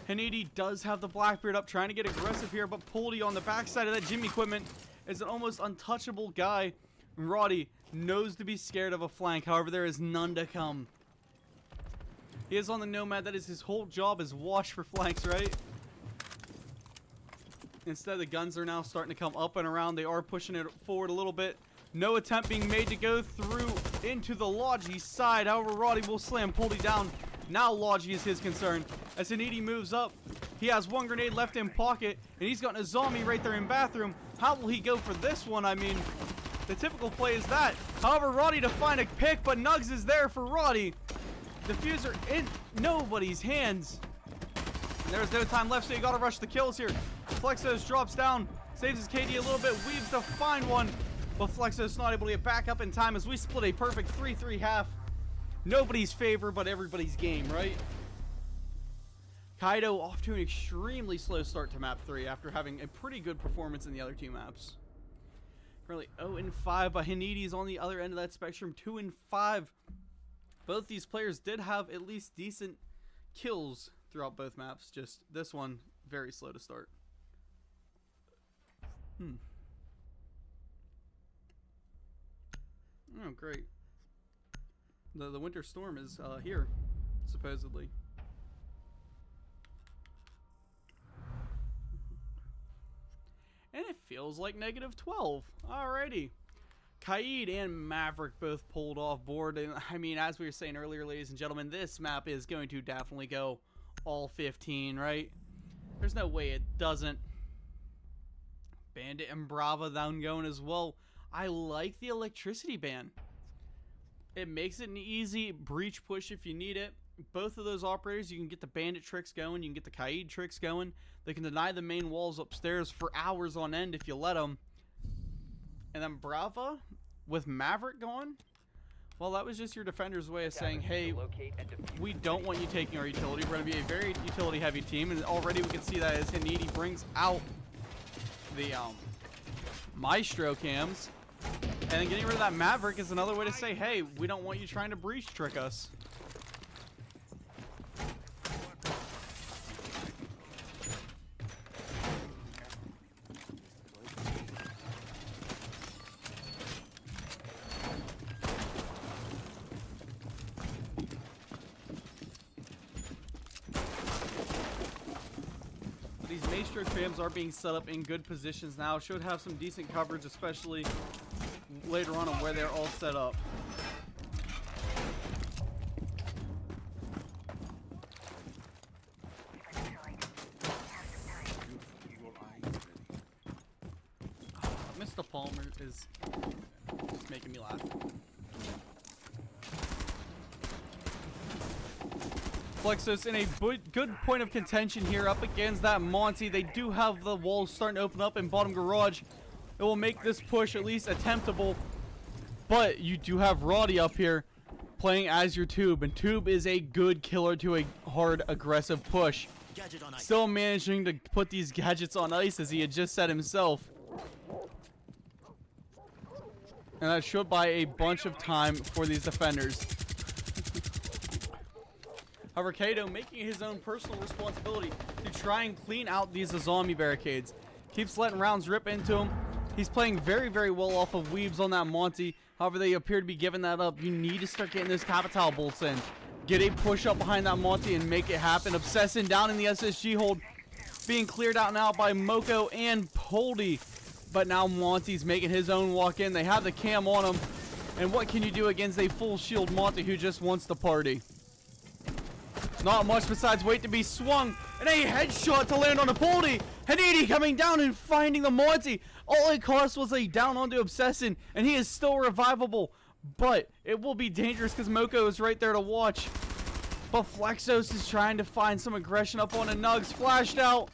Hinidi does have the Blackbeard up, trying to get aggressive here, but Poldy on the backside of that gym equipment is an almost untouchable guy. Roddy knows to be scared of a flank, however there is none to come. He is on the Nomad. That is his whole job, is watch for flanks, right? Instead, the guns are now starting to come up and around. They are pushing it forward a little bit. No attempt being made to go through into the Logi side. However, Roddy will slam Poldy down. Now Logi is his concern. As Hinidi moves up, he has one grenade left in pocket, and he's got a zombie right there in bathroom. How will he go for this one? I mean, The typical play is that. However, Roddy to find a pick, but Nugs is there for Roddy. Diffuser in nobody's hands. There's no time left, so you gotta rush the kills here. Flexos drops down, saves his KD a little bit, weaves to find one, but Flexos not able to get back up in time as we split a perfect 3-3 half. Nobody's favor, but everybody's game, right? Kaido off to an extremely slow start to map 3 after having a pretty good performance in the other two maps. Currently 0-5, but Hanidi's on the other end of that spectrum, 2-5. Both these players did have at least decent kills throughout both maps. Just this one, very slow to start. Oh, great. The winter storm is here, supposedly. And it feels like -12. Alrighty. Kaid and Maverick both pulled off board. And I mean, as we were saying earlier, ladies and gentlemen, this map is going to definitely go all 15, right? There's no way it doesn't. Bandit and Brava down going as well. I like the electricity ban. It makes it an easy breach push if you need it. Both of those operators, you can get the bandit tricks going, you can get the Kaid tricks going. They can deny the main walls upstairs for hours on end if you let them. And then Brava with Maverick gone. Well, that was just your defender's way of saying, hey, we don't want you taking our utility. We're going to be a very utility heavy team. And already we can see that as Hanidi brings out the Maestro cams. And then getting rid of that Maverick is another way to say, hey, we don't want you trying to breach trick us. These Maestro trams are being set up in good positions now. Should have some decent coverage, especially later on where they're all set up. Mr. Palmer is just making me laugh. Flexos in a good point of contention here up against that Monty. They do have the walls starting to open up in bottom garage. It will make this push at least attemptable. But you do have Roddy up here playing as your Tube. And Tube is a good killer to a hard, aggressive push. Still managing to put these gadgets on ice as he had just said himself. And that should buy a bunch of time for these defenders. However, Kato making his own personal responsibility to try and clean out these zombie barricades. Keeps letting rounds rip into him. He's playing very, very well off of weaves on that Monty. However, they appear to be giving that up. You need to start getting those Capital bolts in. Get a push up behind that Monty and make it happen. Obsessin down in the SSG hold. Being cleared out now by Moko and Poldy. But now Monty's making his own walk in. They have the cam on him. And what can you do against a full shield Monty who just wants to party? Not much besides wait to be swung. And a headshot to land on a Poldy. Hanidi coming down and finding the Monty. All it cost was a down onto Obsessin. And he is still revivable. But it will be dangerous because Moko is right there to watch. But Flexos is trying to find some aggression up on a Nugs. Flashed out.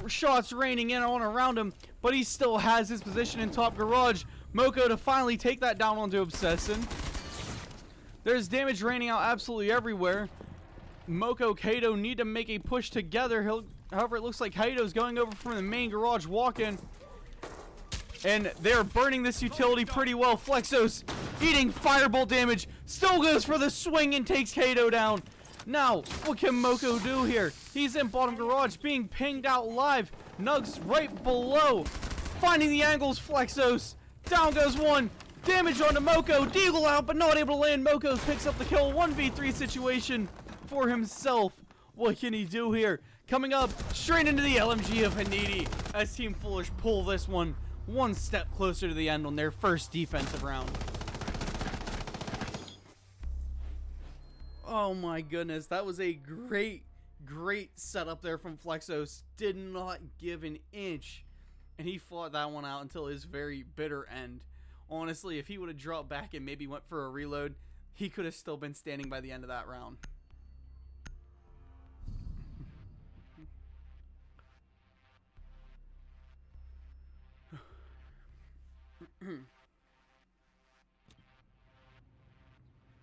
Shots raining in on around him. But he still has his position in top garage. Moko to finally take that down onto Obsessin. There's damage raining out absolutely everywhere. Moko, Kato need to make a push together. However, it looks like Kato's going over from the main garage walk-in. And they're burning this utility pretty well. Flexos eating firebolt damage. Still goes for the swing and takes Kato down. Now, what can Moko do here? He's in bottom garage being pinged out live. Nugs right below. Finding the angles, Flexos. Down goes one. Damage onto Moko. Deagle out, but not able to land. Moko picks up the kill. 1v3 situation for himself. What can he do here? Coming up straight into the LMG of Hanidi as Team Foolish pull this one step closer to the end on their first defensive round. Oh my goodness, that was a great setup there from Flexos. Did not give an inch, and he fought that one out until his very bitter end Honestly, if he would have dropped back and maybe went for a reload, he could have still been standing by the end of that round.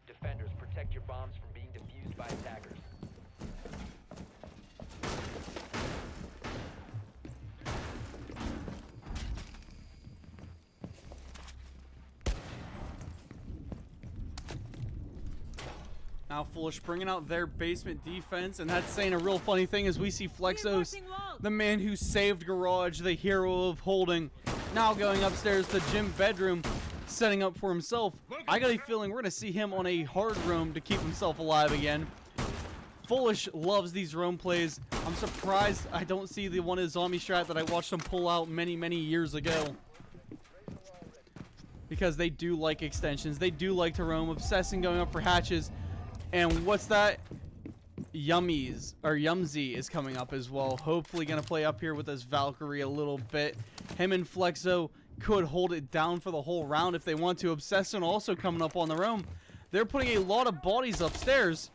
Defenders, protect your bombs from being defused by attackers. Now Foolish bringing out their basement defense, and that's saying a real funny thing as we see Flexos, the man who saved Garage, the hero of holding, now going upstairs to Gym bedroom, setting up for himself. I got a feeling we're going to see him on a hard roam to keep himself alive again. Foolish loves these roam plays. I'm surprised I don't see the one as zombie strat that I watched him pull out many, many years ago. Because they do like extensions. They do like to roam, obsessing going up for hatches. And what's that? Yummies, or Yumzy is coming up as well. Hopefully going to play up here with this Valkyrie a little bit. Him and Flexo could hold it down for the whole round if they want to. Obsession also coming up on their own. They're putting a lot of bodies upstairs,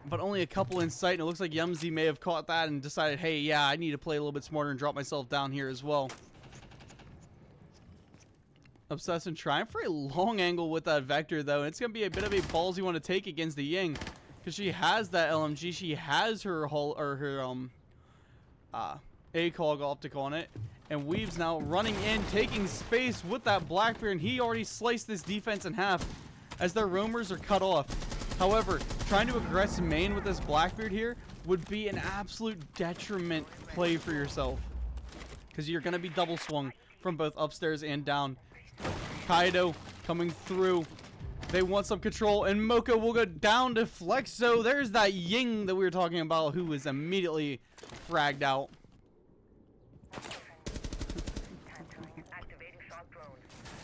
but only a couple in sight. And it looks like Yumzy may have caught that and decided, hey, yeah, I need to play a little bit smarter and drop myself down here as well. Obsession trying for a long angle with that Vector, though. And it's going to be a bit of a ballsy one to take against the Ying. Because she has that LMG. She has her hull, or her ACOG optic on it. And Weaves now running in, taking space with that Blackbeard. And he already sliced this defense in half as their roamers are cut off. However, trying to aggress main with this Blackbeard here would be an absolute detriment play for yourself. Because you're going to be double swung from both upstairs and down. Kaido coming through. They want some control, and Mocha will go down to Flexo. There's that Ying that we were talking about, who was immediately fragged out.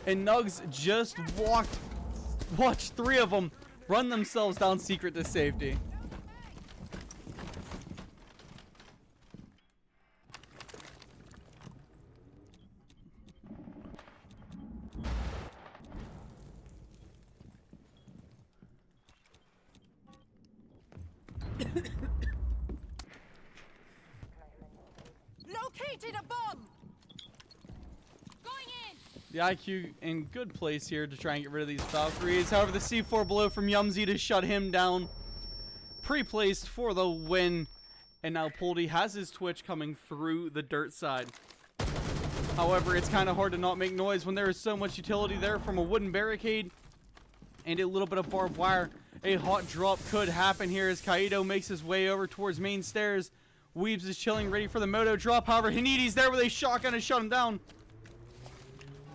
And Nugs just watched three of them run themselves down secret to safety. Located a bomb. Going in. The IQ in good place here to try and get rid of these Valkyries. However, the C4 below from Yumzy to shut him down. Pre-placed for the win. And now Poldy has his Twitch coming through the dirt side. However, it's kind of hard to not make noise when there is so much utility there from a wooden barricade and a little bit of barbed wire. A hot drop could happen here as Kaido makes his way over towards main stairs. Weebs is chilling, ready for the moto drop. However, Hanidi's there with a shotgun to shut him down.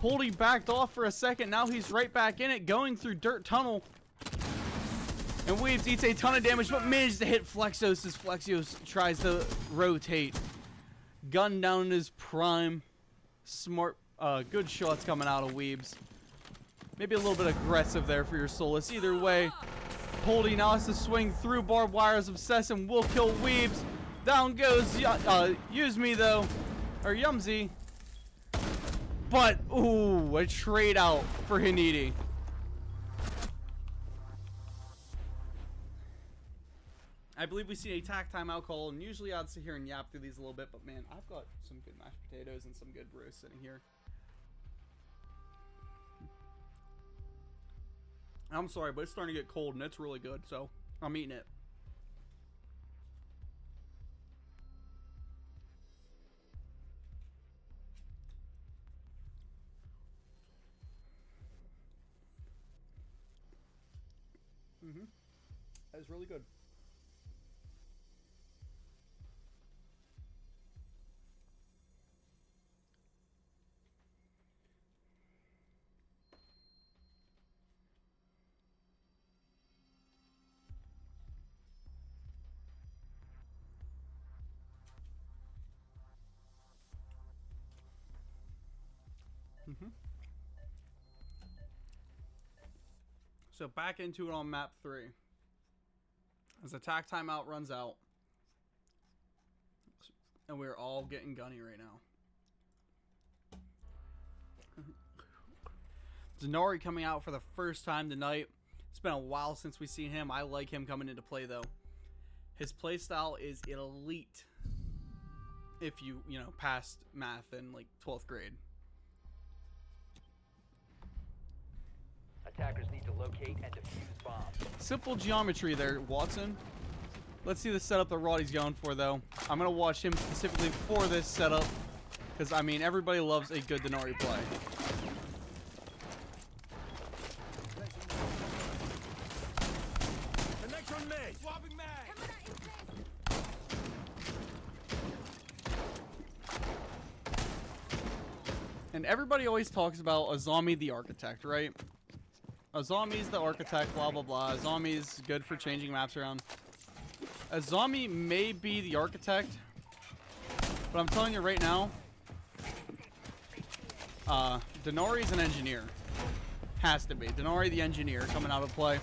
Poldy backed off for a second. Now he's right back in it, going through dirt tunnel. And Weebs eats a ton of damage, but manages to hit Flexos as Flexos tries to rotate. Gun down in his prime. Smart, good shots coming out of Weebs. Maybe a little bit aggressive there for your Solus. Either way, Poldy now has to swing through barbed wires. Obsession will kill Weebs. Down goes Use Me though, or Yumzy. But ooh, a trade out for Hanidi. I believe we see a tack timeout call, and usually I'd sit here and yap through these a little bit, but man, I've got some good mashed potatoes and some good roast sitting here. I'm sorry, but it's starting to get cold, and it's really good, so I'm eating it. That is really good. So back into it on map 3. As attack timeout runs out. And we're all getting gunny right now. Denari coming out for the first time tonight. It's been a while since we've seen him. I like him coming into play, though. His playstyle is elite. If you know, passed math in, like, 12th grade. Attackers need to locate and defuse bombs. Simple geometry there, Watson. Let's see the setup that Roddy's going for, though. I'm going to watch him specifically for this setup. Because, I mean, everybody loves a good Denari play. And everybody always talks about Azami the Architect, right? Azami's the Architect, blah, blah, blah. Azami's good for changing maps around. Azami may be the Architect, but I'm telling you right now, Denari's an engineer. Has to be. Denari the engineer coming out of play.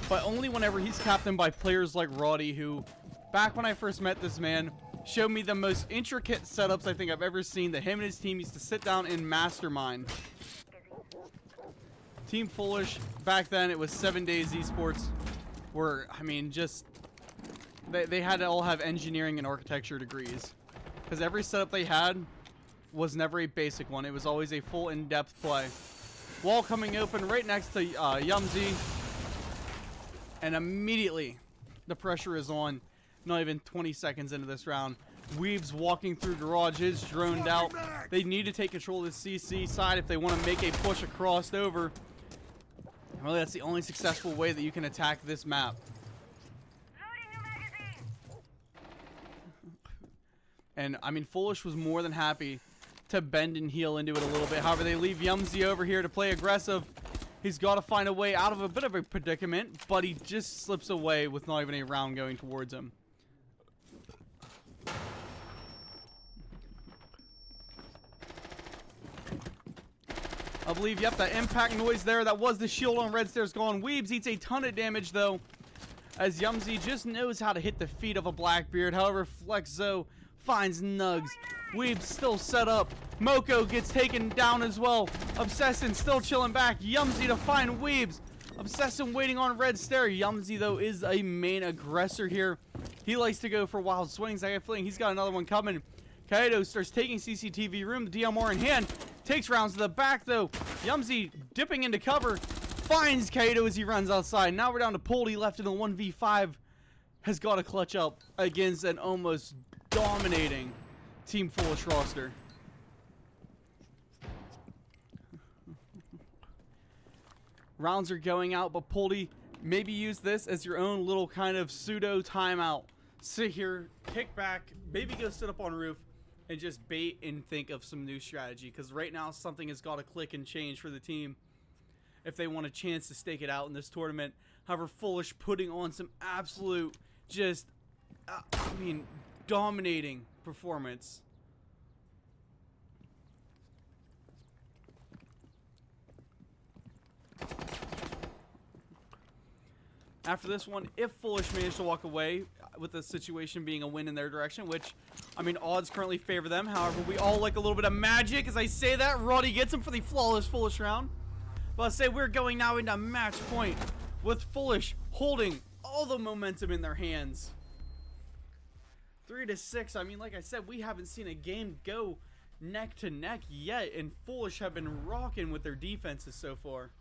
But only whenever he's captained by players like Roddy, who, back when I first met this man, showed me the most intricate setups I think I've ever seen that him and his team used to sit down and mastermind. Team Foolish, back then it was 7 Days Esports, where, I mean, just, they had to all have engineering and architecture degrees. Because every setup they had was never a basic one. It was always a full in-depth play. Wall coming open right next to Yumzy. And immediately, the pressure is on. Not even 20 seconds into this round. Weaves walking through garage is droned out. They need to take control of the CC side if they want to make a push across over. Really, that's the only successful way that you can attack this map. And, I mean, Foolish was more than happy to bend and heal into it a little bit. However, they leave Yumzy over here to play aggressive. He's got to find a way out of a bit of a predicament, but he just slips away with not even a round going towards him. I believe, yep, that impact noise there. That was the shield on Red Stairs gone. Weebs eats a ton of damage, though, as Yumzy just knows how to hit the feet of a Blackbeard. However, Flexo finds Nugs. Weebs still set up. Moko gets taken down as well. Obsession still chilling back. Yumzy to find Weebs. Obsession waiting on Red Stair. Yumzy, though, is a main aggressor here. He likes to go for wild swings. I have a feeling he's got another one coming. Kaido starts taking CCTV room. The DMR in hand. Takes rounds to the back, though. Yumzy dipping into cover. Finds Kaido as he runs outside. Now we're down to Poldy left in the 1v5. Has got to clutch up against an almost dominating Team Foolish roster. Rounds are going out, but Poldy, maybe use this as your own little kind of pseudo timeout. Sit here, kick back, maybe go sit up on roof, and just bait and think of some new strategy. Because right now, something has got to click and change for the team if they want a chance to stake it out in this tournament. However, Foolish putting on some absolute, just, I mean, dominating performance. After this one, if Foolish managed to walk away with the situation being a win in their direction, which, I mean, odds currently favor them. However, we all like a little bit of magic. As I say that, Roddy gets him for the flawless Foolish round. But I say we're going now into match point with Foolish holding all the momentum in their hands. 3-6. I mean, like I said, we haven't seen a game go neck to neck yet, and Foolish have been rocking with their defenses so far.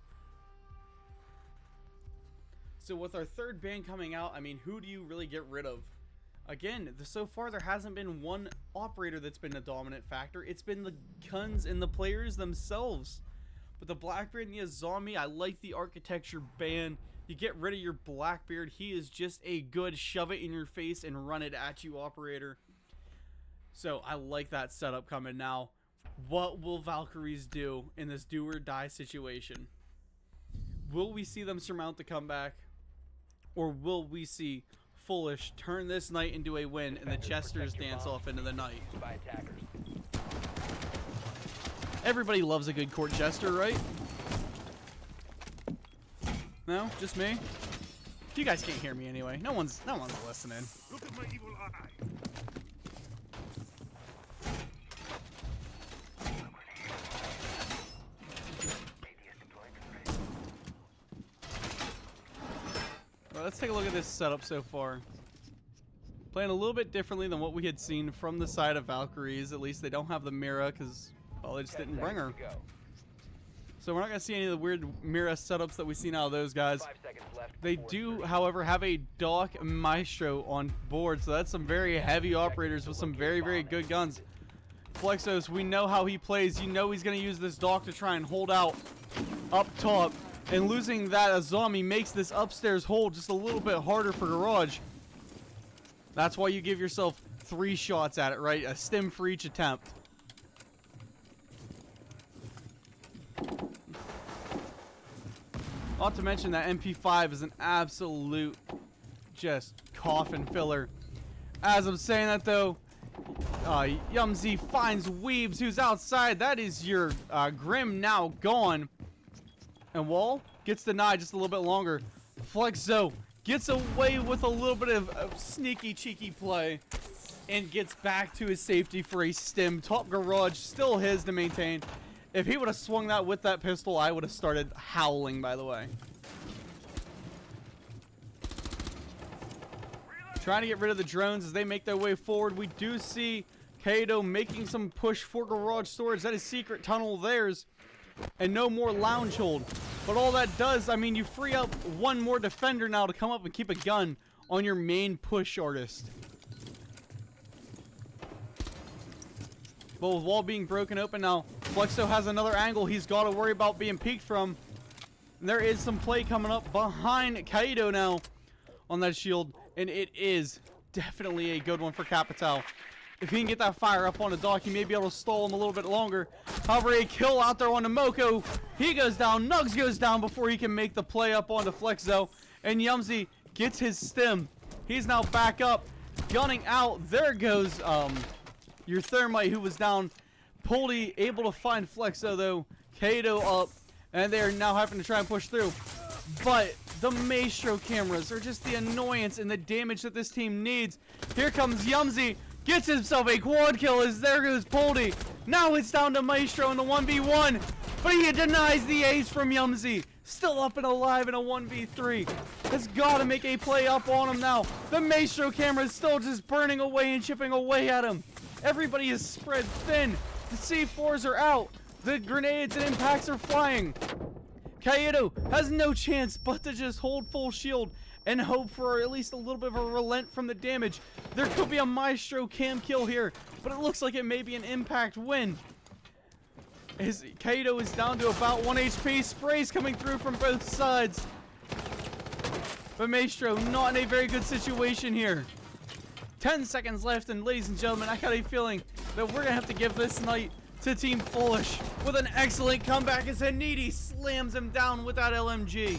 So with our third ban coming out, I mean, who do you really get rid of? Again, so far there hasn't been one operator that's been a dominant factor. It's been the guns and the players themselves. But the Blackbeard and the Azami, I like the architecture ban. You get rid of your Blackbeard. He is just a good shove it in your face and run it at you operator. So I like that setup coming now. What will Valkyries do in this do or die situation? Will we see them surmount the comeback? Or will we see Foolish turn this night into a win and the Jesters dance off into the night? Everybody loves a good court jester, right? No? Just me? You guys can't hear me anyway. No one's listening. Look at my evil eye. let's take a look at this setup so far. Playing a little bit differently than what we had seen from the side of Valkyries. At least they don't have the Mira because, well, they just 10 didn't bring her. seconds to go. So we're not going to see any of the weird Mira setups that we've seen out of those guys. 5 seconds left. They before do, insertion. however, have a Doc Maestro on board. So that's some very heavy operators with some very, very good guns. Flexos, we know how he plays. You know he's going to use this Doc to try and hold out up top. And losing that Azami makes this upstairs hold just a little bit harder for Garage. That's why you give yourself 3 shots at it, right? A stim for each attempt. Not to mention that MP5 is an absolute just coffin filler. As I'm saying that though, Yumzy finds Weebs who's outside. That is your Grim now gone. And Wall gets denied just a little bit longer. Flexo gets away with a little bit of sneaky cheeky play and gets back to his safety for a stim. Top Garage still his to maintain. If he would have swung that with that pistol, I would have started howling, by the way. Trying to get rid of the drones as they make their way forward. We do see Kato making some push for Garage storage. That is secret tunnel theirs. And no more lounge hold. But all that does, I mean, you free up one more defender now to come up and keep a gun on your main push artist. But with Wall being broken open now, Flexo has another angle he's got to worry about being peeked from. And there is some play coming up behind Kaido now on that shield. And it is definitely a good one for Capital. If he can get that fire up on the dock, he may be able to stall him a little bit longer. However, a kill out there on the Moko. He goes down. Nugs goes down before he can make the play up onto Flexo. And Yumzy gets his stim. He's now back up, gunning out. There goes your Thermite who was down. Poldy able to find Flexo though. Kato up. And they are now having to try and push through. But the Maestro cameras are just the annoyance and the damage that this team needs. Here comes Yumzy. Gets himself a quad kill as there goes Poldy. Now it's down to Maestro in the 1v1. But he denies the ace from Yumzy. Still up and alive in a 1v3. Has got to make a play up on him now. The Maestro camera is still just burning away and chipping away at him. Everybody is spread thin. The C4s are out. The grenades and impacts are flying. Kaido has no chance but to just hold full shield and hope for at least a little bit of a relent from the damage. There could be a Maestro cam kill here, but it looks like it may be an impact win. His Kaido is down to about 1 HP. Sprays coming through from both sides. But Maestro not in a very good situation here. 10 seconds left, and ladies and gentlemen, I got a feeling that we're gonna have to give this night to Team Foolish with an excellent comeback as Hanidi slams him down with that LMG.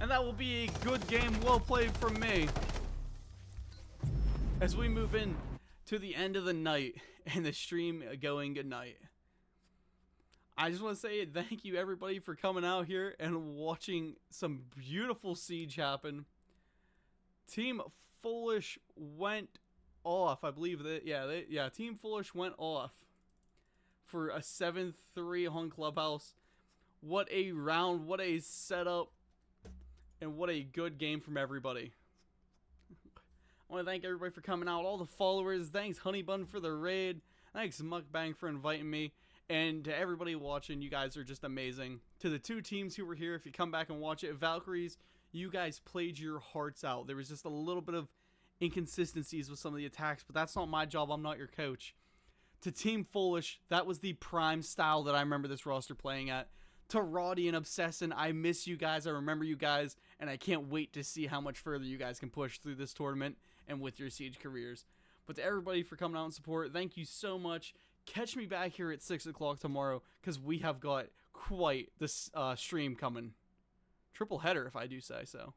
And that will be a good game, well played from me. As we move in to the end of the night and the stream going good night. I just want to say thank you everybody for coming out here and watching some beautiful siege happen. Team Foolish went off, I believe that Team Foolish went off for a 7-3 on Clubhouse. What a round, what a setup, and what a good game from everybody. I want to thank everybody for coming out, all the followers. Thanks Honeybun for the raid. Thanks Mukbang for inviting me. And to everybody watching, you guys are just amazing. To the 2 teams who were here, if you come back and watch it, Valkyries, you guys played your hearts out. There was just a little bit of inconsistencies with some of the attacks, but that's not my job. I'm not your coach. To Team Foolish, that was the prime style that I remember this roster playing at. To Roddy and Obsessin, I miss you guys. I remember you guys, and I can't wait to see how much further you guys can push through this tournament and with your Siege careers. But to everybody for coming out and support, thank you so much. Catch me back here at 6 o'clock tomorrow because we have got quite this stream coming. Triple header, if I do say so.